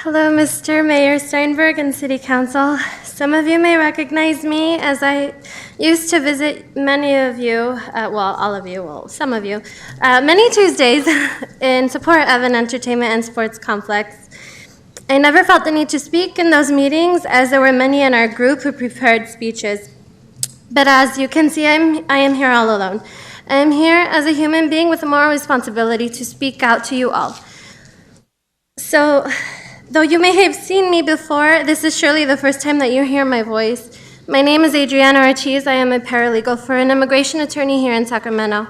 Hello, Mr. Mayor Steinberg and City Council. Some of you may recognize me as I used to visit many of you, all of you, some of you, many Tuesdays in support of an entertainment and sports complex. I never felt the need to speak in those meetings as there were many in our group who prepared speeches. But as you can see, I am here all alone. I am here as a human being with a moral responsibility to speak out to you all. So, though you may have seen me before, this is surely the first time that you hear my voice. My name is Adriana Ortiz. I am a paralegal for an immigration attorney here in Sacramento.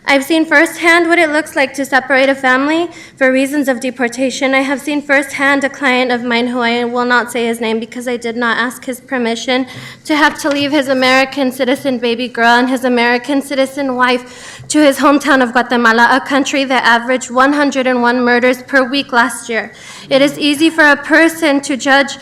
I've seen firsthand what it looks like to separate a family for reasons of deportation. I have seen firsthand a client of mine, who I will not say his name because I did not ask his permission, to have to leave his American citizen baby girl and his American citizen wife to his hometown of Guatemala, a country that averaged 101 murders per week last year. It is easy for a person to judge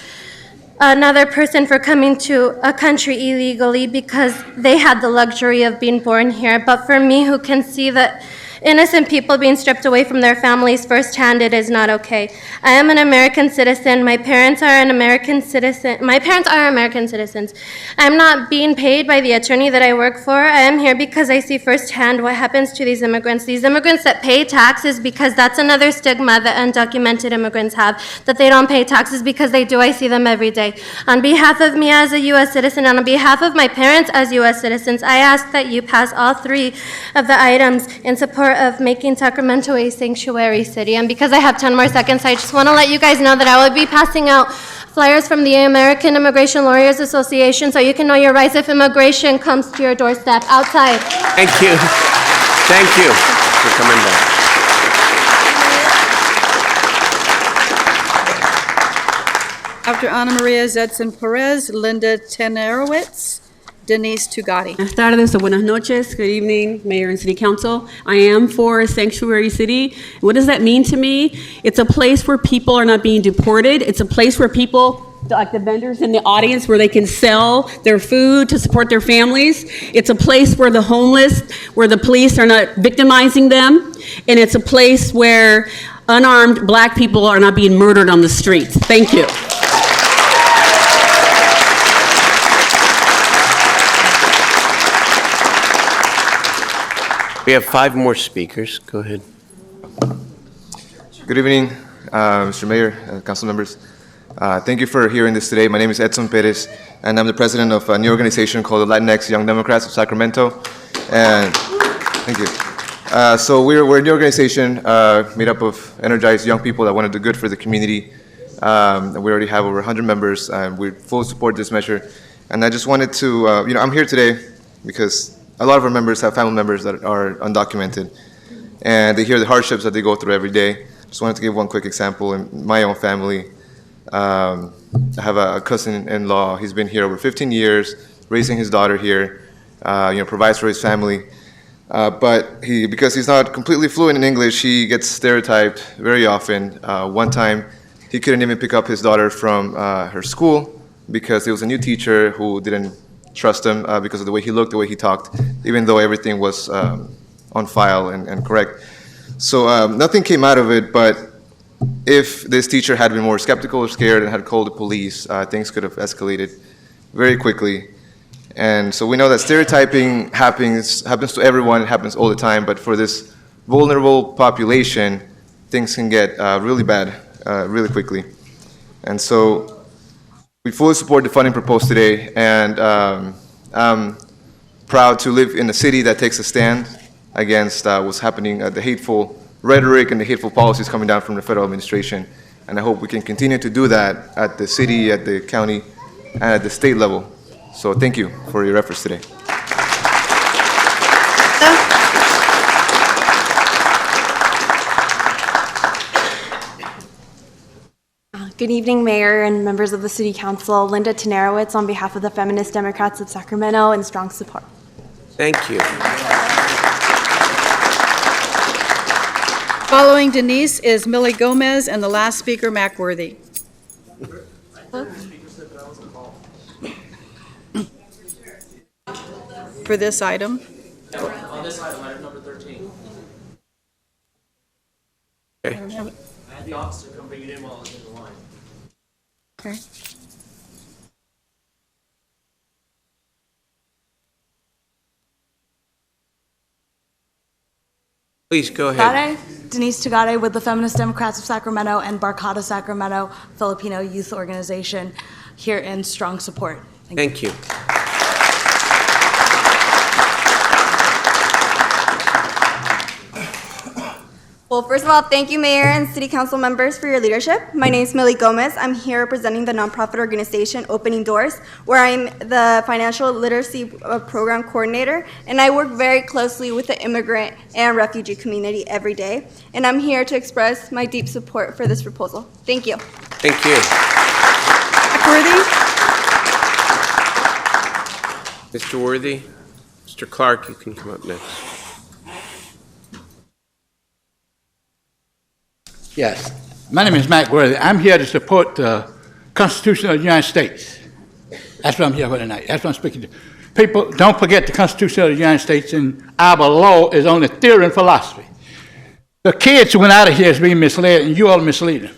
another person for coming to a country illegally because they had the luxury of being born here. But for me, who can see that innocent people being stripped away from their families firsthand, it is not okay. I am an American citizen. My parents are American citizens. I'm not being paid by the attorney that I work for. I am here because I see firsthand what happens to these immigrants that pay taxes, because that's another stigma that undocumented immigrants have, that they don't pay taxes because they do. I see them every day. On behalf of me as a U.S. citizen, and on behalf of my parents as U.S. citizens, I ask that you pass all three of the items in support of making Sacramento a sanctuary city. And because I have 10 more seconds, I just want to let you guys know that I will be passing out flyers from the American Immigration Lawyers Association so you can know your rights if immigration comes to your doorstep outside. Thank you. Thank you for coming back. After Ana Maria Zedson Perez, Linda Tenerowitz, Denise Tugati. Buenas tardes o buenas noches. Good evening, Mayor and City Council. I am for a sanctuary city. What does that mean to me? It's a place where people are not being deported. It's a place where people, like the vendors in the audience, where they can sell their food to support their families. It's a place where the homeless, where the police are not victimizing them. And it's a place where unarmed Black people are not being murdered on the streets. Thank you. We have 5 more speakers. Go ahead. Good evening, Mr. Mayor, council members. Thank you for hearing this today. My name is Edson Perez, and I'm the president of a new organization called the Latinx Young Democrats of Sacramento. And thank you. So we're a new organization made up of energized young people that want to do good for the community. We already have over 100 members, and we fully support this measure. And I just wanted to, I'm here today because a lot of our members have family members that are undocumented, and they hear the hardships that they go through every day. Just wanted to give one quick example. In my own family, I have a cousin-in-law. He's been here over 15 years, raising his daughter here, provides for his family. But because he's not completely fluent in English, he gets stereotyped very often. One time, he couldn't even pick up his daughter from her school because there was a new teacher who didn't trust him because of the way he looked, the way he talked, even though everything was on file and correct. So nothing came out of it, but if this teacher had been more skeptical or scared and had called the police, things could have escalated very quickly. And so we know that stereotyping happens to everyone, it happens all the time, but for this vulnerable population, things can get really bad really quickly. And so we fully support the funding proposed today, and I'm proud to live in a city that takes a stand against what's happening, the hateful rhetoric and the hateful policies coming down from the federal administration. And I hope we can continue to do that at the city, at the county, and at the state level. So thank you for your efforts today. Good evening, Mayor and members of the City Council. Linda Tenarowitz on behalf of the Feminist Democrats of Sacramento, and strong support. Thank you. Following Denise is Millie Gomez, and the last speaker, Mac Worthy. For this item. On this item number 13. Okay. I had the officer come bring it in while I was in the line. Okay. Please go ahead. Denise Tagade with the Feminist Democrats of Sacramento and Barcata Sacramento Filipino Youth Organization, here in strong support. Thank you. Well, first of all, thank you, Mayor and City Council members, for your leadership. My name is Millie Gomez. I'm here representing the nonprofit organization Opening Doors, where I'm the Financial Literacy Program Coordinator, and I work very closely with the immigrant and refugee community every day. And I'm here to express my deep support for this proposal. Thank you. Thank you. Mr. Worthy, Mr. Clark, you can come up next. Yes. My name is Mac Worthy. I'm here to support the Constitution of the United States. That's what I'm here for tonight. That's what I'm speaking to. People, don't forget the Constitution of the United States, and our law is only theory and philosophy. The kids who went out of here is being misled, and you all mislead them.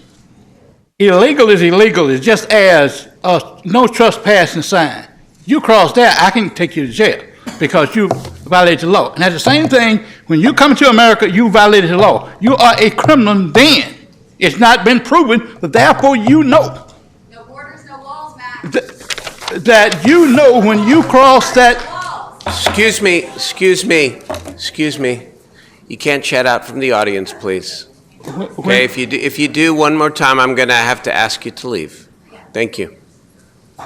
Illegal is illegal. It's just as a no trespassing sign. You cross that, I can take you to jail because you violated the law. And that's the same thing when you come to America, you violated the law. You are a criminal then. It's not been proven, but therefore you know. No borders, no walls, Matt. That you know when you cross that. Excuse me. You can't chat out from the audience, please. Okay, if you do one more time, I'm going to have to ask you to leave. Thank you.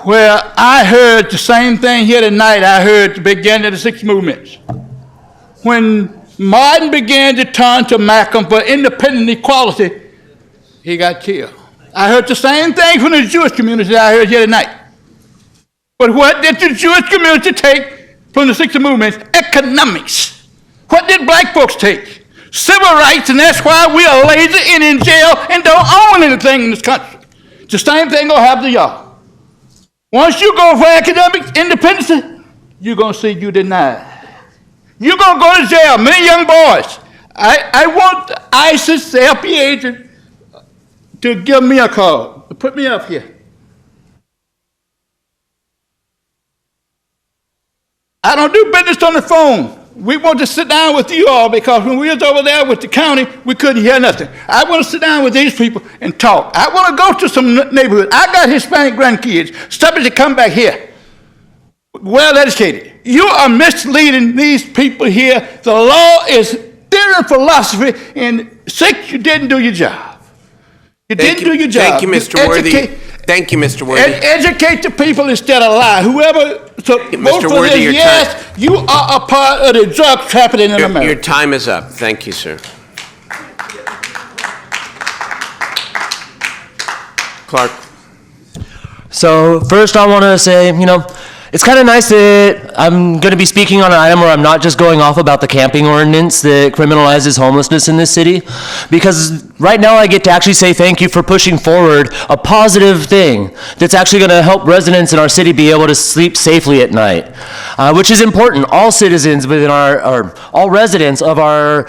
Well, I heard the same thing here tonight I heard at the beginning of the 6 movements. When Martin began to turn to Malcolm for independent equality, he got killed. I heard the same thing from the Jewish community that I heard here tonight. But what did the Jewish community take from the 6 movements? Economics. What did black folks take? Civil rights, and that's why we are lazy and in jail and don't own anything in this country. The same thing will happen to y'all. Once you go for academic independence, you're going to see you denied. You're going to go to jail. Many young boys. I want ISIS, the FBI agent, to give me a call, to put me up here. I don't do business on the phone. We want to sit down with you all because when we was over there with the county, we couldn't hear nothing. I want to sit down with these people and talk. I want to go to some neighborhood. I got Hispanic grandkids. Somebody to come back here, well educated. You are misleading these people here. The law is theory and philosophy, and 6, you didn't do your job. You didn't do your job. Thank you, Mr. Worthy. Thank you, Mr. Worthy. Educate the people instead of lie. Whoever votes for Worthy, this, your yes, you are a part of the drug trafficking in Your America. time is up. Thank you, sir. Clark. So first I want to say, it's kind of nice that I'm going to be speaking on an item where I'm not just going off about the camping ordinance that criminalizes homelessness in this city, because right now I get to actually say thank you for pushing forward a positive thing that's actually going to help residents in our city be able to sleep safely at night, which is important. All citizens within all residents of our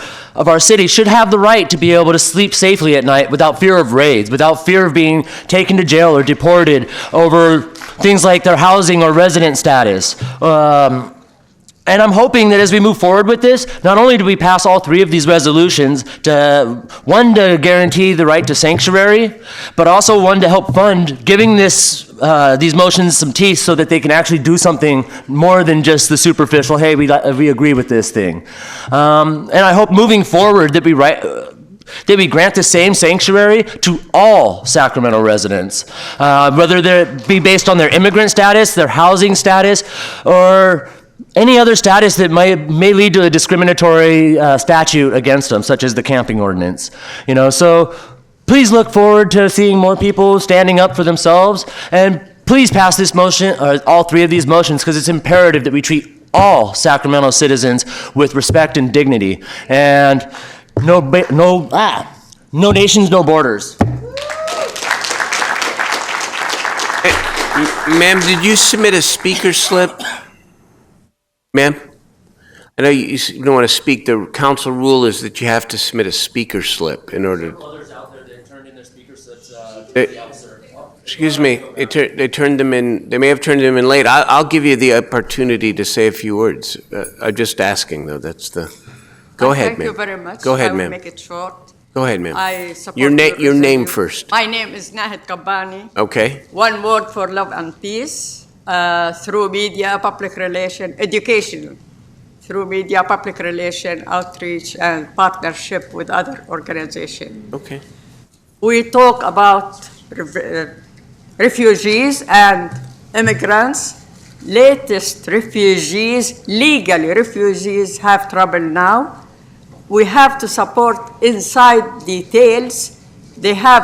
city should have the right to be able to sleep safely at night without fear of raids, without fear of being taken to jail or deported over things like their housing or resident status. And I'm hoping that as we move forward with this, not only do we pass all three of these resolutions, to guarantee the right to sanctuary, but also one to help fund giving these motions some teeth so that they can actually do something more than just the superficial, hey, we agree with this thing. And I hope moving forward that we grant the same sanctuary to all Sacramento residents, whether they be based on their immigrant status, their housing status, or any other status that may lead to a discriminatory statute against them, such as the camping ordinance. So please look forward to seeing more people standing up for themselves, and please pass this motion, or all three of these motions, because it's imperative that we treat all Sacramento citizens with respect and dignity. And no nations, no borders. Ma'am, did you submit a speaker slip? Ma'am? I know you don't want to speak. The council rule is that you have to submit a speaker slip in order. Others out there, they turned in their speaker slips to They- the officer. Excuse me, they turned them in, they may have turned them in late. I'll give you the opportunity to say a few words. I'm just asking, though, Go ahead, ma'am. Thank you very much. Go ahead, I will ma'am. make it short. Go ahead, ma'am. I support Your name resolution. first. My name is Nahed Kabani. Okay. One word for love and peace through media, public relation, education, through media, public relation, outreach, and partnership with other organizations. Okay. We talk about refugees and immigrants. Latest refugees, legally refugees, have trouble now. We have to support inside details. They have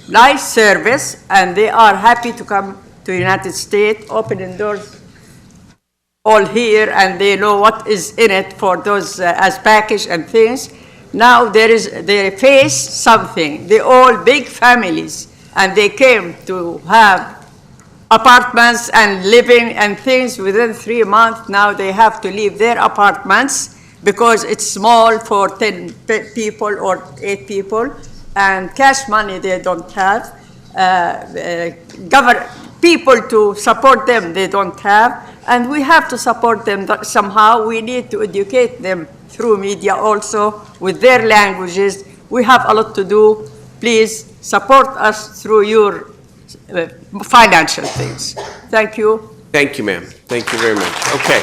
nice service and they are happy to come to the United States, opening doors all here, and they know what is in it for those as package and things. Now they face something. They all big families, and they came to have apartments and living and things within 3 months. Now they have to leave their apartments because it's small for 10 people or 8 people, and cash money they don't have. People to support them they don't have, and we have to support them somehow. We need to educate them through media also with their languages. We have a lot to do. Please support us through your financial things. Thank you. Thank you, ma'am. Thank you very much. Okay.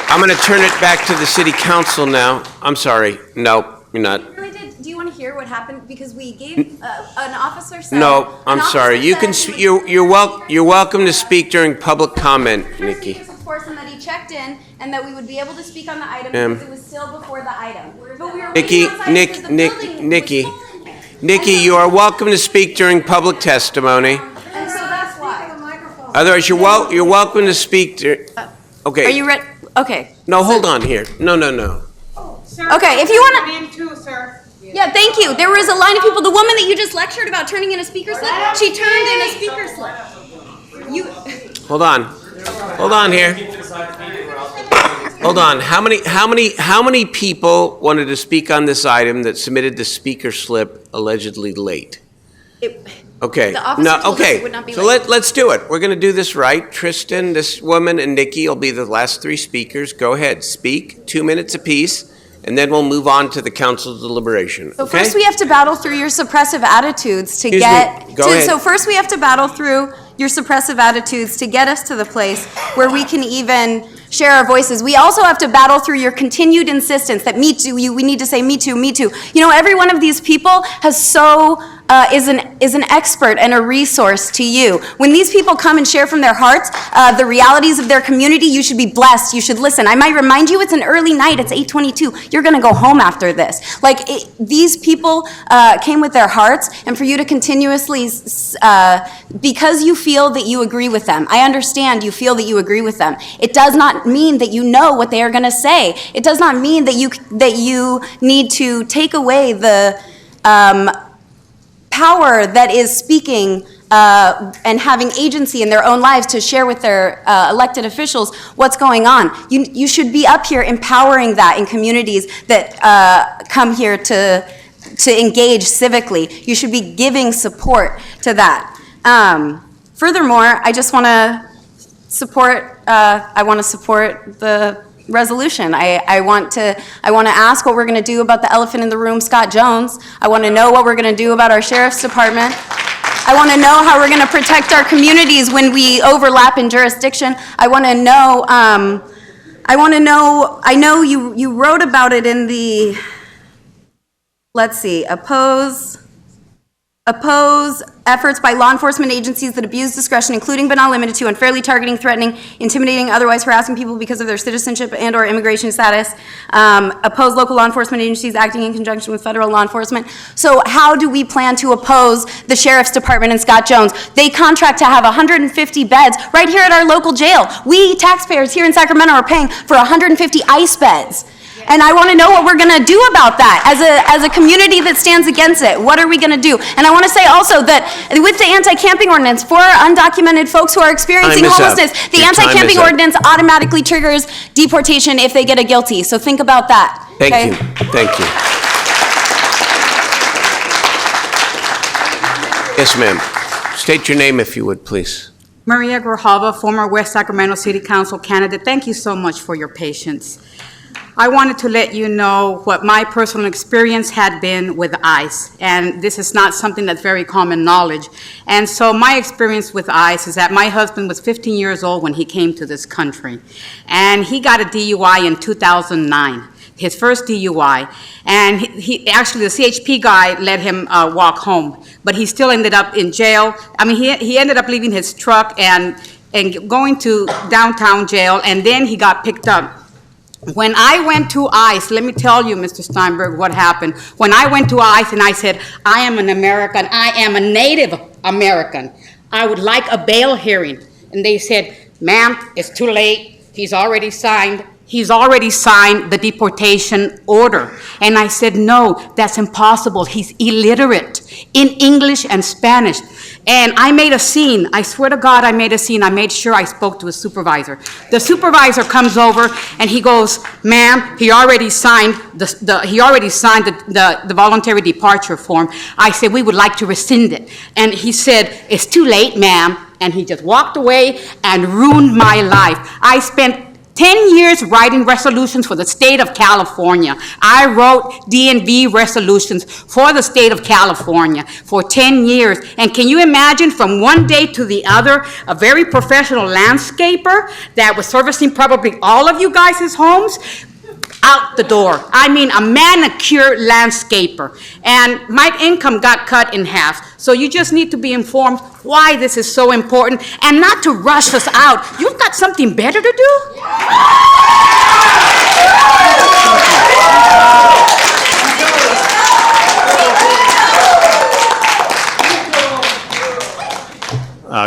I'm going to turn it back to the city council now. I'm sorry. No, you're not. Do you want to hear what happened? Because we gave an officer said. No, I'm sorry. You can. You're welcome to speak during public comment, Nikki. Of course, and that he checked in, and that we would be able to speak on the item because it was still before the item. But we were Nikki, Nikki, you are welcome to speak during public testimony. And so that's why. Otherwise, you're welcome to speak. Okay. Are you ready? Okay. No, hold on here. No. Okay, if you want to. Yeah, thank you. There was a line of people. The woman that you just lectured about turning in a speaker slip, she turned in a speaker slip. Hold on. Hold on here. Hold on. How many people wanted to speak on this item that submitted the speaker slip allegedly late? Okay. The officer told us it would not be So late. let's do it. We're going to do this right. Tristan, this woman, and Nikki will be the last 3 speakers. Go ahead. Speak. 2 minutes apiece. And then we'll move on to the council deliberation. So Okay? first we have to battle through your suppressive attitudes to Excuse get. me. Go ahead. So first we have to battle through your suppressive attitudes to get us to the place where we can even share our voices. We also have to battle through your continued insistence that me too, we need to say me too, me too. You know, every one of these people has so is an expert and a resource to you. When these people come and share from their hearts the realities of their community, you should be blessed. You should listen. I might remind you, it's an early night. It's 8:22. You're going to go home after this. These people came with their hearts, and for you to continuously, because you feel that you agree with them, I understand you feel that you agree with them. It does not mean that you know what they are going to say. It does not mean that you need to take away the power that is speaking and having agency in their own lives to share with their elected officials what's going on. You should be up here empowering that in communities that come here to engage civically. You should be giving support to that. Furthermore, I just want to support the resolution. I want to ask what we're going to do about the elephant in the room, Scott Jones. I want to know what we're going to do about our sheriff's department. I want to know how we're going to protect our communities when we overlap in jurisdiction. I know you wrote about it in the, let's see, oppose efforts by law enforcement agencies that abuse discretion, including but not limited to unfairly targeting, threatening, intimidating, otherwise harassing people because of their citizenship and or immigration status. Oppose local law enforcement agencies acting in conjunction with federal law enforcement. So how do we plan to oppose the Sheriff's Department and Scott Jones? They contract to have 150 beds right here at our local jail. We taxpayers here in Sacramento are paying for 150 ICE beds. And I want to know what we're going to do about that as a community that stands against it. What are we going to do? And I want to say also that with the anti-camping ordinance, for undocumented folks who are experiencing homelessness, the anti-camping ordinance automatically triggers deportation if they get a guilty. So think about that. Thank you. Thank you. Yes, ma'am. State your name if you would, please. Maria Grijalva, former West Sacramento City Council candidate. Thank you so much for your patience. I wanted to let you know what my personal experience had been with ICE, and this is not something that's very common knowledge. And so my experience with ICE is that my husband was 15 years old when he came to this country, and he got a DUI in 2009, his first DUI, and he actually, the CHP guy let him walk home, but he still ended up in jail. I mean, he ended up leaving his truck and going to downtown jail, and then he got picked up. When I went to ICE, let me tell you, Mr. Steinberg, what happened. When I went to ICE and I said, I am an American, I am a Native American, I would like a bail hearing. And they said, ma'am, it's too late. He's already signed the deportation order. And I said, no, that's impossible. He's illiterate in English and Spanish. And I made a scene. I swear to God, I made a scene. I made sure I spoke to his supervisor. The supervisor comes over and he goes, ma'am, he already signed the voluntary departure form. I said, we would like to rescind it. And he said, it's too late, ma'am. And he just walked away and ruined my life. I spent 10 years writing resolutions for the state of California. I wrote DNV resolutions for the state of California for 10 years. And can you imagine from one day to the other, a very professional landscaper that was servicing probably all of you guys' homes, out the door. I mean, a manicure landscaper. And my income got cut in half. So you just need to be informed why this is so important and not to rush us out. You've got something better to do?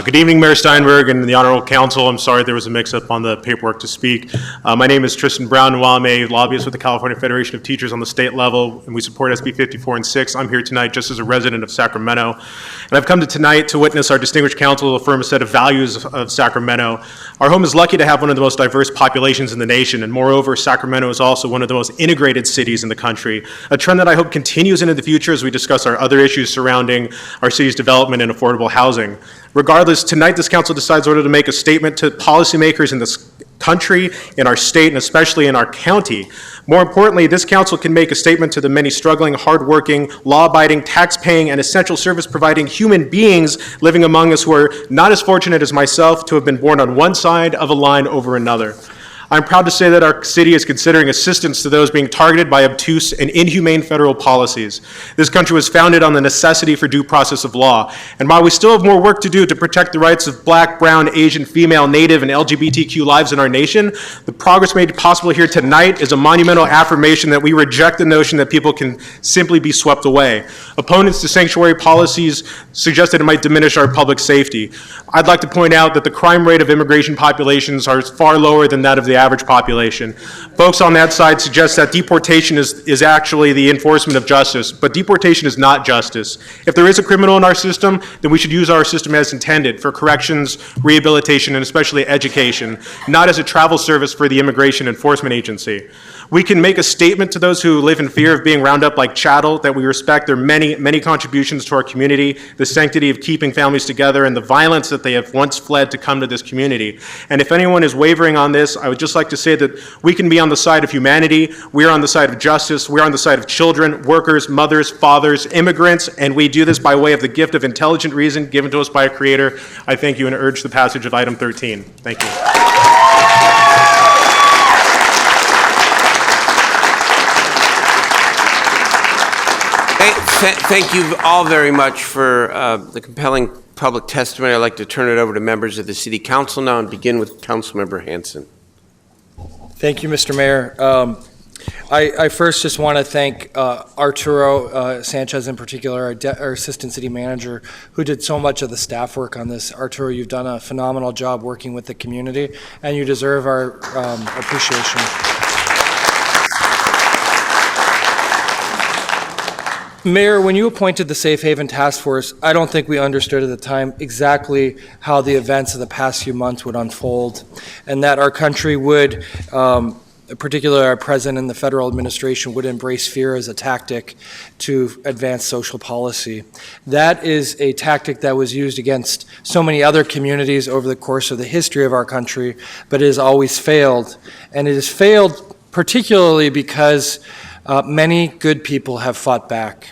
Good evening, Mayor Steinberg and the Honorable Council. I'm sorry there was a mix-up on the paperwork to speak. My name is Tristan Brown, and while I'm a lobbyist with the California Federation of Teachers on the state level, and we support SB 54 and 6, I'm here tonight just as a resident of Sacramento. And I've come to tonight to witness our distinguished council affirm a set of values of Sacramento. Our home is lucky to have one of the most diverse populations in the nation, and moreover, Sacramento is also one of the most integrated cities in the country, a trend that I hope continues into the future as we discuss our other issues surrounding our city's development and affordable housing. Regardless, tonight this council decides whether to make a statement to policymakers in this country, in our state, and especially in our county. More importantly, this council can make a statement to the many struggling, hardworking, law-abiding, tax-paying, and essential service-providing human beings living among us who are not as fortunate as myself to have been born on one side of a line over another. I'm proud to say that our city is considering assistance to those being targeted by obtuse and inhumane federal policies. This country was founded on the necessity for due process of law, and while we still have more work to do to protect the rights of Black, brown, Asian, female, Native, and LGBTQ lives in our nation, the progress made possible here tonight is a monumental affirmation that we reject the notion that people can simply be swept away. Opponents to sanctuary policies suggest that it might diminish our public safety. I'd like to point out that the crime rate of immigration populations are far lower than that of the average population. Folks on that side suggest that deportation is actually the enforcement of justice, but deportation is not justice. If there is a criminal in our system, then we should use our system as intended for corrections, rehabilitation, and especially education, not as a travel service for the Immigration Enforcement Agency. We can make a statement to those who live in fear of being rounded up like chattel that we respect their many contributions to our community, the sanctity of keeping families together, and the violence that they have once fled to come to this community. And if anyone is wavering on this, I would just like to say that we can be on the side of humanity, we are on the side of justice, we are on the side of children, workers, mothers, fathers, immigrants, and we do this by way of the gift of intelligent reason given to us by a Creator. I thank you and urge the passage of item 13. Thank you. Thank you all very much for the compelling public testimony. I'd like to turn it over to members of the City Council now and begin with Councilmember Hanson. Thank you, Mr. Mayor. I first just want to thank Arturo Sanchez in particular, our Assistant City Manager, who did so much of the staff work on this. Arturo, you've done a phenomenal job working with the community, and you deserve our appreciation. Mayor, when you appointed the Safe Haven Task Force, I don't think we understood at the time exactly how the events of the past few months would unfold, and that our country would, particularly our president and the federal administration, would embrace fear as a tactic to advance social policy. That is a tactic that was used against so many other communities over the course of the history of our country, but it has always failed. And it has failed particularly because many good people have fought back.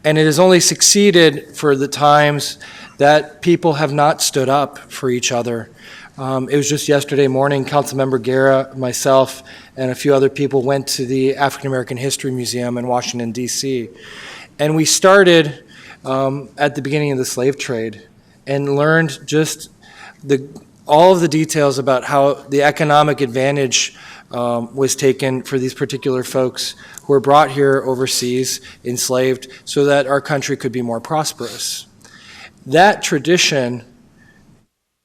And it has only succeeded for the times that people have not stood up for each other. It was just yesterday morning, Councilmember Guerra, myself, and a few other people went to the African American History Museum in Washington, D.C. And we started at the beginning of the slave trade and learned just all of the details about how the economic advantage was taken for these particular folks who were brought here overseas, enslaved, so that our country could be more prosperous. That tradition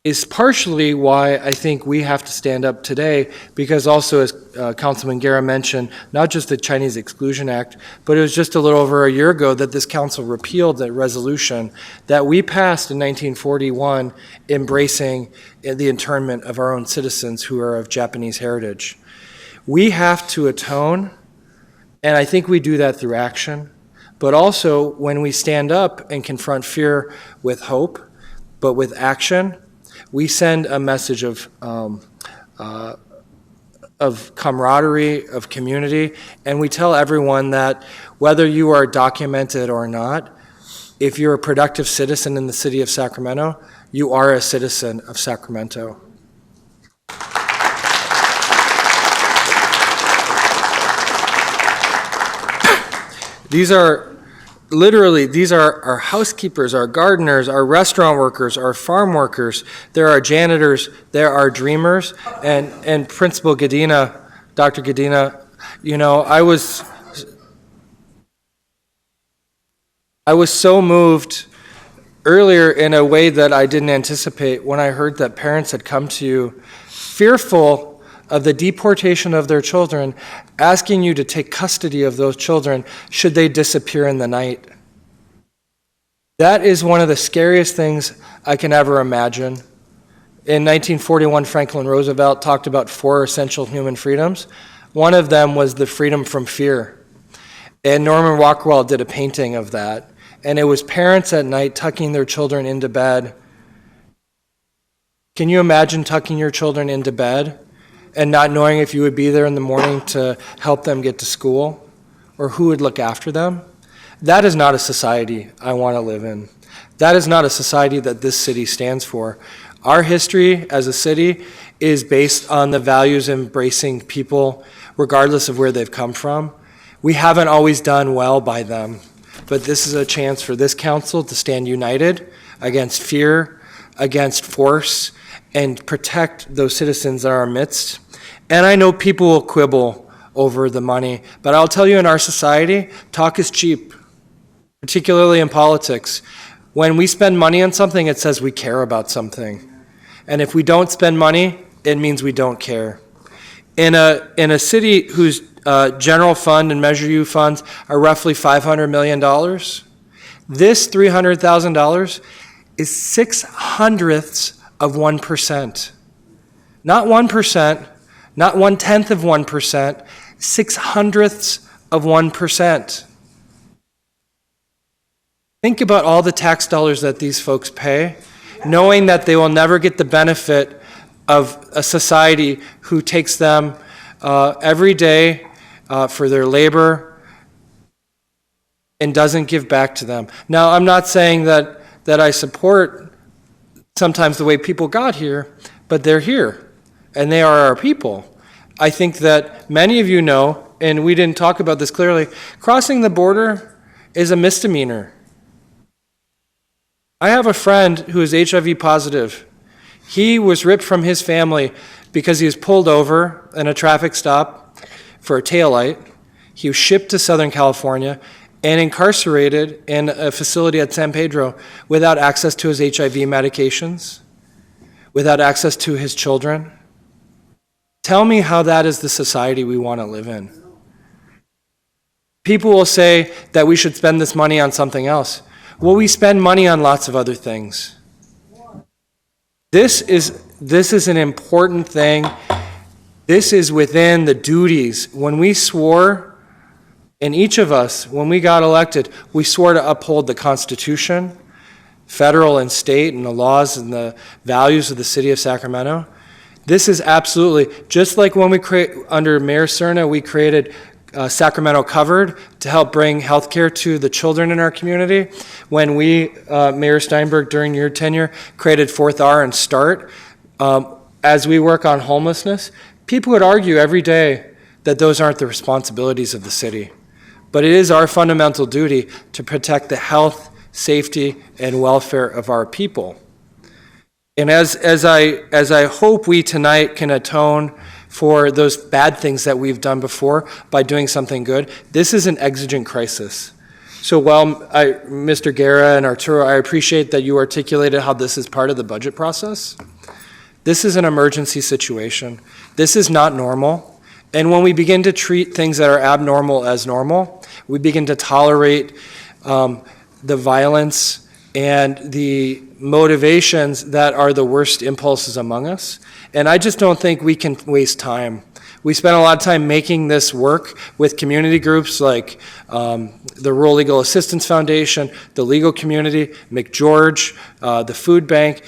is partially why I think we have to stand up today, because also, as Councilman Guerra mentioned, not just the Chinese Exclusion Act, but it was just a little over a year ago that this council repealed that resolution that we passed in 1941 embracing the internment of our own citizens who are of Japanese heritage. We have to atone, and I think we do that through action, but also when we stand up and confront fear with hope, but with action, we send a message of camaraderie, of community, and we tell everyone that whether you are documented or not, if you're a productive citizen in the city of Sacramento, you are a citizen of Sacramento. These are our housekeepers, our gardeners, our restaurant workers, our farm workers. There are janitors, there are dreamers, and Principal Gadina, Dr. Gadina, you know, I was so moved earlier in a way that I didn't anticipate when I heard that parents had come to you fearful of the deportation of their children, asking you to take custody of those children should they disappear in the night. That is one of the scariest things I can ever imagine. In 1941, Franklin Roosevelt talked about 4 essential human freedoms. One of them was the freedom from fear. And Norman Rockwell did a painting of that. And it was parents at night tucking their children into bed. Can you imagine tucking your children into bed and not knowing if you would be there in the morning to help them get to school or who would look after them? That is not a society I want to live in. That is not a society that this city stands for. Our history as a city is based on the values of embracing people regardless of where they've come from. We haven't always done well by them, but this is a chance for this council to stand united against fear, against force, and protect those citizens in our midst. And I know people will quibble over the money, but I'll tell you, in our society, talk is cheap, particularly in politics. When we spend money on something, it says we care about something. And if we don't spend money, it means we don't care. In a city whose general fund and Measure U funds are roughly $500 million, this $300,000 is 6/100ths of 1%. Not 1%, not 1/10 of 1%, 6/100ths of 1%. Think about all the tax dollars that these folks pay, knowing that they will never get the benefit of a society who takes them every day for their labor and doesn't give back to them. Now, I'm not saying that I support sometimes the way people got here, but they're here, and they are our people. I think that many of you know, and we didn't talk about this clearly, crossing the border is a misdemeanor. I have a friend who is HIV positive. He was ripped from his family because he was pulled over in a traffic stop for a taillight. He was shipped to Southern California and incarcerated in a facility at San Pedro without access to his HIV medications, without access to his children. Tell me how that is the society we want to live in. People will say that we should spend this money on something else. Well, we spend money on lots of other things. This is an important thing. This is within the duties. When we swore, and each of us, when we got elected, we swore to uphold the Constitution, federal and state, and the laws and the values of the city of Sacramento. This is absolutely, just like when under Mayor Cerna, we created Sacramento Covered to help bring health care to the children in our community. When we, Mayor Steinberg, during your tenure, created 4th R and START, as we work on homelessness, people would argue every day that those aren't the responsibilities of the city. But it is our fundamental duty to protect the health, safety, and welfare of our people. And as I hope we tonight can atone for those bad things that we've done before by doing something good, this is an exigent crisis. So while Mr. Guerra and Arturo, I appreciate that you articulated how this is part of the budget process, this is an emergency situation. This is not normal. And when we begin to treat things that are abnormal as normal, we begin to tolerate the violence and the motivations that are the worst impulses among us. And I just don't think we can waste time. We spent a lot of time making this work with community groups like the Rural Legal Assistance Foundation, the legal community, McGeorge, the food bank.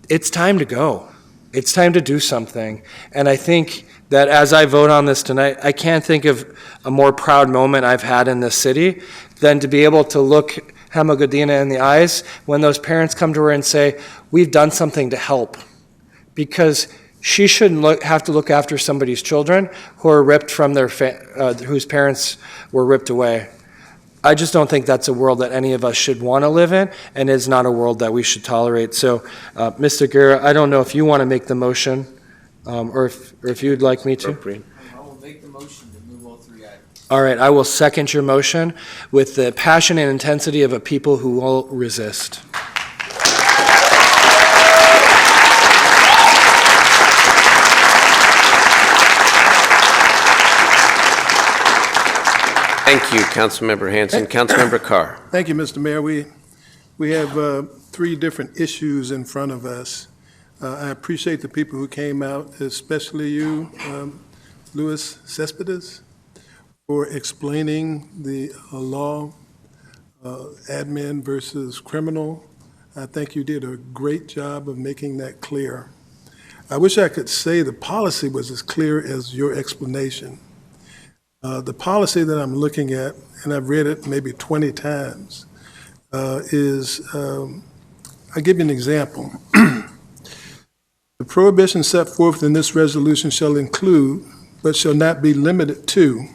It's time to go. It's time to do something. And I think that as I vote on this tonight, I can't think of a more proud moment I've had in this city than to be able to look Hema Godina in the eyes when those parents come to her and say, we've done something to help. Because she shouldn't have to look after somebody's children who are ripped from whose parents were ripped away. I just don't think that's a world that any of us should want to live in, and it's not a world that we should tolerate. So, Mr. Guerra, I don't know if you want to make the motion, or if you'd like me to. I will make the motion to move all 3 items. All right, I will second your motion with the passion and intensity of a people who will resist. Thank you, Councilmember Hanson. Councilmember Carr. Thank you, Mr. Mayor. We have 3 different issues in front of us. I appreciate the people who came out, especially you, Luis Cespedes, for explaining the law, admin versus criminal. I think you did a great job of making that clear. I wish I could say the policy was as clear as your explanation. The policy that I'm looking at, and I've read it maybe 20 times, is, I'll give you an example. The prohibition set forth in this resolution shall include, but shall not be limited to,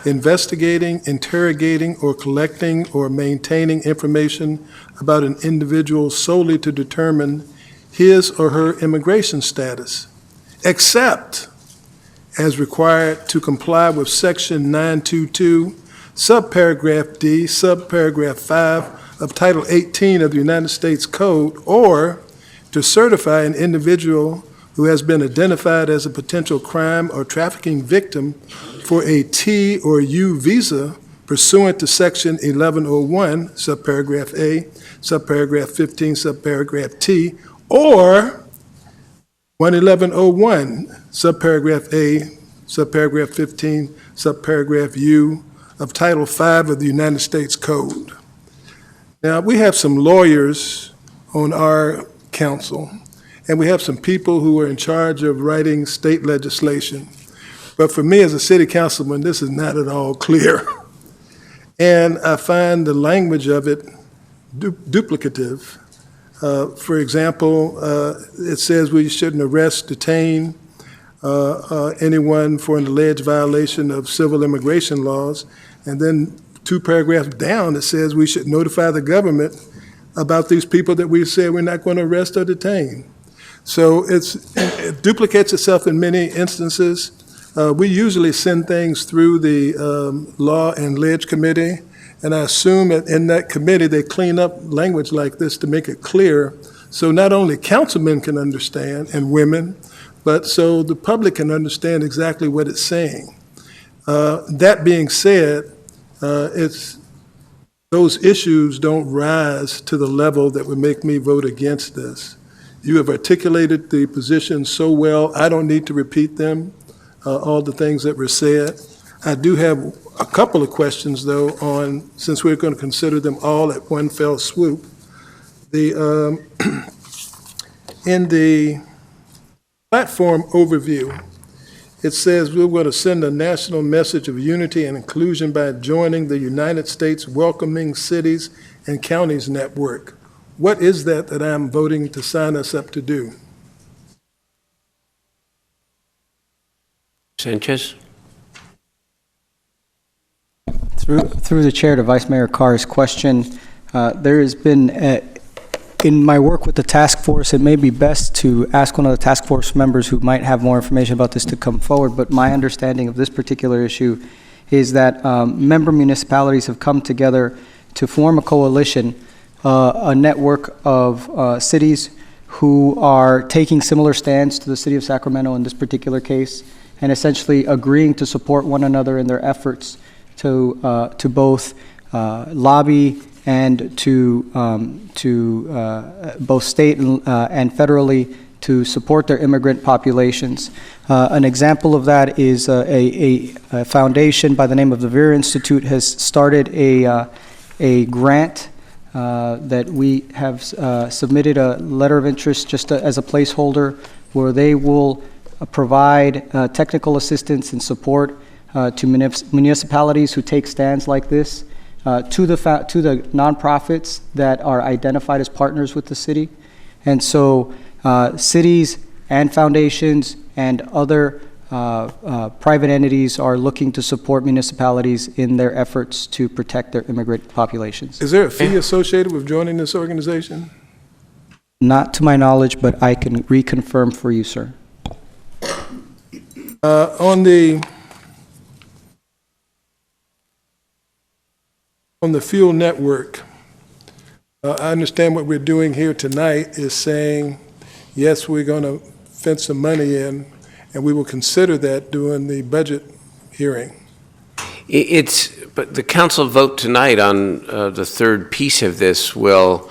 investigating, interrogating, or collecting or maintaining information about an individual solely to determine his or her immigration status, except as required to comply with Section 922, subparagraph D, subparagraph 5 of Title 18 of the United States Code, or to certify an individual who has been identified as a potential crime or trafficking victim for a T or U visa pursuant to Section 1101, subparagraph A, subparagraph 15, subparagraph T, or 1101, subparagraph A, subparagraph 15, subparagraph U of Title 5 of the United States Code. Now, we have some lawyers on our council, and we have some people who are in charge of writing state legislation. But for me as a city councilman, this is not at all clear. And I find the language of it duplicative. For example, it says we shouldn't arrest, detain anyone for an alleged violation of civil immigration laws. And then 2 paragraphs down, it says we should notify the government about these people that we say we're not going to arrest or detain. So it duplicates itself in many instances. We usually send things through the Law and Ledge Committee, and I assume that in that committee they clean up language like this to make it clear, so not only councilmen can understand, and women, but so the public can understand exactly what it's saying. That being said, those issues don't rise to the level that would make me vote against this. You have articulated the position so well, I don't need to repeat them, all the things that were said. I do have a couple of questions, though, on, since we're going to consider them all at one fell swoop. In the platform overview, it says we're going to send a national message of unity and inclusion by joining the United States Welcoming Cities and Counties Network. What is that I'm voting to sign us up to do? Sanchez? Through the chair to Vice Mayor Carr's question, there has been, in my work with the task force, it may be best to ask one of the task force members who might have more information about this to come forward, but my understanding of this particular issue is that member municipalities have come together to form a coalition, a network of cities who are taking similar stands to the city of Sacramento in this particular case, and essentially agreeing to support one another in their efforts to both lobby and to both state and federally to support their immigrant populations. An example of that is a foundation by the name of the Vera Institute has started a grant that we have submitted a letter of interest just as a placeholder, where they will provide technical assistance and support to municipalities who take stands like this, to the nonprofits that are identified as partners with the city. And so cities and foundations and other private entities are looking to support municipalities in their efforts to protect their immigrant populations. Is there a fee associated with joining this organization? Not to my knowledge, but I can reconfirm for you, sir. On the fuel network, I understand what we're doing here tonight is saying, yes, we're going to fence some money in, and we will consider that during the budget hearing. But the council vote tonight on the third piece of this will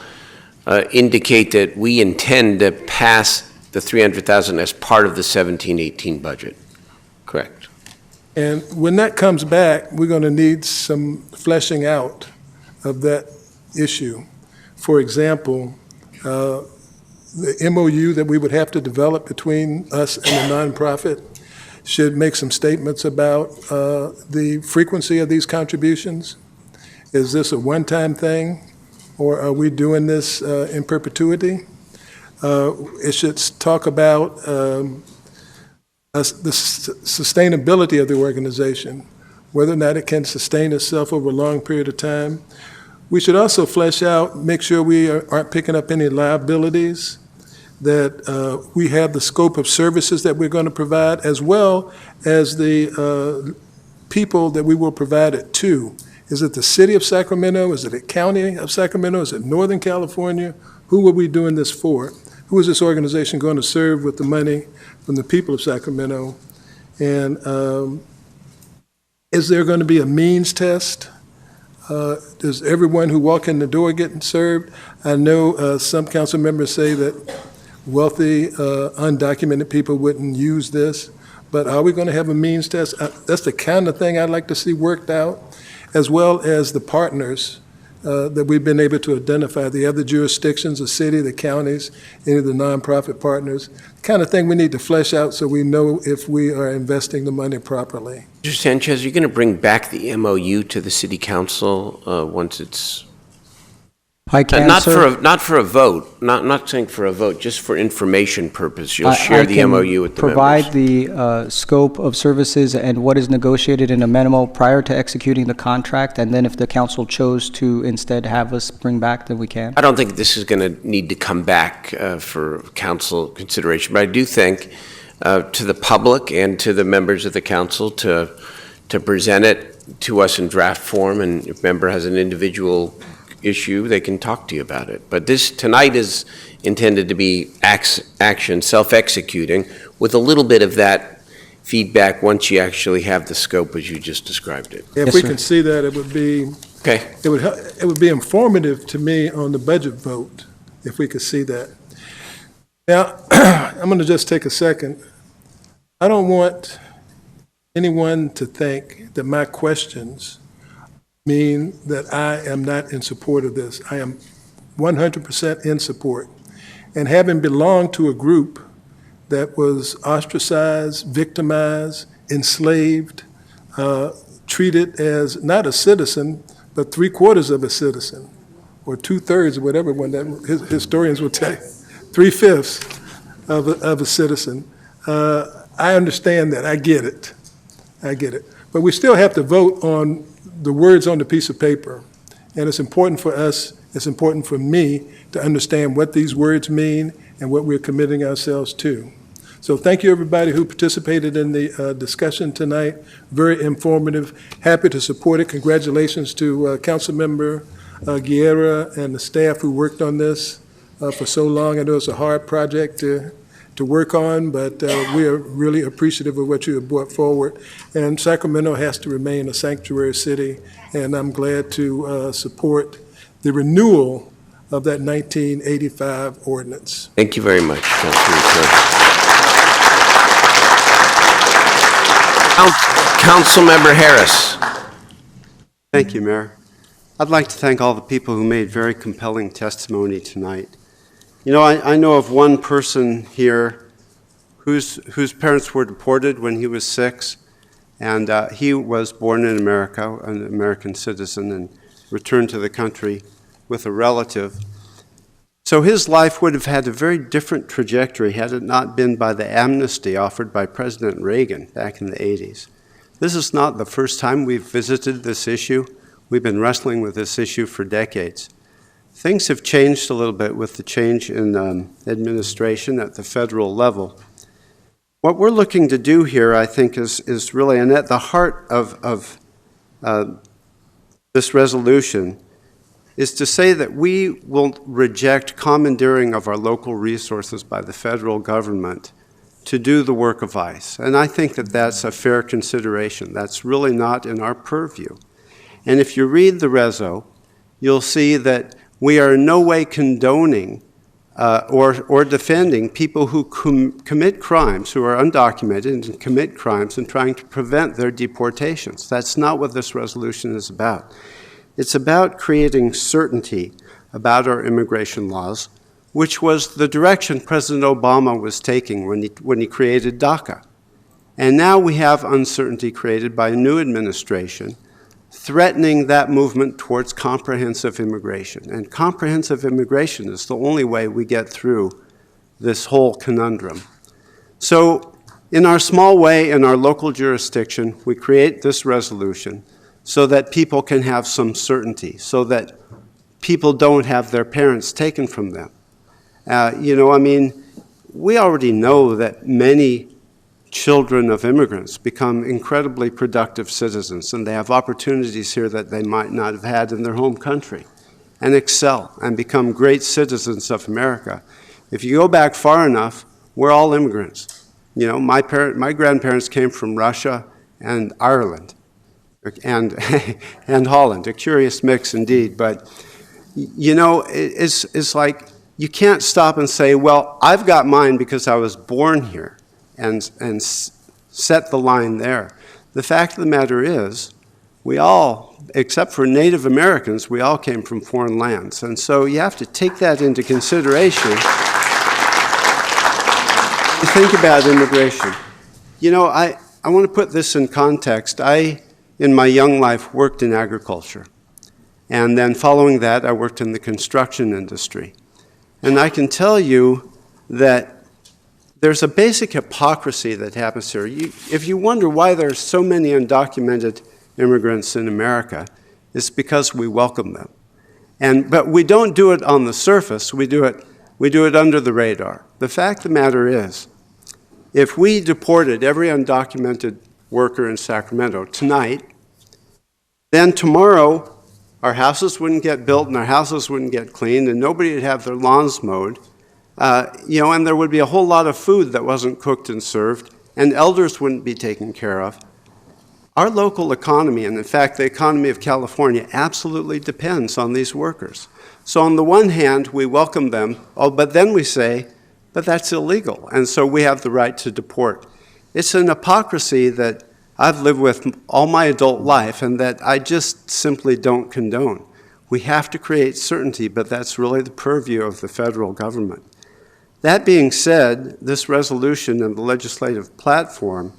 indicate that we intend to pass the $300,000 as part of the 17-18 budget. Correct. And when that comes back, we're going to need some fleshing out of that issue. For example, the MOU that we would have to develop between us and the nonprofit should make some statements about the frequency of these contributions. Is this a one-time thing, or are we doing this in perpetuity? It should talk about the sustainability of the organization, whether or not it can sustain itself over a long period of time. We should also flesh out, make sure we aren't picking up any liabilities, that we have the scope of services that we're going to provide, as well as the people that we will provide it to. Is it the city of Sacramento? Is it the county of Sacramento? Is it Northern California? Who are we doing this for? Who is this organization going to serve with the money from the people of Sacramento? And is there going to be a means test? Does everyone who walk in the door get served? I know some council members say that wealthy, undocumented people wouldn't use this, but are we going to have a means test? That's the kind of thing I'd like to see worked out, as well as the partners that we've been able to identify, the other jurisdictions, the city, the counties, any of the nonprofit partners, kind of thing we need to flesh out so we know if we are investing the money properly. Mr. Sanchez, you're going to bring back the MOU to the city council once it's... I can, not sir. not for a vote, not saying for a vote, just for information purpose. You'll share the MOU with the members. Provide the scope of services and what is negotiated in a memo prior to executing the contract, and then if the council chose to instead have us bring back, then we can. I don't think this is going to need to come back for council consideration, but I do think to the public and to the members of the council to present it to us in draft form, and if a member has an individual issue, they can talk to you about it. But this tonight is intended to be action, self-executing, with a little bit of that feedback once you actually have the scope as you just described it. If we can see that, it would be okay. It would be informative to me on the budget vote if we could see that. Now, I'm going to just take a second. I don't want anyone to think that my questions mean that I am not in support of this. I am 100% in support. And having belonged to a group that was ostracized, victimized, enslaved, treated as not a citizen, but 3/4 of a citizen, or 2/3, or whatever one that historians will tell you, 3/5 of a citizen. I understand that. I get it. I get it. But we still have to vote on the words on the piece of paper. And it's important for us, it's important for me to understand what these words mean and what we're committing ourselves to. So thank you, everybody who participated in the discussion tonight. Very informative. Happy to support it. Congratulations to Councilmember Guerra and the staff who worked on this for so long. I know it's a hard project to work on, but we are really appreciative of what you have brought forward. And Sacramento has to remain a sanctuary city, and I'm glad to support the renewal of that 1985 ordinance. Thank you very much, Councilman. Councilmember Harris. Thank you, Mayor. I'd like to thank all the people who made very compelling testimony tonight. You know, I know of one person here whose parents were deported when he was 6, and he was born in America, an American citizen, and returned to the country with a relative. So his life would have had a very different trajectory had it not been by the amnesty offered by President Reagan back in the 80s. This is not the first time we've visited this issue. We've been wrestling with this issue for decades. Things have changed a little bit with the change in administration at the federal level. What we're looking to do here, I think, is really, and at the heart of this resolution, is to say that we will reject commandeering of our local resources by the federal government to do the work of ICE. And I think that that's a fair consideration. That's really not in our purview. And if you read the reso, you'll see that we are in no way condoning or defending people who commit crimes, who are undocumented and commit crimes, and trying to prevent their deportations. That's not what this resolution is about. It's about creating certainty about our immigration laws, which was the direction President Obama was taking when he created DACA. And now we have uncertainty created by a new administration threatening that movement towards comprehensive immigration. And comprehensive immigration is the only way we get through this whole conundrum. So in our small way, in our local jurisdiction, we create this resolution so that people can have some certainty, so that people don't have their parents taken from them. We already know that many children of immigrants become incredibly productive citizens, and they have opportunities here that they might not have had in their home country, and excel and become great citizens of America. If you go back far enough, we're all immigrants. My grandparents came from Russia and Ireland and and Holland, a curious mix indeed. But it's like you can't stop and say, well, I've got mine because I was born here, and set the line there. The fact of the matter is, we all, except for Native Americans, we all came from foreign lands. And so you have to take that into consideration. You think about immigration. I want to put this in context. I, in my young life, worked in agriculture. And then following that, I worked in the construction industry. And I can tell you that there's a basic hypocrisy that happens here. If you wonder why there's so many undocumented immigrants in America, it's because we welcome them. But we don't do it on the surface. We do it under the radar. The fact of the matter is, if we deported every undocumented worker in Sacramento tonight, then tomorrow our houses wouldn't get built and our houses wouldn't get cleaned and nobody would have their lawns mowed. And there would be a whole lot of food that wasn't cooked and served, and elders wouldn't be taken care of. Our local economy, and in fact the economy of California, absolutely depends on these workers. So on the one hand, we welcome them, but then we say, but that's illegal, and so we have the right to deport. It's an hypocrisy that I've lived with all my adult life and that I just simply don't condone. We have to create certainty, but that's really the purview of the federal government. That being said, this resolution and the legislative platform,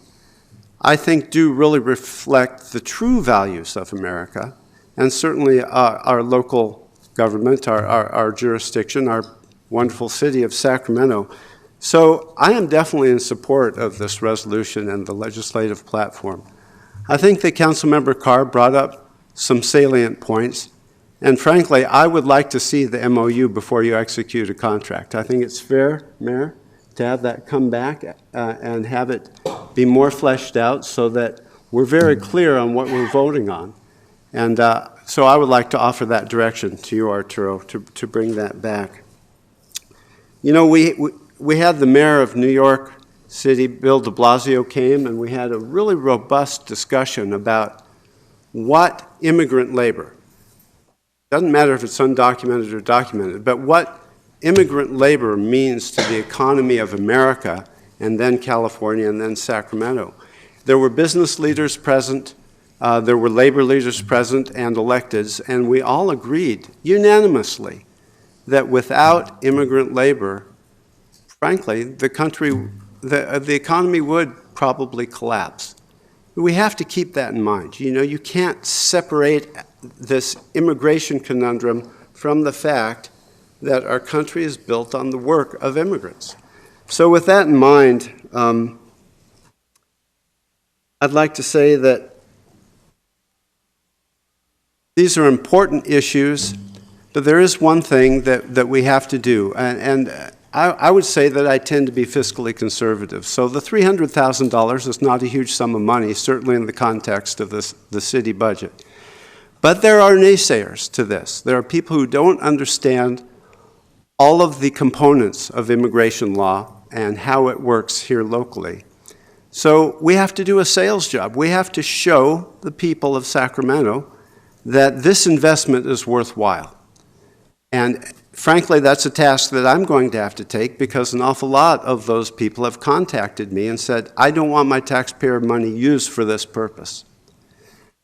I think, do really reflect the true values of America, and certainly our local government, our jurisdiction, our wonderful city of Sacramento. So I am definitely in support of this resolution and the legislative platform. I think that Councilmember Carr brought up some salient points. And frankly, I would like to see the MOU before you execute a contract. I think it's fair, Mayor, to have that come back and have it be more fleshed out so that we're very clear on what we're voting on. And so I would like to offer that direction to you, Arturo, to bring that back. We had the mayor of New York City, Bill de Blasio, came, and we had a really robust discussion about what immigrant labor, doesn't matter if it's undocumented or documented, but what immigrant labor means to the economy of America, and then California, and then Sacramento. There were business leaders present, there were labor leaders present and electeds, and we all agreed unanimously that without immigrant labor, frankly, the economy would probably collapse. We have to keep that in mind. You can't separate this immigration conundrum from the fact that our country is built on the work of immigrants. So with that in mind, I'd like to say that these are important issues, but there is one thing that we have to do, and I would say that I tend to be fiscally conservative. So the $300,000 is not a huge sum of money, certainly in the context of the city budget. But there are naysayers to this. There are people who don't understand all of the components of immigration law and how it works here locally. So we have to do a sales job. We have to show the people of Sacramento that this investment is worthwhile. And frankly, that's a task that I'm going to have to take because an awful lot of those people have contacted me and said, I don't want my taxpayer money used for this purpose.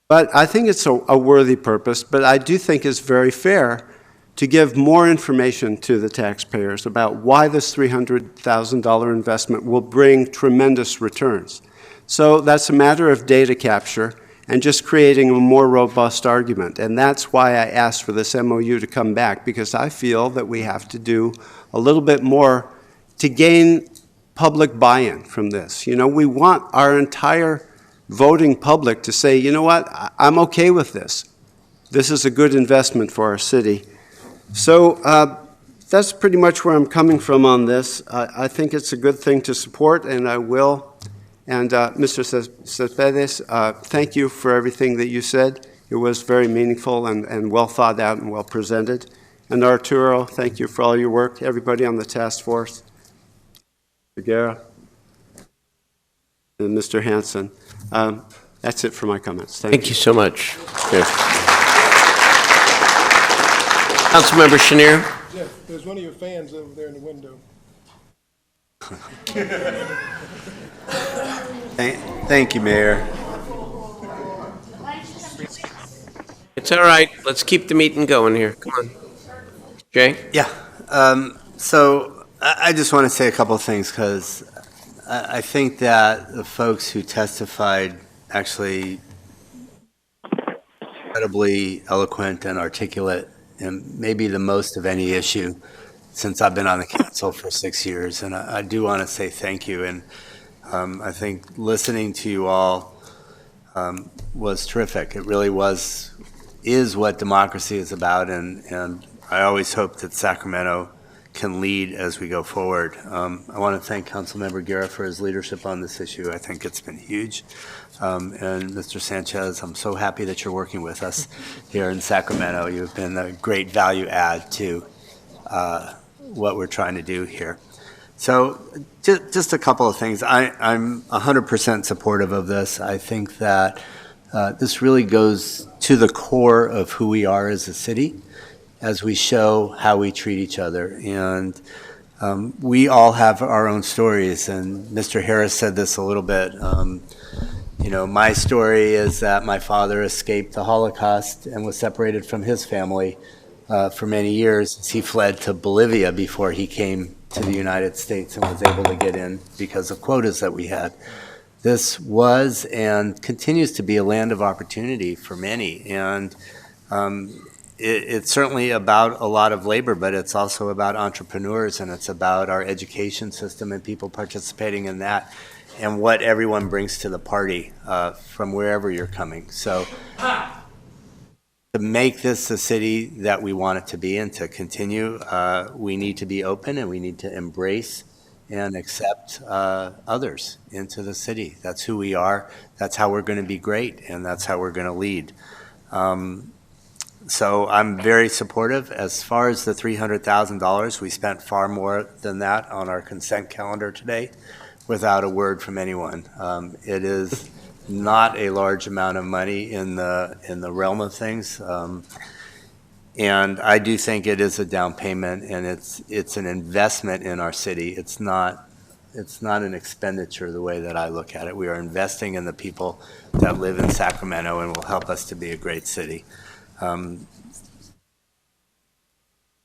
But I think it's a worthy purpose, but I do think it's very fair to give more information to the taxpayers about why this $300,000 investment will bring tremendous returns. So that's a matter of data capture and just creating a more robust argument. And that's why I asked for this MOU to come back, because I feel that we have to do a little bit more to gain public buy-in from this. You know, we want our entire voting public to say, you know what, I'm okay with this. This is a good investment for our city. So that's pretty much where I'm coming from on this. I think it's a good thing to support, and I will. And Mr. Cespedes, thank you for everything that you said. It was very meaningful and well thought out and well presented. And Arturo, thank you for all your work. Everybody on the task force, Mr. Guerra, and Mr. Hanson. That's it for my comments. Thank you so much. Yeah. Councilmember Chenier. Jeff, there's one of your fans over there in the window. Thank you, Mayor. It's all right. Let's keep the meeting going here. Come on. Jay? Yeah. So I just want to say a couple of things because I think that the folks who testified actually incredibly eloquent and articulate, and maybe the most of any issue since I've been on the council for 6 years. And I do want to say thank you. And I think listening to you all was terrific. It really is what democracy is about. And I always hope that Sacramento can lead as we go forward. I want to thank Councilmember Guerra for his leadership on this issue. I think it's been huge. And Mr. Sanchez, I'm so happy that you're working with us here in Sacramento. You've been a great value add to what we're trying to do here. So just a couple of things. I'm 100% supportive of this. I think that this really goes to the core of who we are as a city, as we show how we treat each other. And we all have our own stories, and Mr. Harris said this a little bit. You know, my story is that my father escaped the Holocaust and was separated from his family for many years as he fled to Bolivia before he came to the United States and was able to get in because of quotas that we had. This was and continues to be a land of opportunity for many, and it's certainly about a lot of labor, but it's also about entrepreneurs, and it's about our education system and people participating in that, and what everyone brings to the party from wherever you're coming. So to make this the city that we want it to be and to continue, we need to be open and we need to embrace and accept others into the city. That's who we are. That's how we're going to be great, and that's how we're going to lead. So I'm very supportive. As far as the $300,000, we spent far more than that on our consent calendar today without a word from anyone. It is not a large amount of money in the realm of things. And I do think it is a down payment, and it's an investment in our city. It's not an expenditure the way that I look at it. We are investing in the people that live in Sacramento and will help us to be a great city. And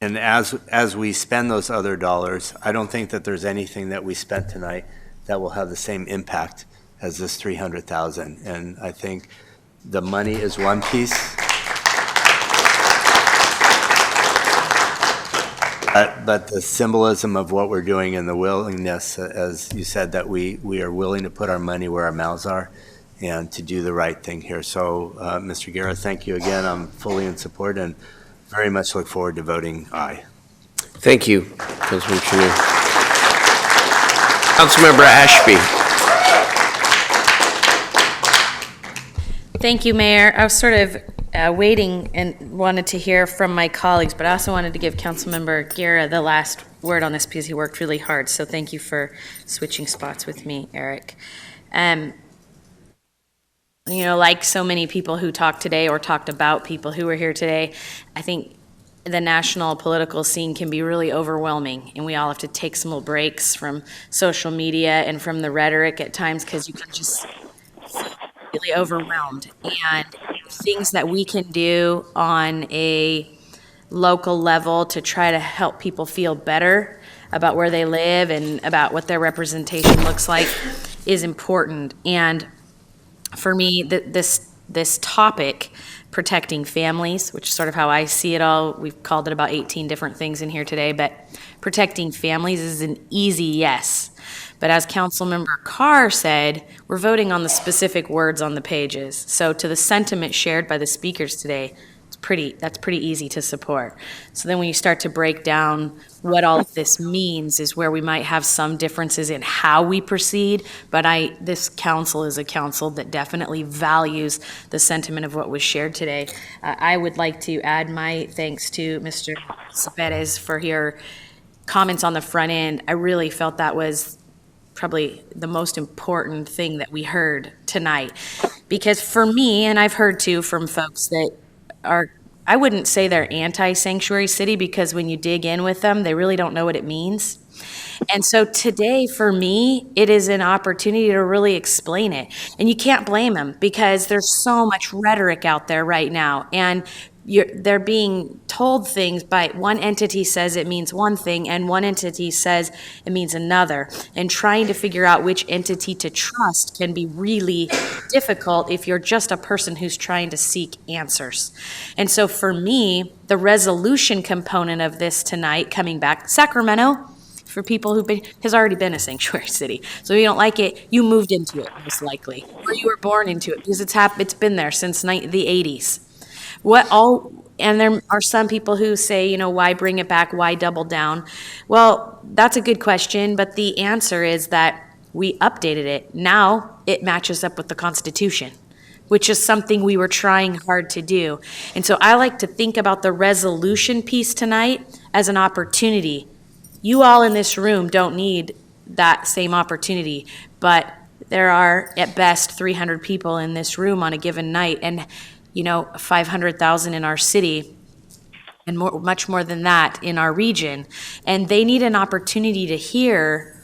as we spend those other dollars, I don't think that there's anything that we spent tonight that will have the same impact as this $300,000. And I think the money is one piece. But the symbolism of what we're doing and the willingness, as you said, that we are willing to put our money where our mouths are and to do the right thing here. So, Mr. Guerra, thank you again. I'm fully in support and very much look forward to voting aye. Thank you, Councilman Chenier. Councilmember Ashby. Thank you, Mayor. I was sort of waiting and wanted to hear from my colleagues, but I also wanted to give Councilmember Guerra the last word on this because he worked really hard. So thank you for switching spots with me, Eric. You know, like so many people who talked today or talked about people who were here today, I think the national political scene can be really overwhelming, and we all have to take some little breaks from social media and from the rhetoric at times because you can just feel really overwhelmed. And things that we can do on a local level to try to help people feel better about where they live and about what their representation looks like is important. And for me, this topic protecting families, which is sort of how I see it all. We've called it about 18 different things in here today, but protecting families is an easy yes. But as Councilmember Carr said, we're voting on the specific words on the pages. So to the sentiment shared by the speakers today, that's pretty easy to support. So then when you start to break down what all of this means is where we might have some differences in how we proceed, but this council is a council that definitely values the sentiment of what was shared today. I would like to add my thanks to Mr. Perez for your comments on the front end. I really felt that was probably the most important thing that we heard tonight. Because for me, and I've heard too from folks that are, I wouldn't say they're anti-sanctuary city, because when you dig in with them, they really don't know what it means. And so today, for me, it is an opportunity to really explain it. And you can't blame them, because there's so much rhetoric out there right now. And they're being told things by one entity says it means one thing and one entity says it means another. And trying to figure out which entity to trust can be really difficult if you're just a person who's trying to seek answers. And so for me, the resolution component of this tonight, coming back, Sacramento, for people has already been a sanctuary city. So if you don't like it, you moved into it most likely, or you were born into it, because it's been there since the 80s. And there are some people who say, why bring it back? Why double down? Well, that's a good question, but the answer is that we updated it. Now it matches up with the Constitution, which is something we were trying hard to do. And so I like to think about the resolution piece tonight as an opportunity. You all in this room don't need that same opportunity, but there are at best 300 people in this room on a given night, and 500,000 in our city, and much more than that in our region. And they need an opportunity to hear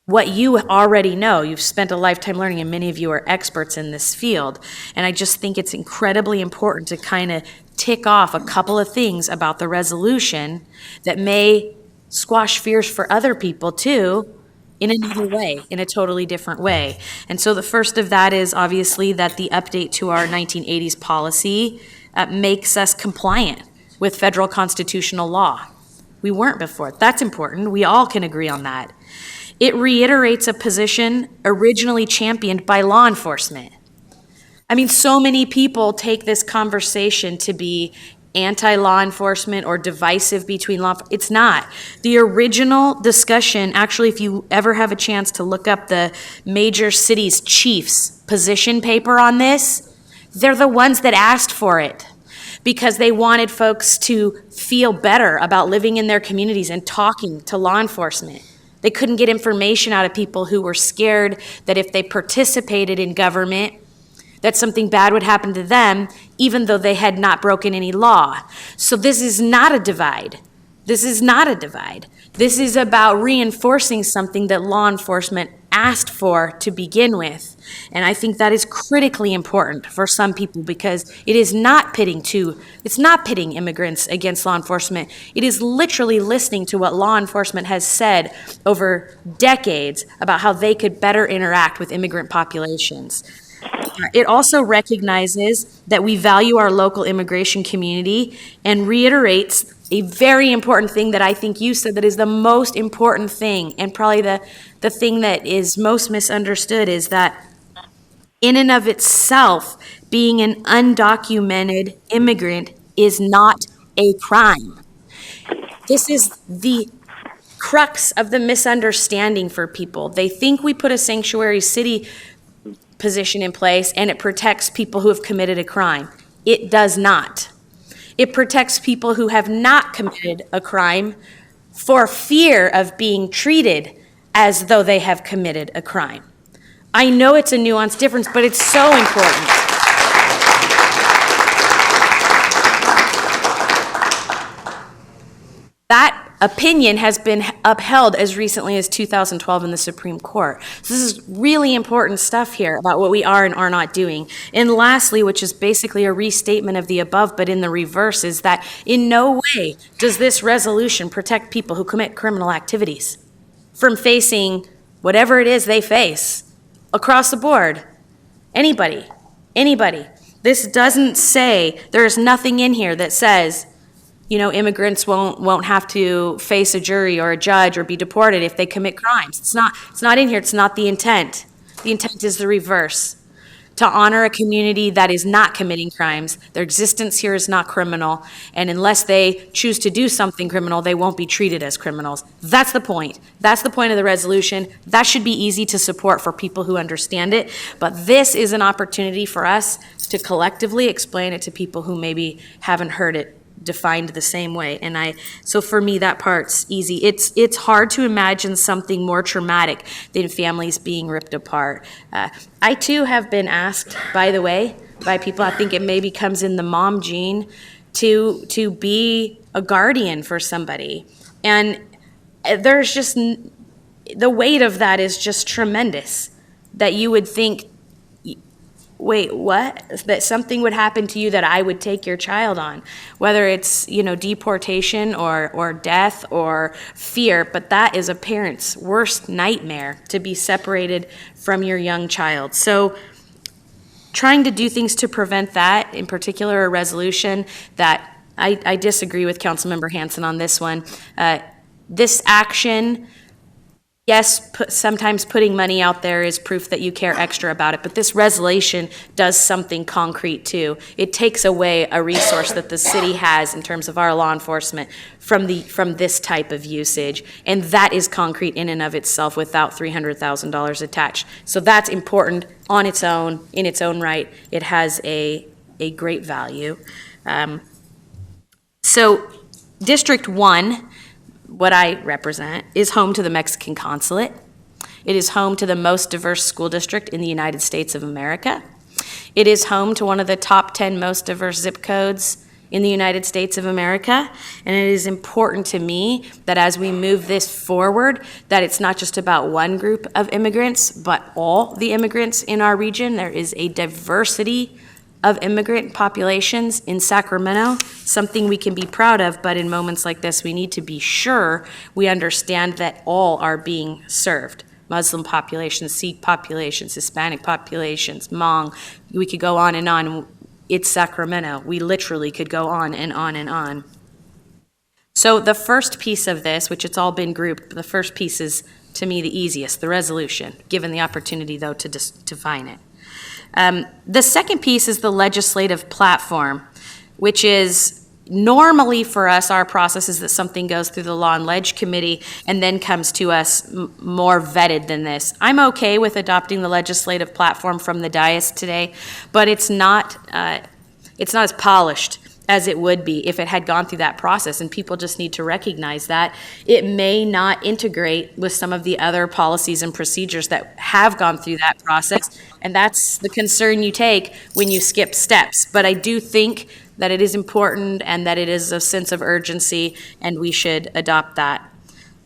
what you already know. You've spent a lifetime learning, and many of you are experts in this field. And I just think it's incredibly important to kind of tick off a couple of things about the resolution that may squash fears for other people too, in another way, in a totally different way. And so the first of that is obviously that the update to our 1980s policy makes us compliant with federal constitutional law. We weren't before. That's important. We all can agree on that. It reiterates a position originally championed by law enforcement. I mean, so many people take this conversation to be anti-law enforcement or divisive between law. It's not. The original discussion, actually, if you ever have a chance to look up the major cities' chiefs' position paper on this, they're the ones that asked for it because they wanted folks to feel better about living in their communities and talking to law enforcement. They couldn't get information out of people who were scared that if they participated in government, that something bad would happen to them, even though they had not broken any law. So this is not a divide. This is not a divide. This is about reinforcing something that law enforcement asked for to begin with. And I think that is critically important for some people, because it is not it's not pitting immigrants against law enforcement. It is literally listening to what law enforcement has said over decades about how they could better interact with immigrant populations. It also recognizes that we value our local immigration community and reiterates a very important thing that I think you said that is the most important thing, and probably the thing that is most misunderstood, is that in and of itself, being an undocumented immigrant is not a crime. This is the crux of the misunderstanding for people. They think we put a sanctuary city position in place and it protects people who have committed a crime. It does not. It protects people who have not committed a crime for fear of being treated as though they have committed a crime. I know it's a nuanced difference, but it's so important. That opinion has been upheld as recently as 2012 in the Supreme Court. So this is really important stuff here about what we are and are not doing. And lastly, which is basically a restatement of the above, but in the reverse, is that in no way does this resolution protect people who commit criminal activities from facing whatever it is they face across the board. Anybody. This doesn't say, there's nothing in here that says, immigrants won't have to face a jury or a judge or be deported if they commit crimes. It's not in here. It's not the intent. The intent is the reverse. To honor a community that is not committing crimes. Their existence here is not criminal, and unless they choose to do something criminal, they won't be treated as criminals. That's the point. That's the point of the resolution. That should be easy to support for people who understand it, but this is an opportunity for us to collectively explain it to people who maybe haven't heard it defined the same way. So for me, that part's easy. It's hard to imagine something more traumatic than families being ripped apart. I too have been asked, by the way, by people, I think it maybe comes in the mom gene, to be a guardian for somebody. And there's just, the weight of that is just tremendous, that you would think, wait, what? That something would happen to you that I would take your child on, whether it's, deportation or death or fear, but that is a parent's worst nightmare, to be separated from your young child. So trying to do things to prevent that, in particular a resolution that I disagree with Councilmember Hansen on this one. This action, yes, sometimes putting money out there is proof that you care extra about it, but this resolution does something concrete too. It takes away a resource that the city has in terms of our law enforcement from this type of usage, and that is concrete in and of itself without $300,000 attached. So that's important on its own, in its own right. It has a great value. So District 1, what I represent, is home to the Mexican consulate. It is home to the most diverse school district in the United States of America. It is home to one of the top 10 most diverse zip codes in the United States of America. And it is important to me that as we move this forward, that it's not just about one group of immigrants, but all the immigrants in our region. There is a diversity of immigrant populations in Sacramento, something we can be proud of, but in moments like this, we need to be sure we understand that all are being served. Muslim populations, Sikh populations, Hispanic populations, Hmong, we could go on and on. It's Sacramento. We literally could go on and on and on. So the first piece of this, which it's all been grouped, the first piece is, to me, the easiest, the resolution, given the opportunity, though, to define it. The second piece is the legislative platform, which is normally for us, our process is that something goes through the Law and Leg Committee and then comes to us more vetted than this. I'm okay with adopting the legislative platform from the dais today, but it's not as polished as it would be if it had gone through that process, and people just need to recognize that. It may not integrate with some of the other policies and procedures that have gone through that process, and that's the concern you take when you skip steps. But I do think that it is important and that it is a sense of urgency, and we should adopt that.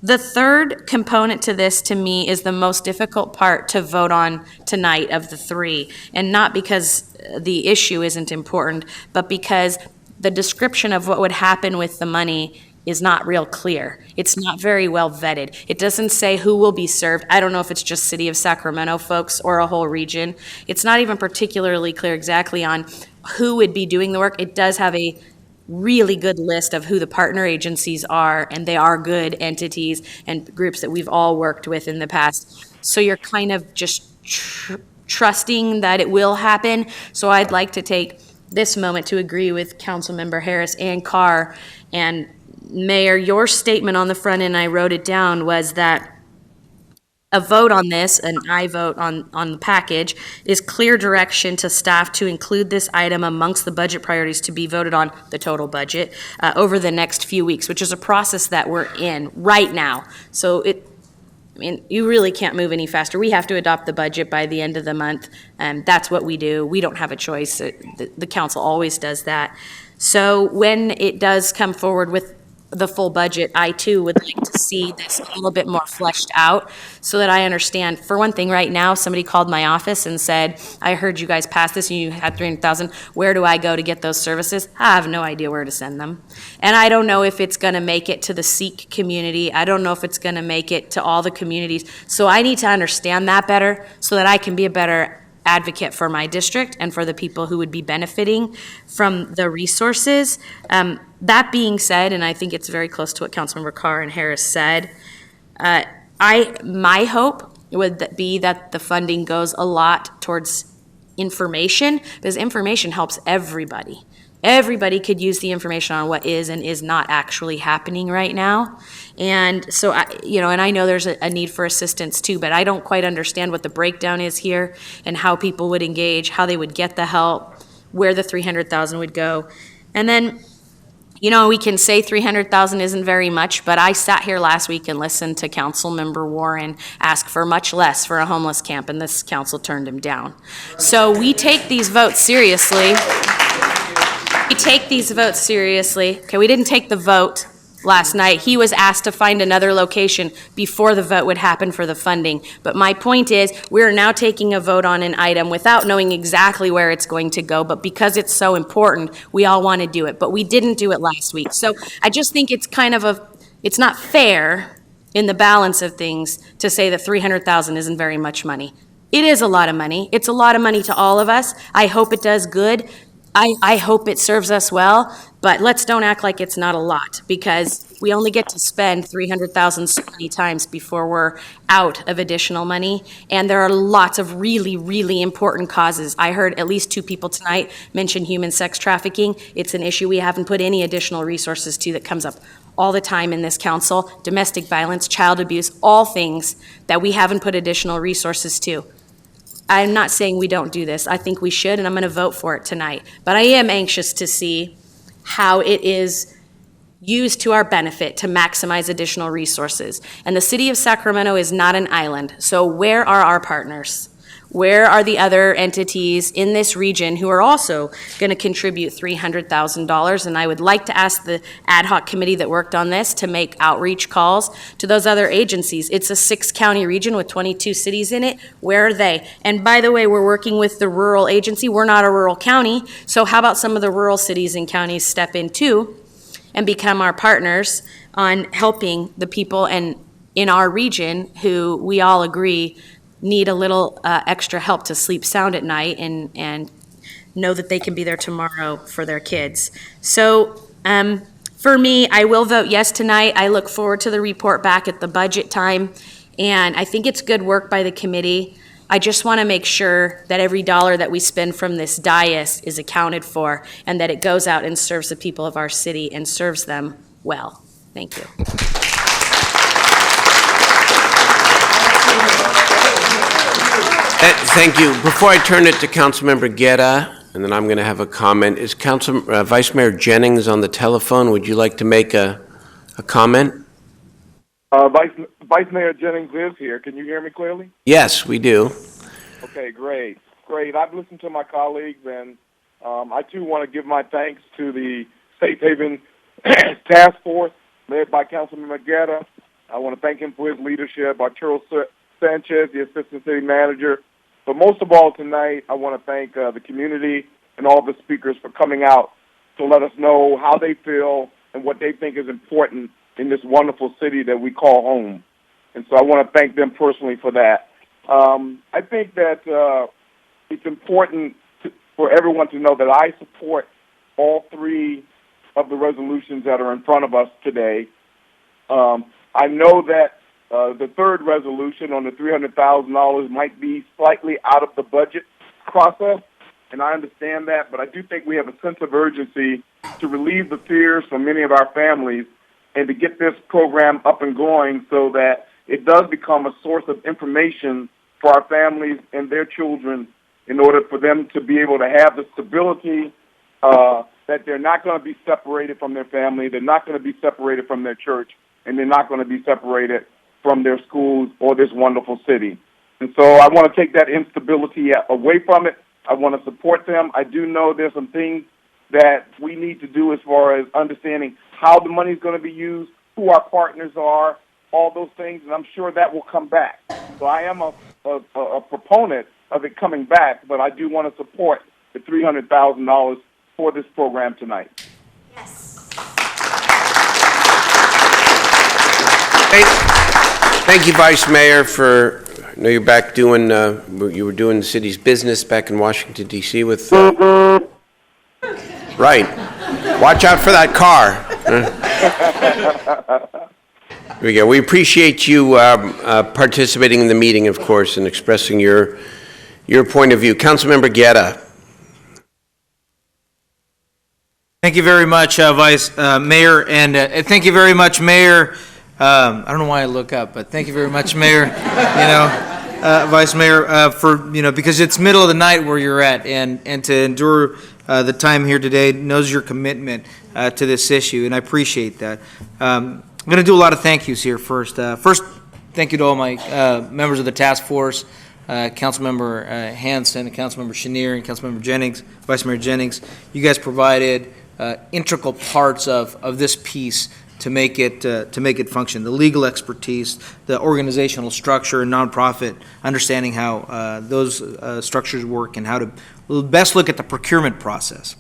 The third component to this, to me, is the most difficult part to vote on tonight of the three, and not because the issue isn't important, but because the description of what would happen with the money is not real clear. It's not very well vetted. It doesn't say who will be served. I don't know if it's just City of Sacramento folks or a whole region. It's not even particularly clear exactly on who would be doing the work. It does have a really good list of who the partner agencies are, and they are good entities and groups that we've all worked with in the past. So you're kind of just trusting that it will happen. So I'd like to take this moment to agree with Councilmember Harris and Carr. And Mayor, your statement on the front end, I wrote it down, was that a vote on this, an aye vote on the package, is clear direction to staff to include this item amongst the budget priorities to be voted on, the total budget, over the next few weeks, which is a process that we're in right now. So you really can't move any faster. We have to adopt the budget by the end of the month, and that's what we do. We don't have a choice. The council always does that. So when it does come forward with the full budget, I too would like to see this a little bit more fleshed out so that I understand. For one thing, right now, somebody called my office and said, I heard you guys passed this and you had 300,000. Where do I go to get those services? I have no idea where to send them. And I don't know if it's going to make it to the Sikh community. I don't know if it's going to make it to all the communities. So I need to understand that better so that I can be a better advocate for my district and for the people who would be benefiting from the resources. That being said, and I think it's very close to what Councilmember Carr and Harris said, my hope would be that the funding goes a lot towards information, because information helps everybody. Everybody could use the information on what is and is not actually happening right now. And so, and I know there's a need for assistance too, but I don't quite understand what the breakdown is here and how people would engage, how they would get the help, where the 300,000 would go. And then, we can say 300,000 isn't very much, but I sat here last week and listened to Councilmember Warren ask for much less for a homeless camp, and this council turned him down. So we take these votes seriously. We take these votes seriously. Okay, we didn't take the vote last night. He was asked to find another location before the vote would happen for the funding. But my point is, we're now taking a vote on an item without knowing exactly where it's going to go, but because it's so important, we all want to do it. But we didn't do it last week. So I just think it's it's not fair in the balance of things to say that 300,000 isn't very much money. It is a lot of money. It's a lot of money to all of us. I hope it does good. I hope it serves us well, but let's don't act like it's not a lot, because we only get to spend 300,000 so many times before we're out of additional money. And there are lots of really, really important causes. I heard at least 2 people tonight mention human sex trafficking. It's an issue we haven't put any additional resources to, that comes up all the time in this council. Domestic violence, child abuse, all things that we haven't put additional resources to. I'm not saying we don't do this. I think we should, and I'm going to vote for it tonight. But I am anxious to see how it is used to our benefit to maximize additional resources. And the city of Sacramento is not an island. So where are our partners? Where are the other entities in this region who are also going to contribute $300,000? And I would like to ask the ad hoc committee that worked on this to make outreach calls to those other agencies. It's a 6-county region with 22 cities in it. Where are they? And by the way, we're working with the rural agency. We're not a rural county. So how about some of the rural cities and counties step in too and become our partners on helping the people and in our region who we all agree need a little extra help to sleep sound at night and know that they can be there tomorrow for their kids. So for me, I will vote yes tonight. I look forward to the report back at the budget time, and I think it's good work by the committee. I just want to make sure that every dollar that we spend from this dais is accounted for and that it goes out and serves the people of our city and serves them well. Thank you. Thank you. Before I turn it to Councilmember Guerra, and then I'm going to have a comment, is Vice Mayor Jennings on the telephone? Would you like to make a comment? Vice Mayor Jennings is here. Can you hear me clearly? Yes, we do. Okay, great. I've listened to my colleagues, and I too want to give my thanks to the Safe Haven Task Force led by Councilmember Guerra. I want to thank him for his leadership. Arturo Sanchez, the Assistant City Manager. But most of all tonight, I want to thank the community and all the speakers for coming out to let us know how they feel and what they think is important in this wonderful city that we call home. And so I want to thank them personally for that. I think that it's important for everyone to know that I support all 3 of the resolutions that are in front of us today. I know that the third resolution on the $300,000 might be slightly out of the budget process, and I understand that, but I do think we have a sense of urgency to relieve the fears from many of our families and to get this program up and going so that it does become a source of information for our families and their children in order for them to be able to have the stability that they're not going to be separated from their family, they're not going to be separated from their church, and they're not going to be separated from their schools or this wonderful city. And so I want to take that instability away from it. I want to support them. I do know there's some things that we need to do as far as understanding how the money is going to be used, who our partners are, all those things, and I'm sure that will come back. So I am a proponent of it coming back, but I do want to support the $300,000 for this program tonight. Thank you, Vice Mayor, for I know you're back doing, you were doing the city's business back in Washington DC with, right. Watch out for that car. Here we go. We appreciate you participating in the meeting, of course, and expressing your point of view. Councilmember Guerra. Thank you very much, Vice Mayor, and thank you very much, Mayor. I don't know why I look up, but thank you very much, Mayor. Vice Mayor, for because it's middle of the night where you're at, and to endure the time here today knows your commitment to this issue, and I appreciate that. I'm going to do a lot of thank yous here first. First, thank you to all my members of the task force, Councilmember Hanson, Councilmember Chenier, and Councilmember Jennings, Vice Mayor Jennings. You guys provided integral parts of this piece to make it function. The legal expertise, the organizational structure, and nonprofit understanding how those structures work, and how to best look at the procurement process.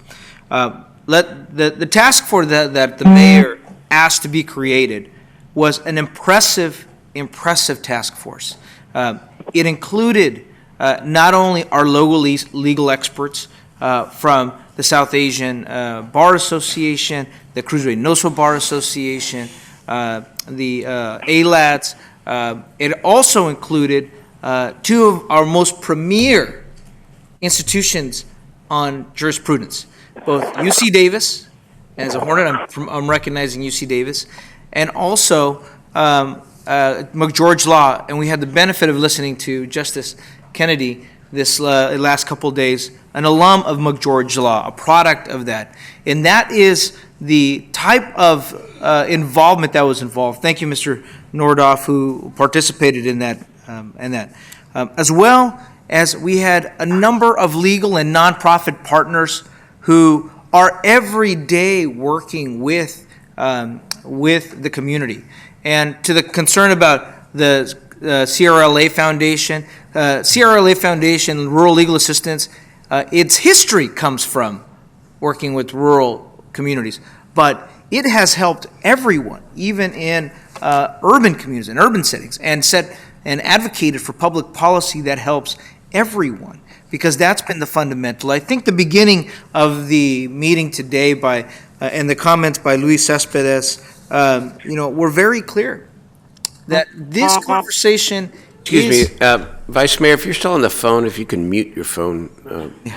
The task force that the mayor asked to be created was an impressive task force. It included not only our local legal experts from the South Asian Bar Association, the Cruz Reynoso Bar Association, the ALADS. It also included two of our most premier institutions on jurisprudence, both UC Davis, and as a Hornet, I'm recognizing UC Davis, and also McGeorge Law. And we had the benefit of listening to Justice Kennedy this last couple of days, an alum of McGeorge Law, a product of that. And that is the type of involvement that was involved. Thank you, Mr. Nordoff, who participated in that, as well as we had a number of legal and nonprofit partners who are every day working with the community. And to the concern about the CRLA Foundation, CRLA Foundation, Rural Legal Assistance, its history comes from working with rural communities, but it has helped everyone, even in urban communities and urban settings, and advocated for public policy that helps everyone, because that's been the fundamental. I think the beginning of the meeting today and the comments by Luis Cespedes, were very clear that this conversation Excuse me, Vice Mayor, if you're still on the phone, if you can mute your phone,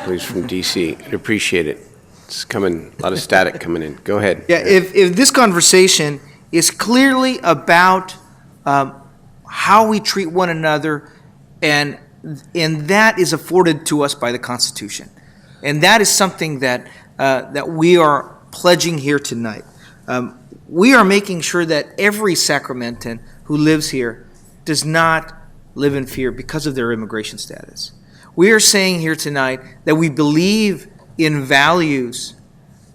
please, from DC, I'd appreciate it. It's coming, a lot of static coming in. Go ahead. Yeah, if this conversation is clearly about how we treat one another, and that is afforded to us by the Constitution, and that is something that we are pledging here tonight. We are making sure that every Sacramentan who lives here does not live in fear because of their immigration status. We are saying here tonight that we believe in values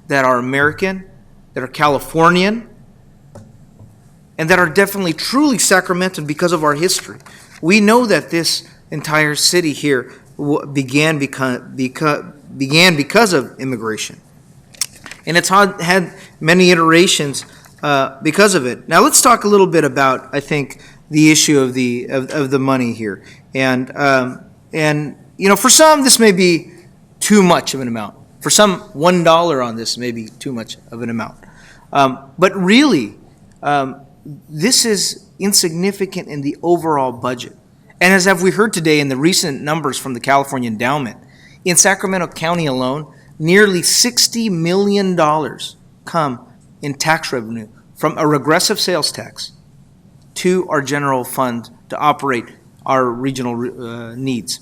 that are American, that are Californian, and that are definitely truly Sacramentan because of our history. We know that this entire city here began because of immigration. And it's had many iterations because of it. Now let's talk a little bit about, I think, the issue of the money here. And for some this may be too much of an amount. For some, $1 on this may be too much of an amount. But really, this is insignificant in the overall budget. And as have we heard today in the recent numbers from the California Endowment, in Sacramento County alone, nearly $60 million come in tax revenue from a regressive sales tax to our general fund to operate our regional needs.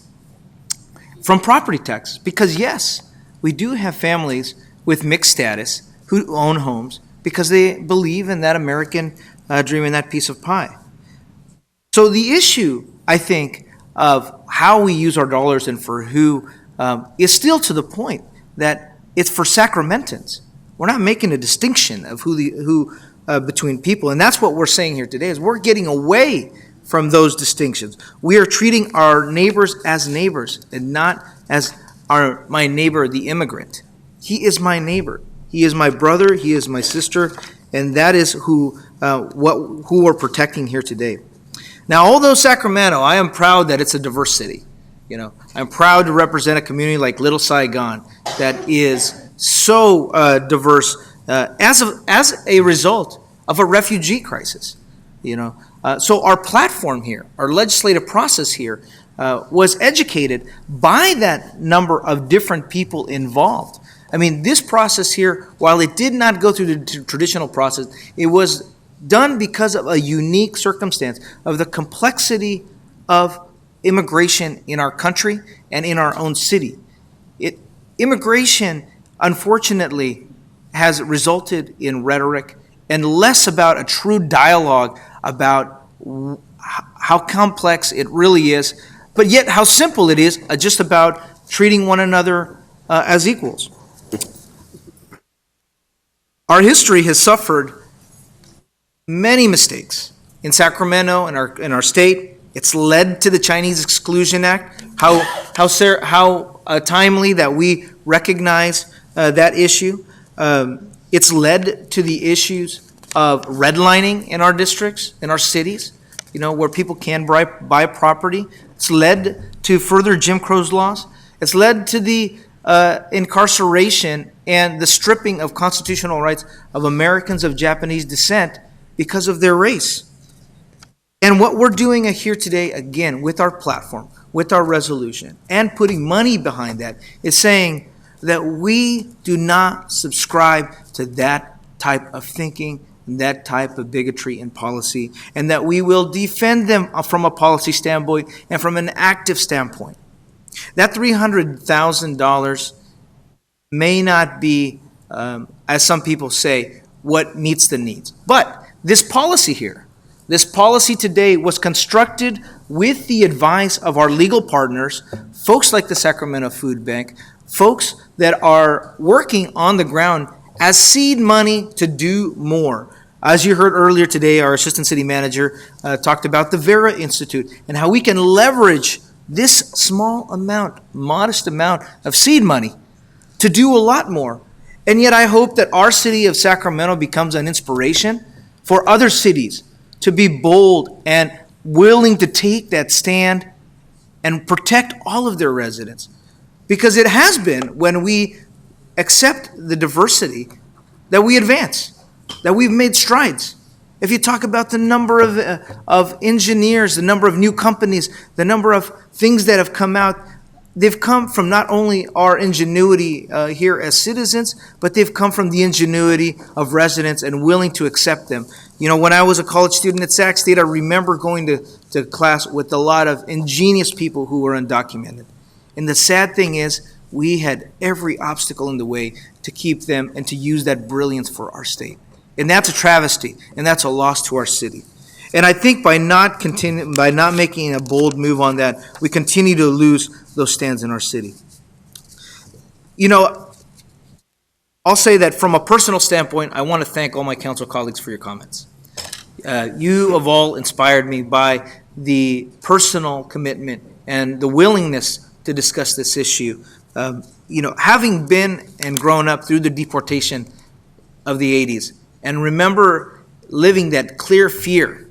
From property taxes, because yes, we do have families with mixed status who own homes because they believe in that American dream and that piece of pie. So the issue, I think, of how we use our dollars and for who is still to the point that it's for Sacramentans. We're not making a distinction of who between people, and that's what we're saying here today, is we're getting away from those distinctions. We are treating our neighbors as neighbors and not as my neighbor, the immigrant. He is my neighbor. He is my brother. He is my sister, and that is who we're protecting here today. Now, although Sacramento, I am proud that it's a diverse city. You know, I'm proud to represent a community like Little Saigon that is so diverse as a result of a refugee crisis. You know, so our platform here, our legislative process here, was educated by that number of different people involved. I mean, this process here, while it did not go through the traditional process, it was done because of a unique circumstance of the complexity of immigration in our country and in our own city. Immigration, unfortunately, has resulted in rhetoric and less about a true dialogue about how complex it really is, but yet how simple it is, just about treating one another as equals. Our history has suffered many mistakes in Sacramento and in our state. It's led to the Chinese Exclusion Act. How timely that we recognize that issue. It's led to the issues of redlining in our districts, in our cities, you know, where people can buy property. It's led to further Jim Crow's laws. It's led to the incarceration and the stripping of constitutional rights of Americans of Japanese descent because of their race. And what we're doing here today, again, with our platform, with our resolution, and putting money behind that, is saying that we do not subscribe to that type of thinking, that type of bigotry and policy, and that we will defend them from a policy standpoint and from an active standpoint. That $300,000 may not be, as some people say, what meets the needs. But this policy here, this policy today was constructed with the advice of our legal partners, folks like the Sacramento Food Bank, folks that are working on the ground as seed money to do more. As you heard earlier today, our Assistant City Manager talked about the Vera Institute and how we can leverage this small amount, modest amount of seed money to do a lot more. And yet I hope that our city of Sacramento becomes an inspiration for other cities to be bold and willing to take that stand and protect all of their residents. Because it has been when we accept the diversity that we advance, that we've made strides. If you talk about the number of engineers, the number of new companies, the number of things that have come out, they've come from not only our ingenuity here as citizens, but they've come from the ingenuity of residents and willing to accept them. You know, when I was a college student at Sac State, I remember going to class with a lot of ingenious people who were undocumented. And the sad thing is, we had every obstacle in the way to keep them and to use that brilliance for our state. And that's a travesty, and that's a loss to our city. And I think by not making a bold move on that, we continue to lose those stands in our city. You know, I'll say that from a personal standpoint, I want to thank all my council colleagues for your comments. You have all inspired me by the personal commitment and the willingness to discuss this issue. You know, having been and grown up through the deportation of the 80s, and remember living that clear fear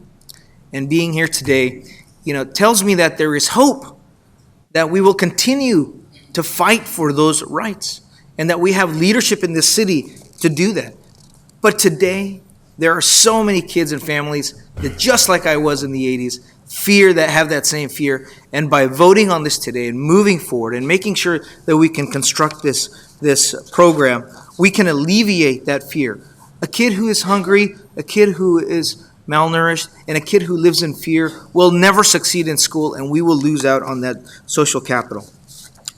and being here today, you know, tells me that there is hope, that we will continue to fight for those rights, and that we have leadership in this city to do that. But today, there are so many kids and families that, just like I was in the 80s, have that same fear. And by voting on this today and moving forward and making sure that we can construct this program, we can alleviate that fear. A kid who is hungry, a kid who is malnourished, and a kid who lives in fear will never succeed in school, and we will lose out on that social capital.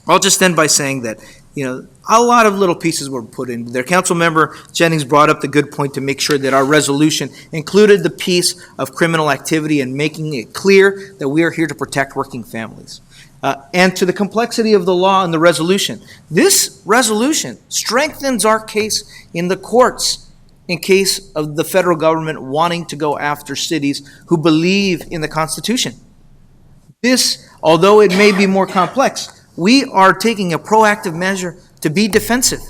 I'll just end by saying that, you know, a lot of little pieces were put in there. Council Member Jennings brought up the good point to make sure that our resolution included the piece of criminal activity and making it clear that we are here to protect working families. And to the complexity of the law and the resolution. This resolution strengthens our case in the courts in case of the federal government wanting to go after cities who believe in the Constitution. This, although it may be more complex, we are taking a proactive measure to be defensive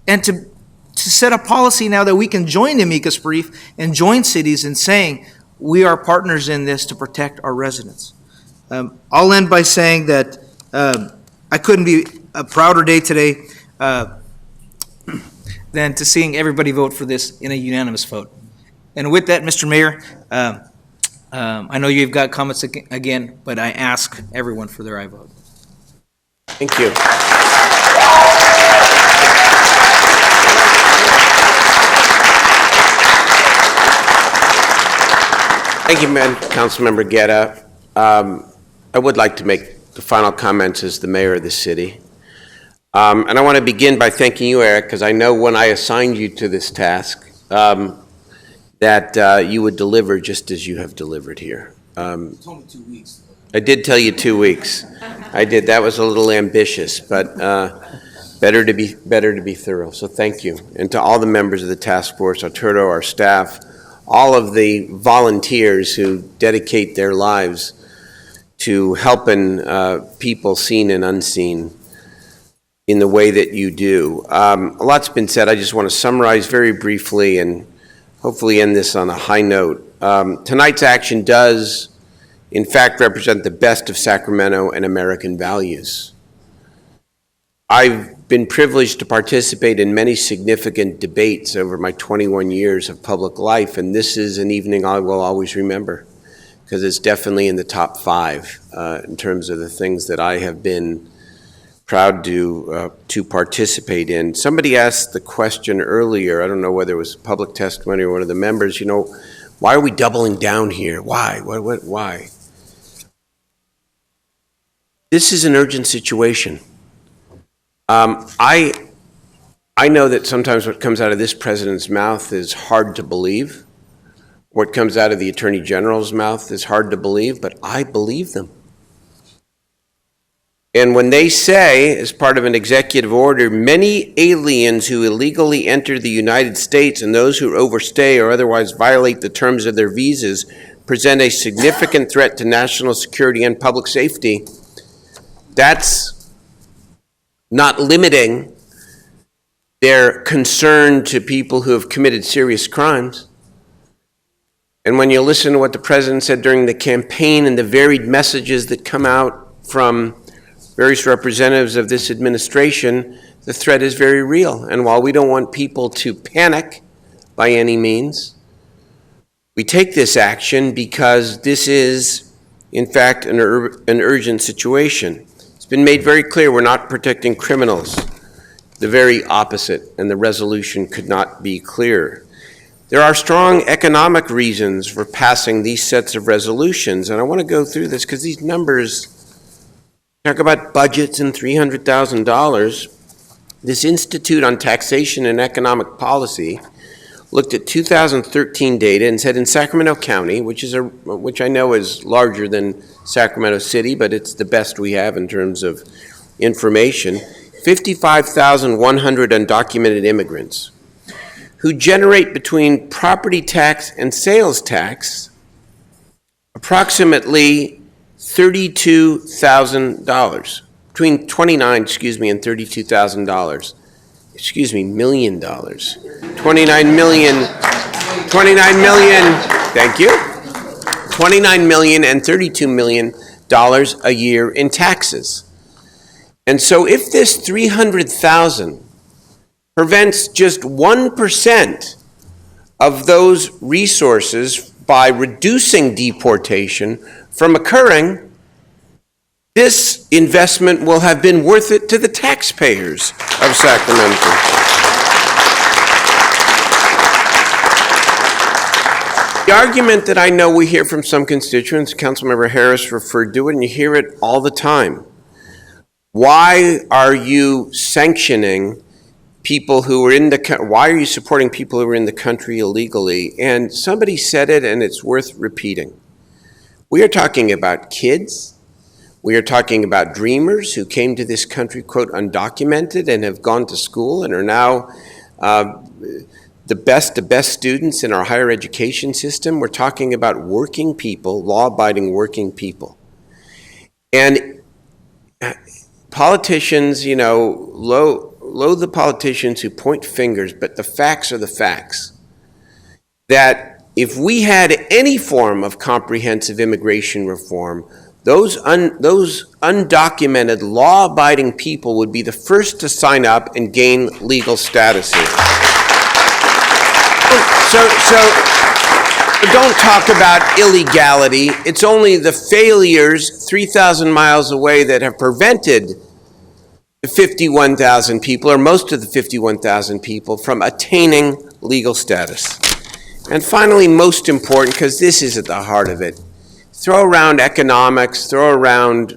and to set a policy now that we can join the amicus brief and join cities in saying we are partners in this to protect our residents. I'll end by saying that I couldn't be a prouder day today than to seeing everybody vote for this in a unanimous vote. And with that, Mr. Mayor, I know you've got comments again, but I ask everyone for their aye vote. Thank you. Thank you, Councilmember Guerra. I would like to make the final comments as the mayor of the city. And I want to begin by thanking you, Eric, because I know when I assigned you to this task, that you would deliver just as you have delivered here. You told me 2 weeks. I did tell you 2 weeks. I did. That was a little ambitious, but better to be thorough. So thank you, and to all the members of the task force, Arturo, our staff, all of the volunteers who dedicate their lives to helping people seen and unseen in the way that you do. A lot's been said. I just want to summarize very briefly and hopefully end this on a high note. Tonight's action does, in fact, represent the best of Sacramento and American values. I've been privileged to participate in many significant debates over my 21 years of public life, and this is an evening I will always remember, because it's definitely in the top 5 in terms of the things that I have been proud to participate in. Somebody asked the question earlier, I don't know whether it was public testimony or one of the members, why are we doubling down here? Why? Why? This is an urgent situation. I know that sometimes what comes out of this president's mouth is hard to believe. What comes out of the Attorney General's mouth is hard to believe, but I believe them. And when they say, as part of an executive order, many aliens who illegally enter the United States and those who overstay or otherwise violate the terms of their visas present a significant threat to national security and public safety, that's not limiting their concern to people who have committed serious crimes. And when you listen to what the president said during the campaign and the varied messages that come out from various representatives of this administration, the threat is very real. And while we don't want people to panic by any means, we take this action because this is, in fact, an urgent situation. It's been made very clear we're not protecting criminals. The very opposite, and the resolution could not be clearer. There are strong economic reasons for passing these sets of resolutions, and I want to go through this because these numbers talk about budgets and $300,000. This Institute on Taxation and Economic Policy looked at 2013 data and said in Sacramento County, which I know is larger than Sacramento City, but it's the best we have in terms of information, 55,100 undocumented immigrants who generate between property tax and sales tax approximately $32,000, between $29,000 and $32,000. Million dollars. 29 million, thank you. 29 million and $32 million a year in taxes. And so if this 300,000 prevents just 1% of those resources by reducing deportation from occurring, this investment will have been worth it to the taxpayers of Sacramento. The argument that I know we hear from some constituents, Councilmember Harris referred to it, and you hear it all the time. Why are you sanctioning people who are why are you supporting people who are in the country illegally? And somebody said it, and it's worth repeating. We are talking about kids. We are talking about dreamers who came to this country, quote, undocumented and have gone to school and are now the best students in our higher education system. We're talking about working people, law-abiding working people. And politicians, loathe the politicians who point fingers, but the facts are the facts. That if we had any form of comprehensive immigration reform, those undocumented, law-abiding people would be the first to sign up and gain legal status here. So don't talk about illegality. It's only the failures 3,000 miles away that have prevented the 51,000 people, or most of the 51,000 people, from attaining legal status. And finally, most important, because this is at the heart of it, throw around economics, throw around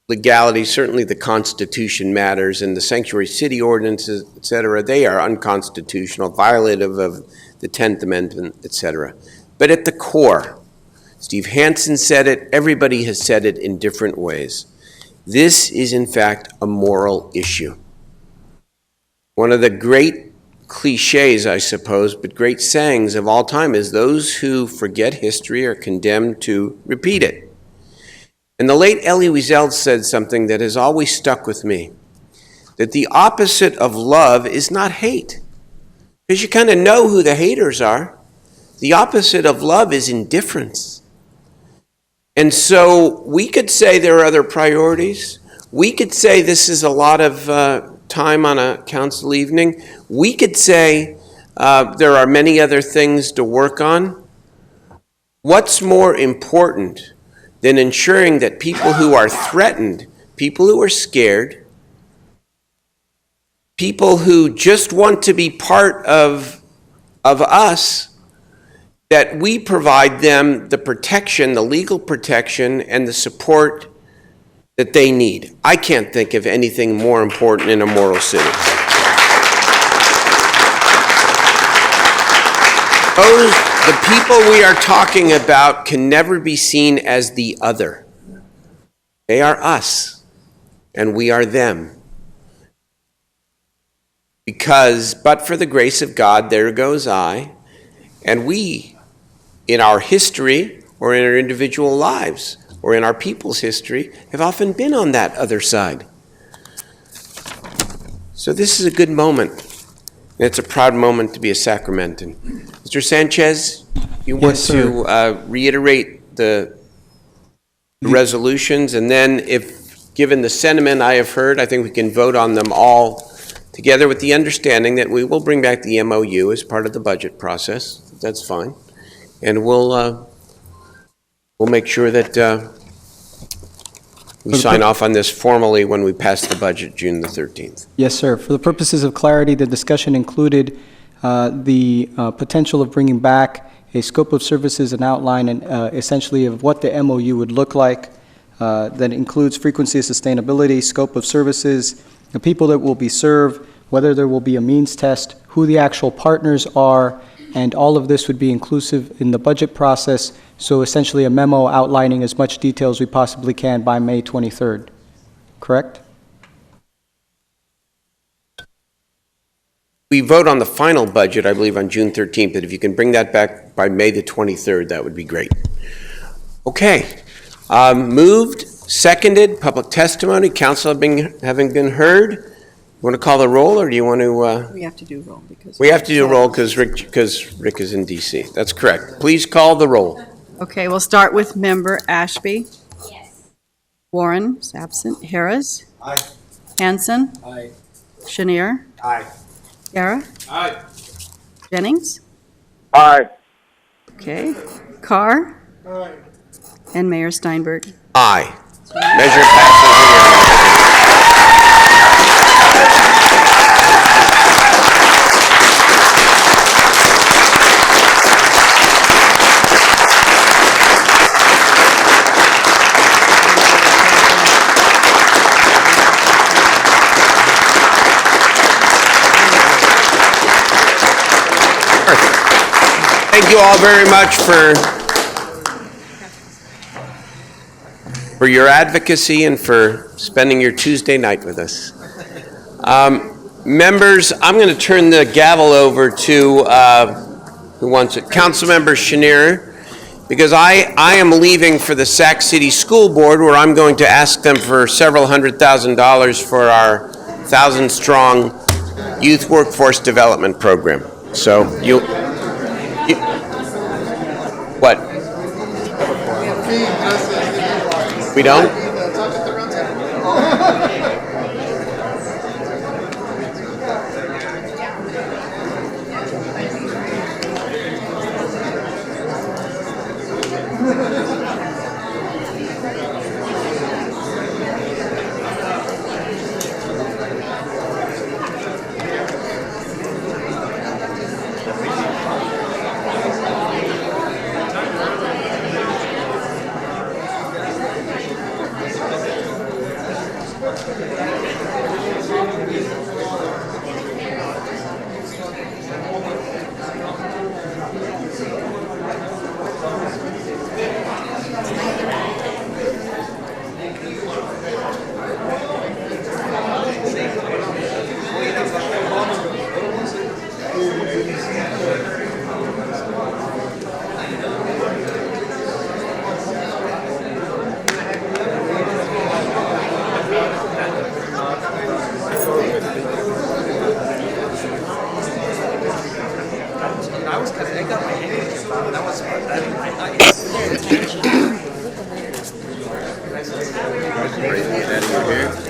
legality. Certainly the Constitution matters, and the sanctuary city ordinances, et cetera, they are unconstitutional, violative of the 10th Amendment, et cetera. But at the core, Steve Hansen said it, everybody has said it in different ways. This is, in fact, a moral issue. One of the great cliches, I suppose, but great sayings of all time is those who forget history are condemned to repeat it. And the late Elie Wiesel said something that has always stuck with me, that the opposite of love is not hate, because you kind of know who the haters are. The opposite of love is indifference. And so we could say there are other priorities. We could say this is a lot of time on a council evening. We could say there are many other things to work on. What's more important than ensuring that people who are threatened, people who are scared, people who just want to be part of us, that we provide them the protection, the legal protection, and the support that they need. I can't think of anything more important in a moral city. The people we are talking about can never be seen as the other. They are us, and we are them. Because, but for the grace of God, there goes I, and we, in our history, or in our individual lives, or in our people's history, have often been on that other side. So this is a good moment. And it's a proud moment to be a Sacramentan. Mr. Sanchez, you want to reiterate the resolutions, and then if, given the sentiment I have heard, I think we can vote on them all together with the understanding that we will bring back the MOU as part of the budget process. That's fine. And we'll make sure that we sign off on this formally when we pass the budget June the 13th. Yes, sir. For the purposes of clarity, the discussion included the potential of bringing back a scope of services and outline and essentially of what the MOU would look like. That includes frequency of sustainability, scope of services, the people that will be served, whether there will be a means test, who the actual partners are, and all of this would be inclusive in the budget process, so essentially a memo outlining as much detail as we possibly can by May 23rd. Correct? We vote on the final budget, I believe, on June 13th, but if you can bring that back by May the 23rd, that would be great. Okay. Moved, seconded, public testimony, council having been heard. You want to call the roll, or do you want to? We have to do roll because. We have to do roll because Rick is in D.C. That's correct. Please call the roll. Okay, we'll start with Member Ashby. Yes. Warren is absent. Harris. Aye. Hanson. Aye. Chenier. Aye. Guerra. Aye. Jennings. Aye. Okay. Carr. Aye. And Mayor Steinberg. Aye. Measure passes Thank you all very much for your advocacy and for spending your Tuesday night with us. Members, I'm going to turn the gavel over to, who wants it? Councilmember Chenier, because I am leaving for the Sac City School Board, where I'm going to ask them for several $100,000 for our 1,000-strong youth workforce development program. So What? We don't?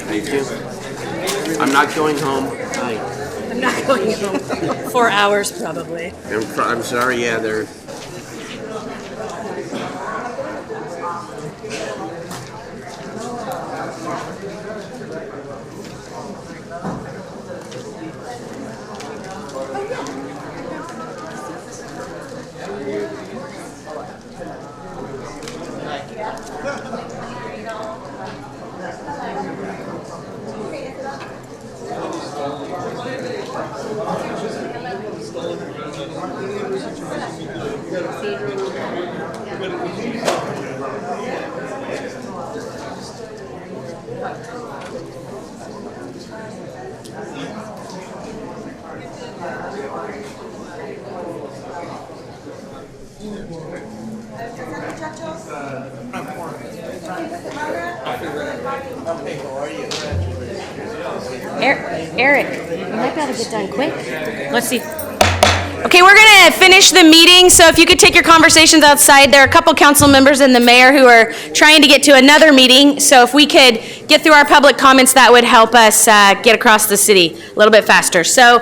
Thank you. I'm not going home. I'm not going home. 4 hours, probably. I'm sorry, yeah, they're... Eric, you might be able to get done quick. Let's see. Okay, we're going to finish the meeting, so if you could take your conversations outside. There are a couple council members and the mayor who are trying to get to another meeting, so if we could get through our public comments, that would help us get across the city a little bit faster. So,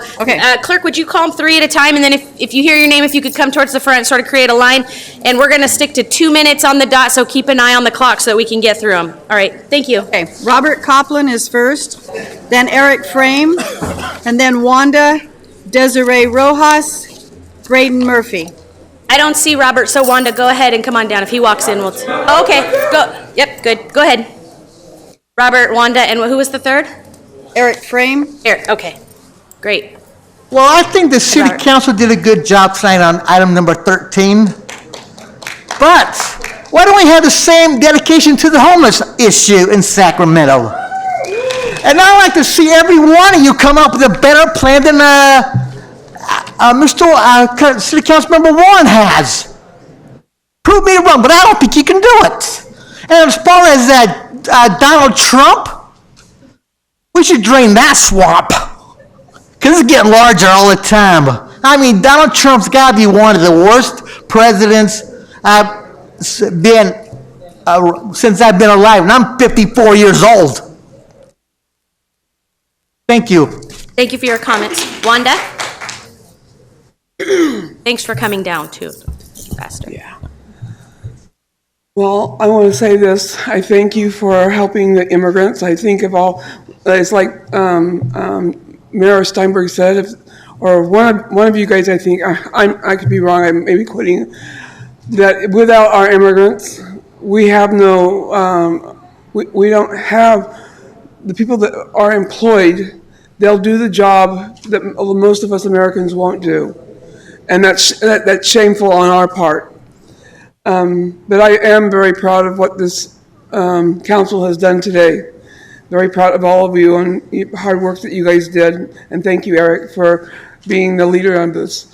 clerk, would you call them 3 at a time, and then if you hear your name, if you could come towards the front, sort of create a line, and we're going to stick to 2 minutes on the dot, so keep an eye on the clock so that we can get through them. All right, thank you. Okay, Robert Copland is first, then Eric Frame, and then Wanda Desiree Rojas, Braden Murphy. I don't see Robert, so Wanda, go ahead and come on down. If he walks in, we'll... Oh, okay, go. Yep, good. Go ahead. Robert, Wanda, and who was the third? Eric Frame. Eric, okay. Great. Well, I think the city council did a good job tonight on item number 13. But why don't we have the same dedication to the homeless issue in Sacramento? And I'd like to see every one of you come up with a better plan than Mr. City Council Member Warren has. Prove me wrong, but I don't think you can do it. And as far as Donald Trump, we should drain that swamp. Because it's getting larger all the time. I mean, Donald Trump's got to be one of the worst presidents been since I've been alive, and I'm 54 years old. Thank you. Thank you for your comments. Wanda? Thanks for coming down, too. Faster. Yeah. Well, I want to say this. I thank you for helping the immigrants. I think of all, it's like Mayor Steinberg said, or one of you guys, I think, I could be wrong, I may be quoting, that without our immigrants, we have no, we don't have, the people that are employed, they'll do the job that most of us Americans won't do. And that's shameful on our part. But I am very proud of what this council has done today. Very proud of all of you and the hard work that you guys did. And thank you, Eric, for being the leader on this.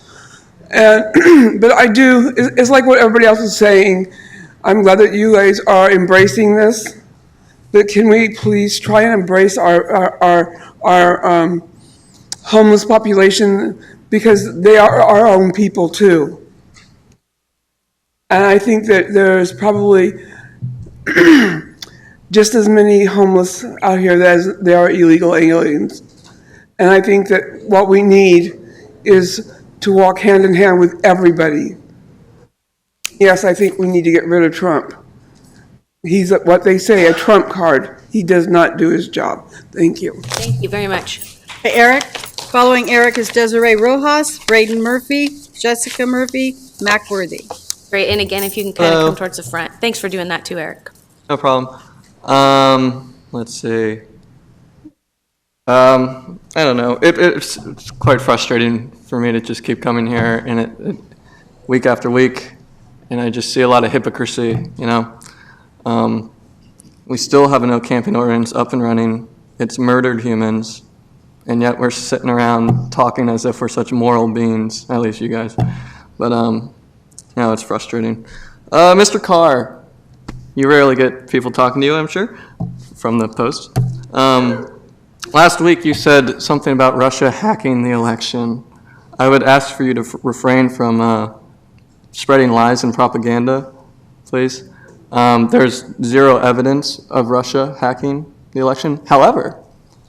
And but I do, it's like what everybody else is saying. I'm glad that you guys are embracing this. But can we please try and embrace our homeless population, because they are our own people too. And I think that there's probably just as many homeless out here as there are illegal aliens. And I think that what we need is to walk hand in hand with everybody. Yes, I think we need to get rid of Trump. He's what they say, a Trump card. He does not do his job. Thank you. Thank you very much. Eric. Following Eric is Desiree Rojas, Braden Murphy, Jessica Murphy, Mac Worthy. Great, and again, if you can kind of Hello. come towards the front. Thanks for doing that too, Eric. No problem. Let's see. I don't know. It's quite frustrating for me to just keep coming here and it week after week, and I just see a lot of hypocrisy, you know. We still have a no camping ordinance up and running. It's murdered humans, and yet we're sitting around talking as if we're such moral beings, at least you guys. But, you know, it's frustrating. Mr. Carr, you rarely get people talking to you, I'm sure, from the Post. Last week you said something about Russia hacking the election. I would ask for you to refrain from spreading lies and propaganda, please. There's zero evidence of Russia hacking the election. However,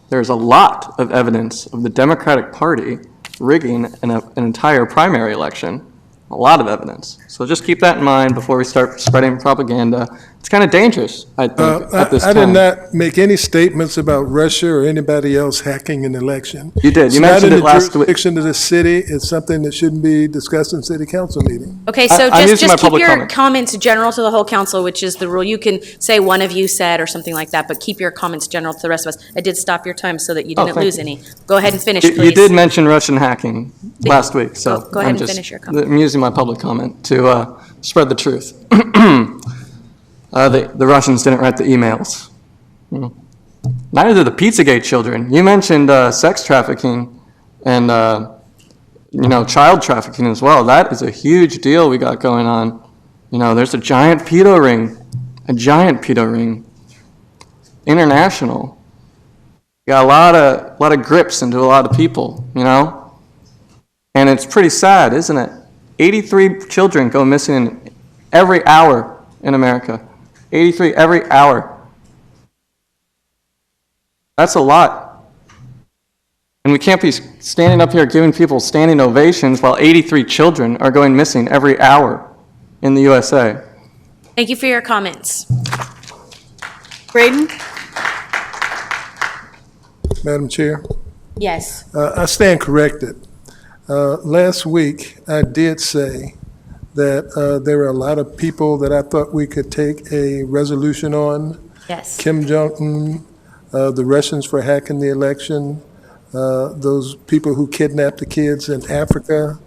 there's a lot of evidence of the Democratic Party rigging an entire primary election. A lot of evidence. So just keep that in mind before we start spreading propaganda. It's kind of dangerous, I think, at this time. I did not make any statements about Russia or anybody else hacking an election. You did. You mentioned it last week. It's not in the jurisdiction of the city. It's something that shouldn't be discussed in city council meeting. Okay, so just keep your comments general to the whole council, which is the rule. You can say one of you said or something like that, but keep your comments general to the rest of us. I did stop your time so that you didn't lose any. Go ahead and finish, please. You did mention Russian hacking last week, so Go ahead and finish your comment. I'm using my public comment to spread the truth. The Russians didn't write the emails. Neither did the Pizzagate children. You mentioned sex trafficking and child trafficking as well. That is a huge deal we got going on. You know, there's a giant pedo ring, international. Got a lot of grips into a lot of people, you know, and it's pretty sad, isn't it? 83 children go missing every hour in America. 83 every hour. That's a lot. And we can't be standing up here giving people standing ovations while 83 children are going missing every hour in the USA. Thank you for your comments. Braden? Madam Chair? Yes. I stand corrected. Last week, I did say that there were a lot of people that I thought we could take a resolution on. Yes. Kim Jong-un, the Russians for hacking the election, those people who kidnapped the kids in Africa,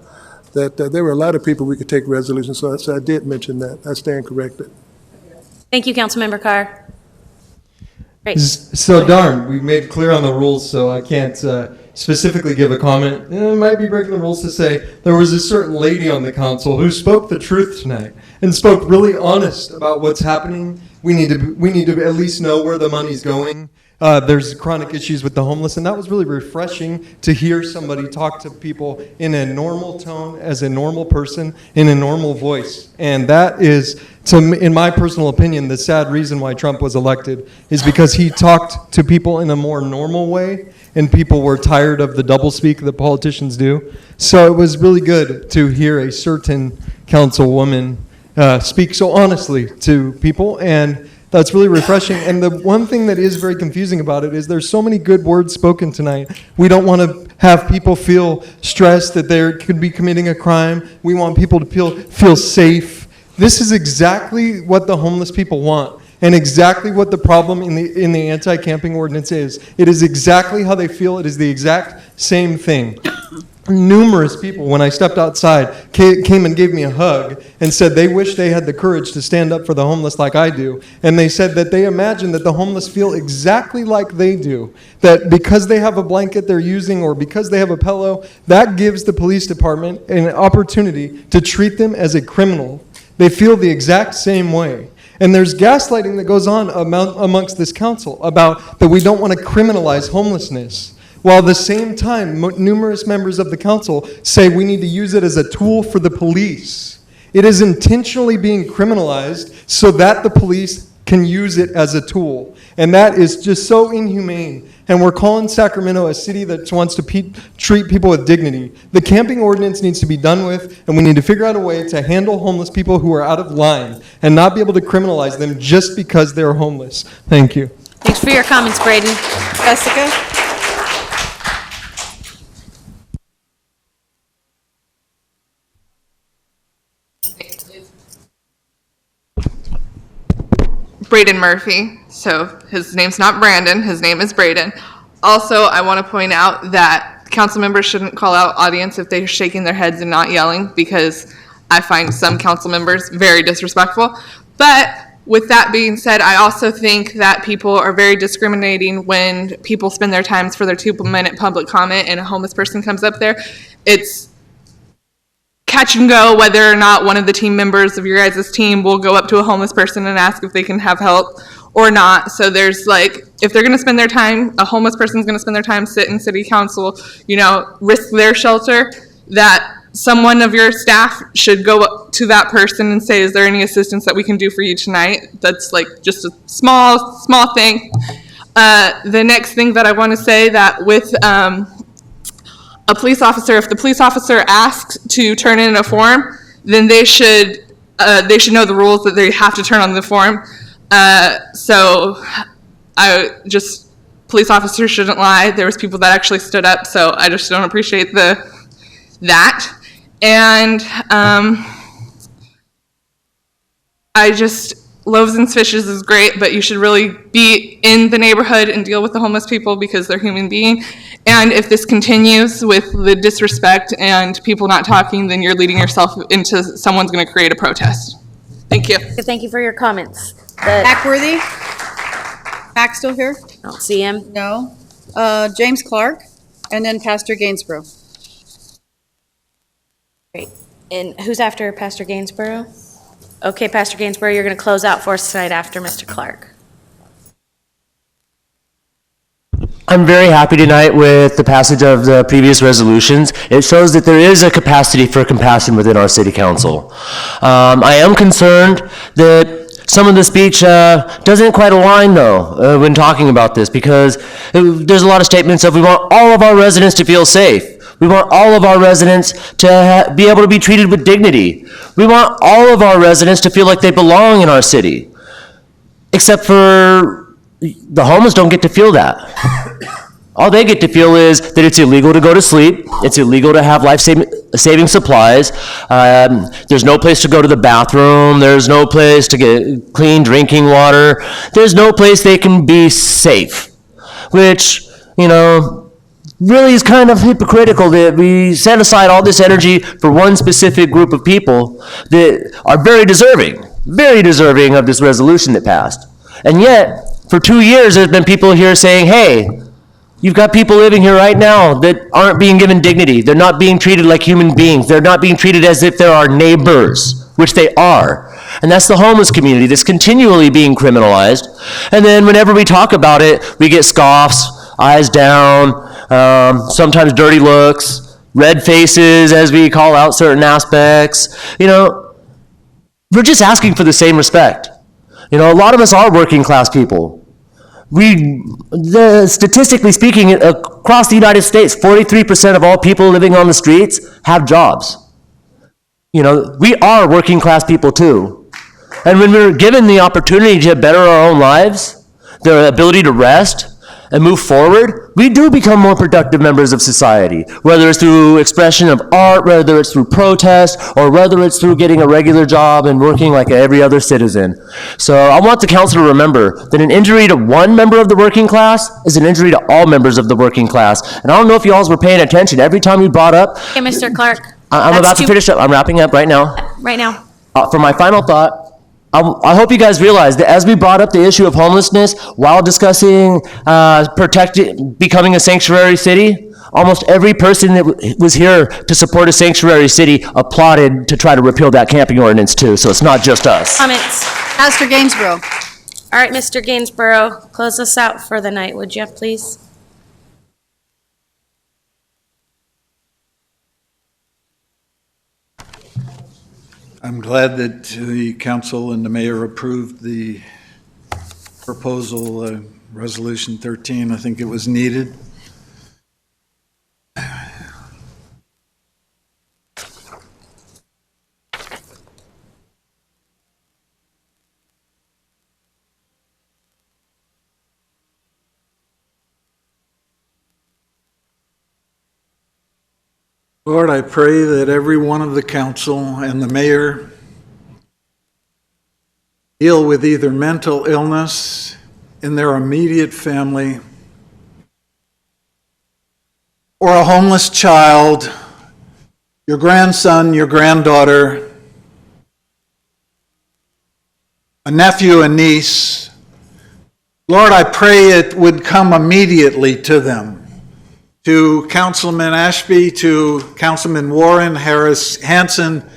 that there were a lot of people we could take resolutions. So I did mention that. I stand corrected. Thank you, Councilmember Carr. Great. So darn, we made clear on the rules, so I can't specifically give a comment. It might be breaking the rules to say there was a certain lady on the council who spoke the truth tonight and spoke really honest about what's happening. We need to at least know where the money's going. There's chronic issues with the homeless, and that was really refreshing to hear somebody talk to people in a normal tone, as a normal person, in a normal voice. And that is, in my personal opinion, the sad reason why Trump was elected, is because he talked to people in a more normal way, and people were tired of the doublespeak that politicians do. So it was really good to hear a certain councilwoman speak so honestly to people, and that's really refreshing. And the one thing that is very confusing about it is there's so many good words spoken tonight. We don't want to have people feel stressed that they could be committing a crime. We want people to feel safe. This is exactly what the homeless people want, and exactly what the problem in the anti-camping ordinance is. It is exactly how they feel. It is the exact same thing. Numerous people, when I stepped outside, came and gave me a hug and said they wish they had the courage to stand up for the homeless like I do. And they said that they imagine that the homeless feel exactly like they do. That because they have a blanket they're using or because they have a pillow, that gives the police department an opportunity to treat them as a criminal. They feel the exact same way. And there's gaslighting that goes on amongst this council about that we don't want to criminalize homelessness. While at the same time, numerous members of the council say we need to use it as a tool for the police. It is intentionally being criminalized so that the police can use it as a tool. And that is just so inhumane. And we're calling Sacramento a city that wants to treat people with dignity. The camping ordinance needs to be done with, and we need to figure out a way to handle homeless people who are out of line and not be able to criminalize them just because they're homeless. Thank you. Thanks for your comments, Braden. Jessica? Braden Murphy. So his name's not Brandon, his name is Braden. Also, I want to point out that council members shouldn't call out audience if they're shaking their heads and not yelling, because I find some council members very disrespectful. But with that being said, I also think that people are very discriminating when people spend their times for their 2-minute public comment and a homeless person comes up there. It's catch and go whether or not one of the team members of your guys' team will go up to a homeless person and ask if they can have help or not. So there's like, if they're going to spend their time, a homeless person's going to spend their time sit in city council, risk their shelter, that someone of your staff should go up to that person and say, is there any assistance that we can do for you tonight? That's like just a small thing. The next thing that I want to say, that with a police officer, if the police officer asks to turn in a form, then they should know the rules that they have to turn on the form. So police officers shouldn't lie. There was people that actually stood up, so I just don't appreciate that. And Loaves and Fishes is great, but you should really be in the neighborhood and deal with the homeless people because they're human beings. And if this continues with the disrespect and people not talking, then you're leading yourself into someone's going to create a protest. Thank you. Thank you for your comments. Hackworthy? Hack still here? I don't see him. No. James Clark, and then Pastor Gainsborough. Great. And who's after Pastor Gainsborough? Okay, Pastor Gainsborough, you're going to close out for us tonight after Mr. Clark. I'm very happy tonight with the passage of the previous resolutions. It shows that there is a capacity for compassion within our city council. I am concerned that some of the speech doesn't quite align, though, when talking about this, because there's a lot of statements of we want all of our residents to feel safe. We want all of our residents to be able to be treated with dignity. We want all of our residents to feel like they belong in our city. Except for the homeless don't get to feel that. All they get to feel is that it's illegal to go to sleep, it's illegal to have life-saving supplies, there's no place to go to the bathroom, there's no place to get clean drinking water, there's no place they can be safe, which, really is kind of hypocritical that we set aside all this energy for one specific group of people that are very deserving of this resolution that passed. And yet, for 2 years, there's been people here saying, hey, you've got people living here right now that aren't being given dignity. They're not being treated like human beings. They're not being treated as if they're our neighbors, which they are. And that's the homeless community that's continually being criminalized. And then whenever we talk about it, we get scoffs, eyes down, sometimes dirty looks, red faces as we call out certain aspects. We're just asking for the same respect. A lot of us are working class people. Statistically speaking, across the United States, 43% of all people living on the streets have jobs. We are working class people too. And when we're given the opportunity to better our own lives, the ability to rest and move forward, we do become more productive members of society, whether it's through expression of art, whether it's through protest, or whether it's through getting a regular job and working like every other citizen. So I want the council to remember that an injury to one member of the working class is an injury to all members of the working class. And I don't know if you all were paying attention. Every time you brought up... Hey, Mr. Clark. I'm about to finish up. I'm wrapping up right now. Right now. For my final thought, I hope you guys realize that as we brought up the issue of homelessness while discussing becoming a sanctuary city, almost every person that was here to support a sanctuary city applauded to try to repeal that camping ordinance too, so it's not just us. Comments? Pastor Gainsborough. All right, Mr. Gainsborough, close us out for the night, would you, please? I'm glad that the council and the mayor approved the proposal, Resolution 13. I think it was needed. Lord, I pray that every one of the council and the mayor deal with either mental illness in their immediate family or a homeless child, your grandson, your granddaughter, a nephew, a niece. Lord, I pray it would come immediately to them. To Councilman Ashby, to Councilman Warren, Harris, Hanson,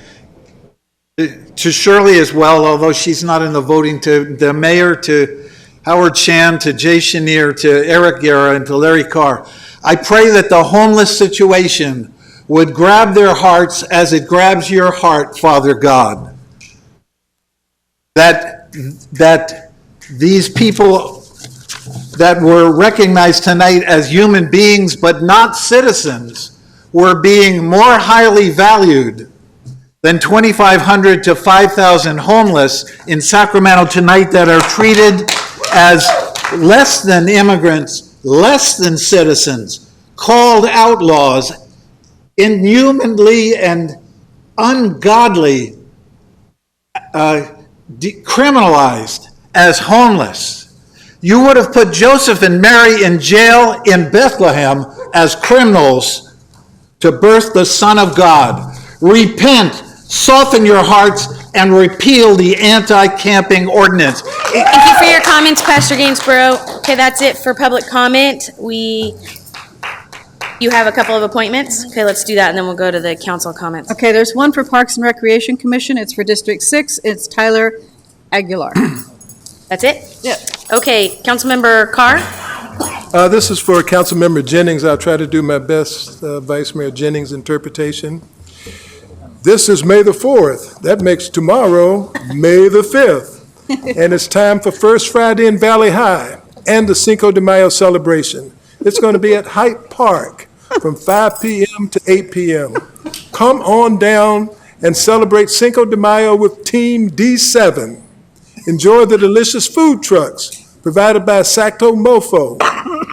to Shirley as well, although she's not in the voting, to the mayor, to Howard Chan, to Jay Chenier, to Eric Guerra, and to Larry Carr. I pray that the homeless situation would grab their hearts as it grabs your heart, Father God. That these people that were recognized tonight as human beings but not citizens were being more highly valued than 2,500 to 5,000 homeless in Sacramento tonight that are treated as less than immigrants, less than citizens, called outlaws, inhumanly and ungodly criminalized as homeless. You would have put Joseph and Mary in jail in Bethlehem as criminals to birth the Son of God. Repent, soften your hearts, and repeal the anti-camping ordinance. Thank you for your comments, Pastor Gainsborough. Okay, that's it for public comment. You have a couple of appointments. Okay, let's do that, and then we'll go to the council comments. Okay, there's one for Parks and Recreation Commission. It's for District 6. It's Tyler Aguilar. That's it? Yep. Okay, Councilmember Carr? This is for Councilmember Jennings. I'll try to do my best, Vice Mayor Jennings' interpretation. This is May the 4th. That makes tomorrow May the 5th. And it's time for First Friday in Valley High and the Cinco de Mayo celebration. It's going to be at Hyde Park from 5 p.m. to 8 p.m. Come on down and celebrate Cinco de Mayo with Team D7. Enjoy the delicious food trucks provided by Sacto Mofo,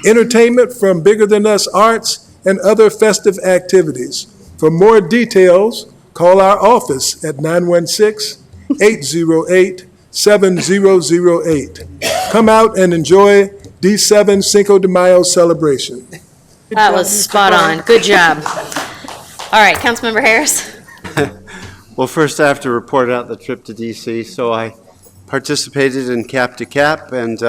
entertainment from Bigger Than Us Arts, and other festive activities. For more details, call our office at 916-808-7008. Come out and enjoy D7 Cinco de Mayo celebration. That was spot on. Good job. All right, Councilmember Harris? Well, first I have to report out the trip to D.C. So I participated in Cap to Cap and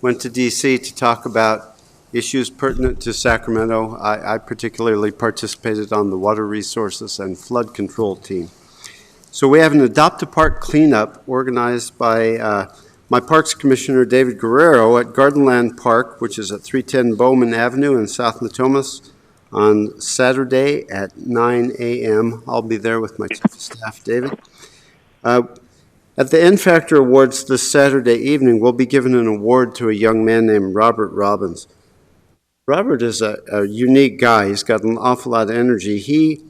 went to D.C. to talk about issues pertinent to Sacramento. I particularly participated on the water resources and flood control team. So we have an Adopt a Park cleanup organized by my Parks Commissioner, David Guerrero, at Gardenland Park, which is at 310 Bowman Avenue in South Natomas, on Saturday at 9 a.m. I'll be there with my chief of staff, David. At the N Factor Awards this Saturday evening, we'll be giving an award to a young man named Robert Robbins. Robert is a unique guy. He's got an awful lot of energy. He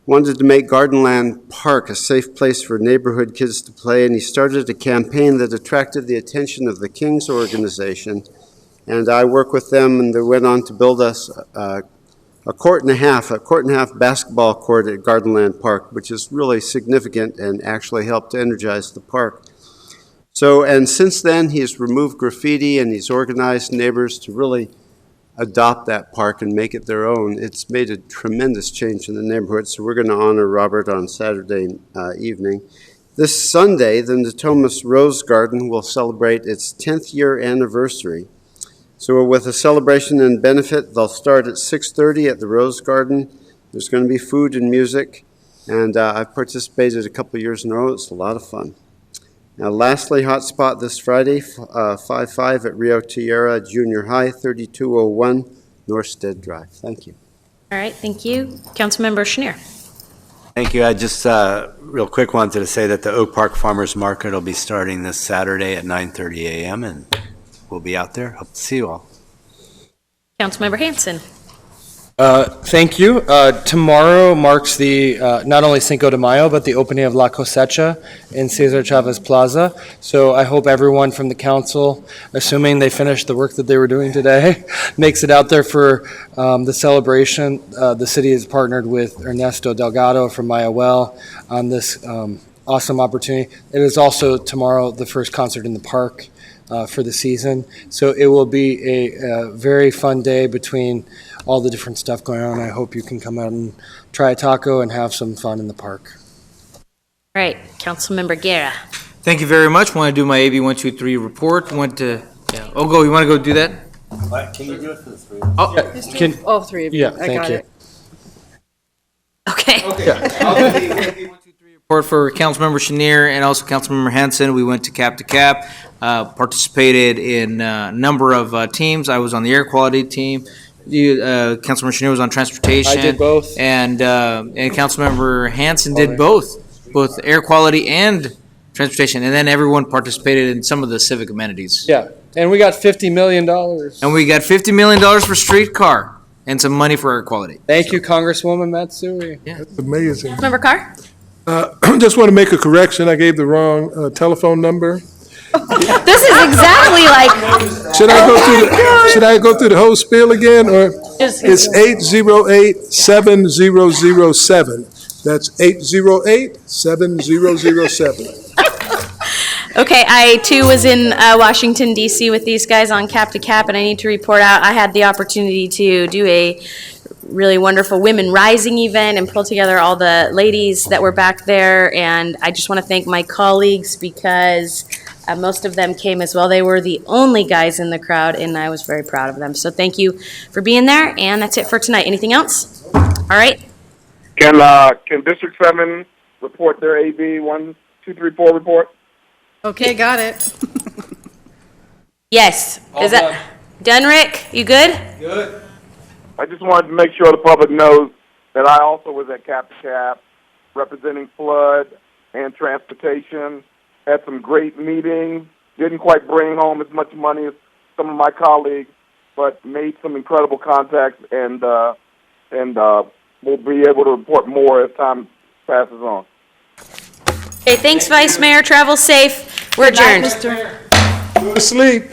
wanted to make Gardenland Park a safe place for neighborhood kids to play, and he started a campaign that attracted the attention of the Kings organization. And I worked with them, and they went on to build us a court and a half basketball court at Gardenland Park, which is really significant and actually helped to energize the park. So, and since then, he's removed graffiti and he's organized neighbors to really adopt that park and make it their own. It's made a tremendous change in the neighborhood, so we're going to honor Robert on Saturday evening. This Sunday, the Natomas Rose Garden will celebrate its 10th year anniversary. So with a celebration and benefit, they'll start at 6:30 at the Rose Garden. There's going to be food and music, and I've participated a couple of years in a row. It's a lot of fun. Now, lastly, hotspot this Friday, 5-5 at Rio Tierra Junior High, 3201 Northstead Drive. Thank you. All right, thank you. Councilmember Chenier? Thank you. I just, real quick, wanted to say that the Oak Park Farmers Market will be starting this Saturday at 9:30 a.m., and we'll be out there. Hope to see you all. Councilmember Hanson. Thank you. Tomorrow marks the, not only Cinco de Mayo, but the opening of La Cosecha in Cesar Chavez Plaza. So I hope everyone from the council, assuming they finished the work that they were doing today, makes it out there for the celebration. The city has partnered with Ernesto Delgado from Mayawell on this awesome opportunity. It is also tomorrow the first concert in the park for the season. So it will be a very fun day between all the different stuff going on. I hope you can come out and try a taco and have some fun in the park. All right, Councilmember Guerra. Thank you very much. Want to do my AB 123 report. Want to, yeah. Ogo, you want to go do that? Can you do it for the three? Oh, Can, All three of you. yeah, I thank got you. it. Okay. I'll do the AB 123 report for Councilmember Chenier and also Councilmember Hanson. We went to cap, participated in a number of teams. I was on the air quality team. You, Councilmember Chenier was on transportation. I did both. And Councilmember Hanson did both air quality and transportation. And then everyone participated in some of the civic amenities. Yeah, and we got $50 million. And we got $50 million for streetcar and some money for air quality. Thank you, Congresswoman Matsui. That's amazing. Councilmember Carr? Just want to make a correction. I gave the wrong telephone number. This is exactly like, Should I go through the whole spiel again, or it's 808-7007? That's 808-7007. Okay, I too was in Washington DC with these guys on Cap to Cap, and I need to report out, I had the opportunity to do a really wonderful Women Rising event and pull together all the ladies that were back there, and I just want to thank my colleagues because most of them came as well. They were the only guys in the crowd, and I was very proud of them. So thank you for being there, and that's it for tonight. Anything else? All right. Can District 7 report their AB 1234 report? Okay, got it. Yes. Is that done, Rick? You good? Good. I just wanted to make sure the public knows that I also was at Cap to Cap representing flood and transportation. Had some great meetings. Didn't quite bring home as much money as some of my colleagues, but made some incredible contacts, and we'll be able to report more as time passes on. Okay, thanks, Vice Mayor. Travel safe. We're adjourned. Go to sleep.